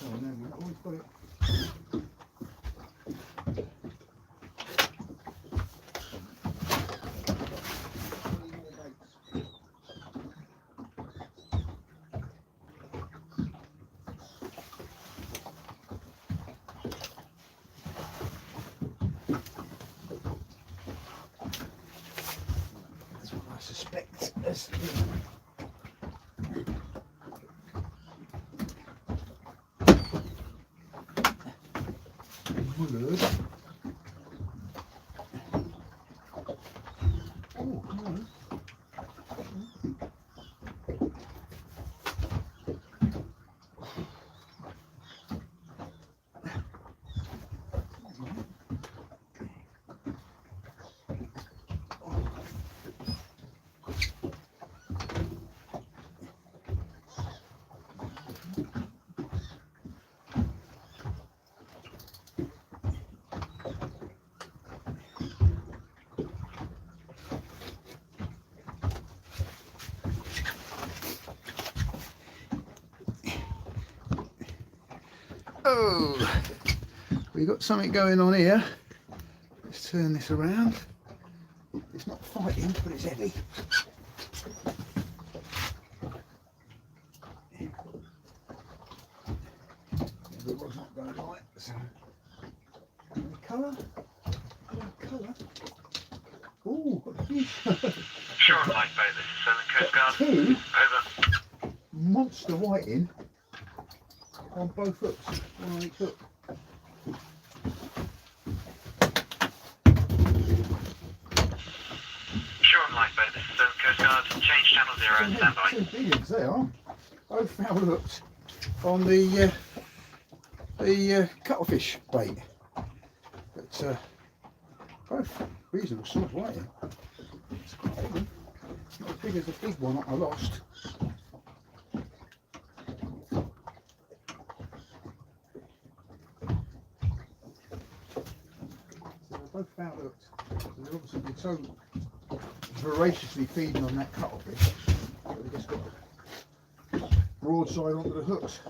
Oh, no, we've always got it. That's what I suspect. Wood. Oh, no. Oh, we got something going on here. Let's turn this around. It's not fighting, but it's heavy. The rod's not going right. So, any colour? Colour? Oh, got a fish. Sure, lifeboat, this is Southern Coast Guard. Two Over. monster whiting on both hooks. One on each hook. Sure, lifeboat, this is Southern Coast Guard. Change channel 0, standby. Two billions they are. Both foul hooks on the cuttlefish bait. But both reasonable size whiting. It's quite a big one. Not as big as the big one I lost. So they're both foul hooked. So they've obviously been so voraciously feeding on that cuttlefish that they just got broadside onto the hooks.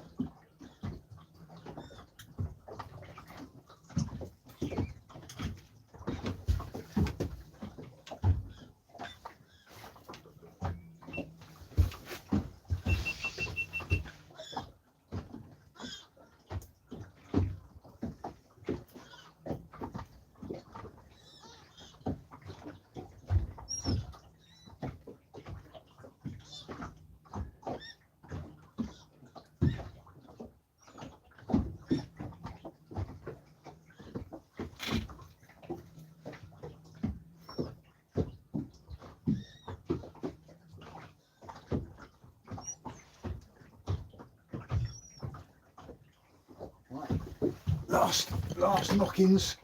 Last knock-ins,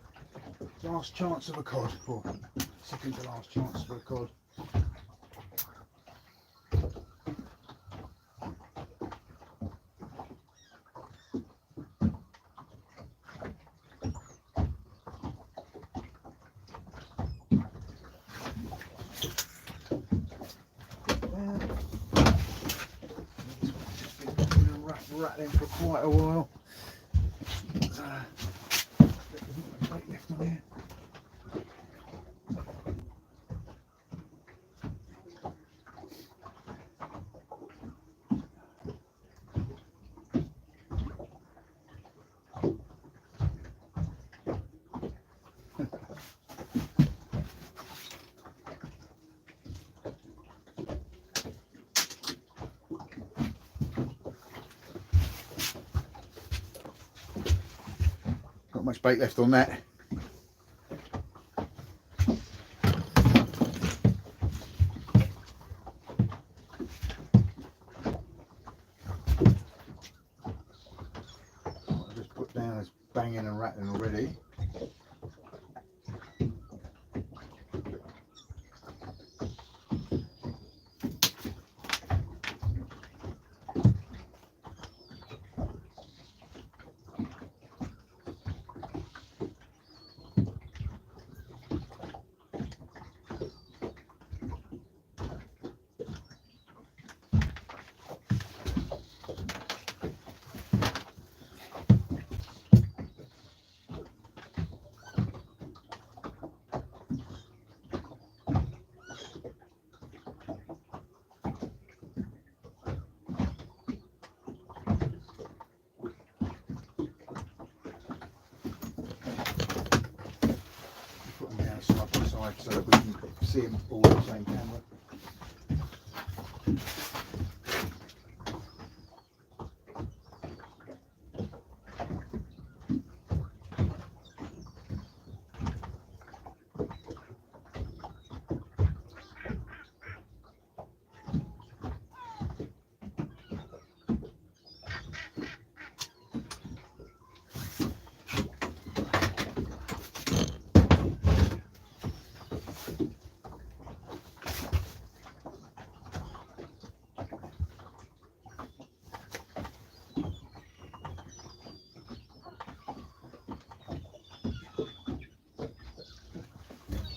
last chance of a cod, or second to last chance for a cod. This one's just been rattling for quite a while. Weight left on here. Not much bait left on that. I just put down as banging and rattling already. see them all on the same camera.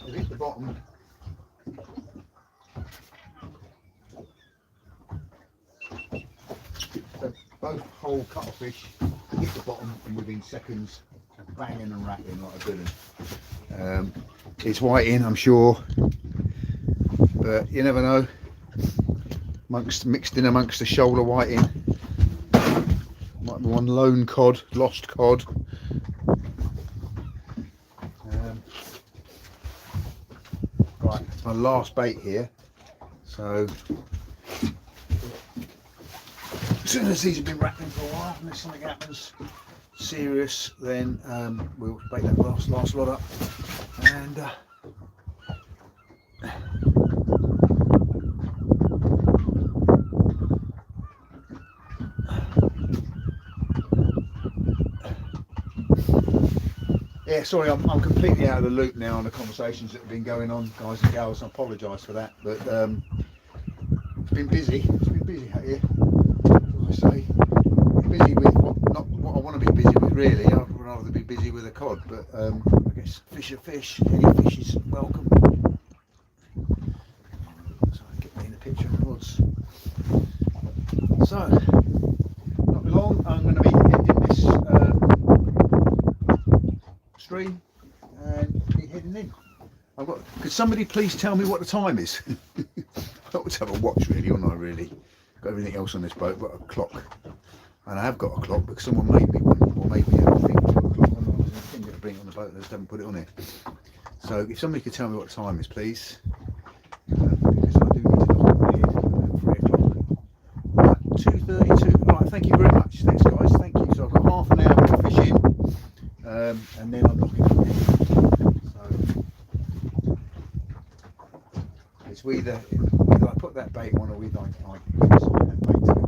They've hit the bottom. So both whole cuttlefish hit the bottom and within seconds banging and rattling like a good one. It's whiting, I'm sure, but you never know. Mixed in amongst the shoulder whiting, might be one lone cod, lost cod. Right, it's my last bait here, so as soon as these have been rattling for a while, unless something happens serious, then we'll bait that last lot up. And yeah, sorry, I'm completely out of the loop now on the conversations that have been going on, guys and gals. I apologise for that, but it's been busy. It's been busy out here. As I say, busy with not what I want to be busy with really. I'd rather be busy with a cod, but I guess fish are fish. Any fish is welcome. So get me in the picture of the rods. So not long, I'm going to be ending this stream and be heading in. Could somebody please tell me what the time is? I ought to have a watch really, oughtn't I really? Got everything else on this boat, got a clock. And I have got a clock because someone made me one, or made me have a thing to put a clock on. I was thinking to bring it on the boat and I just haven't put it on here. So if somebody could tell me what the time is, please. Because I do need to look at the 3 o'clock. Right, 2:32. Right, thank you very much. Thanks guys, thank you. So I've got half an hour to fish in, and then I'm looking for it. So it's either I put that bait on or either I assign that bait to it.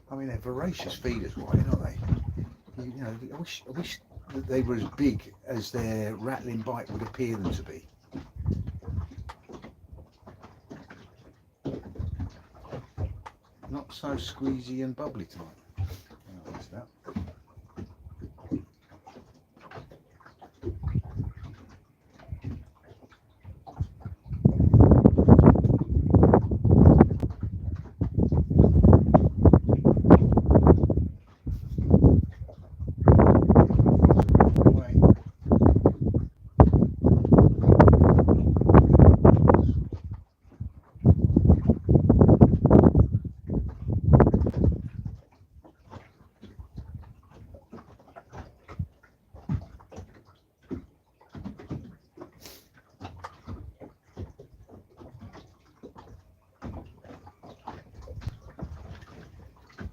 I mean, they're voracious feeders, aren't they? You know, I wish that they were as big as their rattling bite would appear them to be. Not so squeezy and bubbly tonight. Oh, that's that.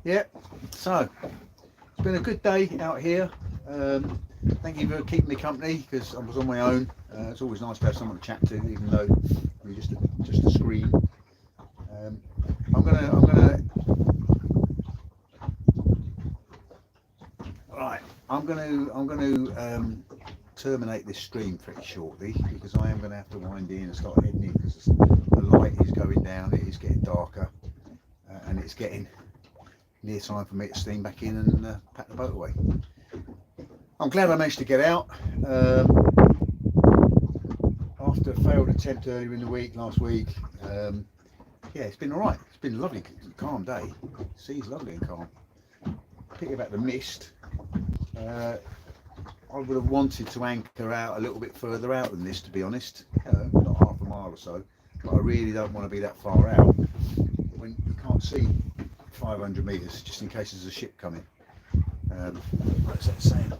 Yeah, so it's been a good day out here. Thank you for keeping me company because I was on my own. It's always nice to have someone to chat to, even though you're just a screen. I'm gonna terminate this stream pretty shortly because I am going to have to wind in and start heading in because the light is going down. It is getting darker, and it's getting near time for me to steam back in and pack the boat away. I'm glad I managed to get out after a failed attempt earlier in the week, last week. Yeah, it's been alright. It's been a lovely, calm day. The sea's lovely and calm. Pity about the mist. I would have wanted to anchor out a little bit further out than this, to be honest. Not half a mile or so, but I really don't want to be that far out. when you can't see 500 metres, just in case there's a ship coming. What's that saying?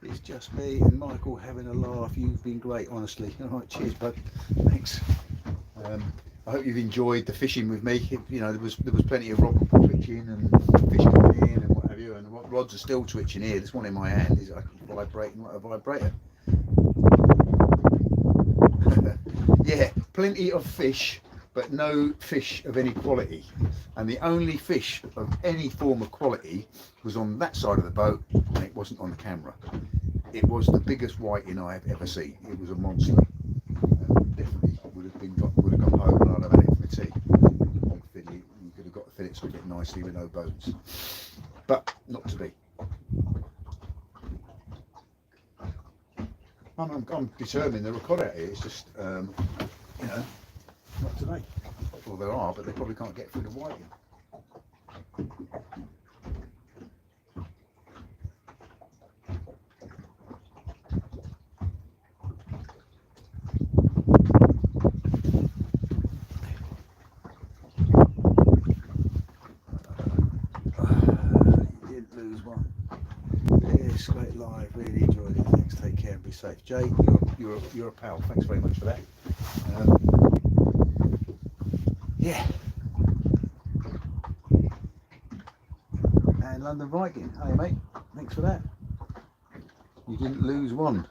It's just me and Michael having a laugh. You've been great, honestly. All right, cheers, bud. Thanks. I hope you've enjoyed the fishing with me. You know, there was plenty of rod twitching and fish coming in and what have you, and the rods are still twitching here. This one in my hand is vibrating like a vibrator. Yeah, plenty of fish, but no fish of any quality. And the only fish of any form of quality was on that side of the boat, and it wasn't on the camera. It was the biggest whiting I have ever seen. It was a monster. Definitely would have gone home and I'd have had it for my tea. You could have got the fillets with it nicely with no bones, but not to be. I'm determined there are cod out here. It's just you know, not today. Well, there are, but they probably can't get through the whiting. You didn't lose one. Yes, great live. Really enjoyed it. Thanks. Take care and be safe. Jay, you're a pal. Thanks very much for that. Yeah. And London Viking. Hey mate, thanks for that. You didn't lose one.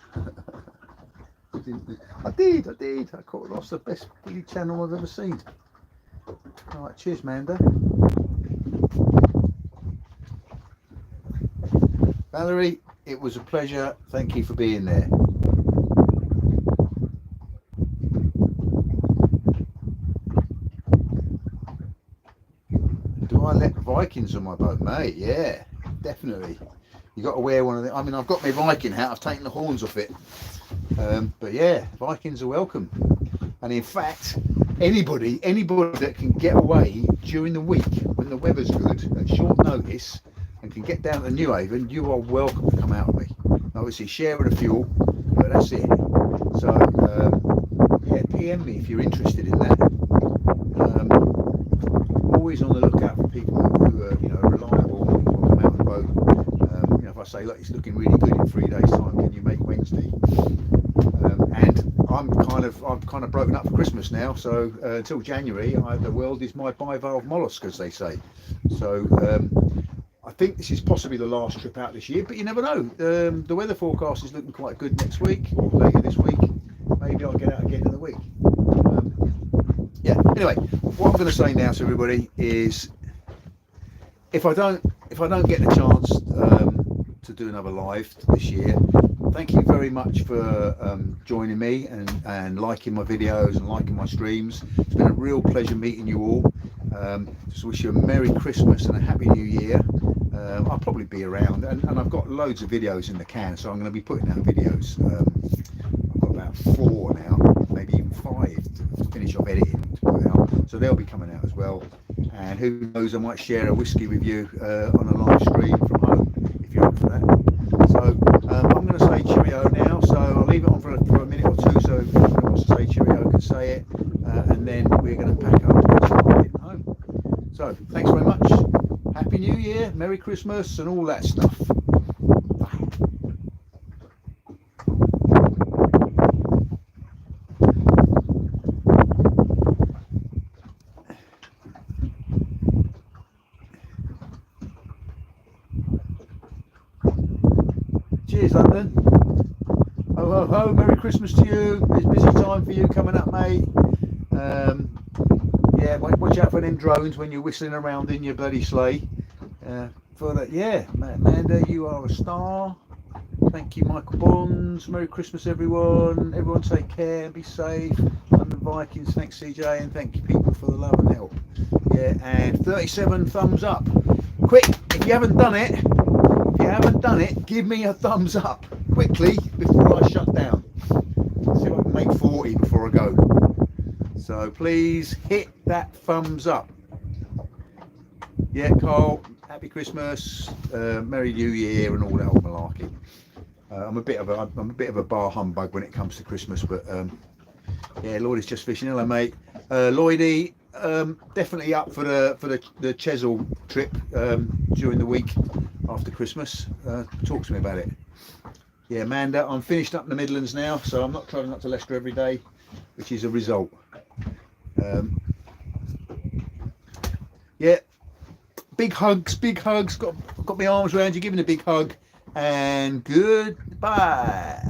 I did. I caught lost the best bloody channel I've ever seen. Alright, cheers Manda. Valerie, it was a pleasure. Thank you for being there. Do I let Vikings on my boat, mate? Yeah, definitely. You got to wear one of them. I mean, I've got my Viking hat. I've taken the horns off it. But yeah, Vikings are welcome. And in fact, anybody that can get away during the week when the weather's good at short notice and can get down to Newhaven, you are welcome to come out with me. Obviously, share the fuel, but that's it. So yeah, PM me if you're interested in that. Always on the lookout for people who are, you know, reliable and will come out on the boat. You know, if I say, look, it's looking really good in 3 days' time, can you make Wednesday? And I'm kind of broken up for Christmas now, so until January, the world is my bivalve mollusk, as they say. So I think this is possibly the last trip out this year, but you never know. The weather forecast is looking quite good next week or later this week. Maybe I'll get out again in the week. Yeah. Anyway, what I'm going to say now to everybody is, if I don't get the chance to do another live this year, thank you very much for joining me and liking my videos and liking my streams. It's been a real pleasure meeting you all. Just wish you a Merry Christmas and a Happy New Year. I'll probably be around, and I've got loads of videos in the can, so I'm going to be putting out videos. I've got about 4 now, maybe even 5 to finish off editing to put out, so they'll be coming out as well. And who knows, I might share a whiskey with you on a live stream from home if you're up for that. So I'm going to say cheerio now, so I'll leave it on for a minute or two, so if anyone wants to say cheerio can say it, and then we're going to pack up and start heading home. So thanks very much. Happy New Year, Merry Christmas and all that stuff. Bye. Cheers, London. Ho ho ho, Merry Christmas to you. It's busy time for you coming up, mate. Yeah, watch out for them drones when you're whistling around in your bloody sleigh. For that, yeah, Amanda, you are a star. Thank you, Michael Bonds. Merry Christmas, everyone. Everyone take care and be safe. London Vikings, thanks CJ, and thank you people for the love and help. Yeah, and 37 thumbs up. Quick, if you haven't done it, give me a thumbs up quickly before I shut down. See if I can make 40 before I go. So please hit that thumbs up. Yeah, Carl, Happy Christmas, Merry New Year, and all that old malarkey. I'm a bit of a bar humbug when it comes to Christmas, but Yeah, Lloyd is just fishing. Hello, mate. Lloydie, definitely up for the Chesil trip during the week after Christmas. Talk to me about it. Yeah, Amanda, I'm finished up in the Midlands now, so I'm not travelling up to Leicester every day, which is a result. Yeah, big hugs, big hugs. Got my arms around you, giving a big hug, and goodbye.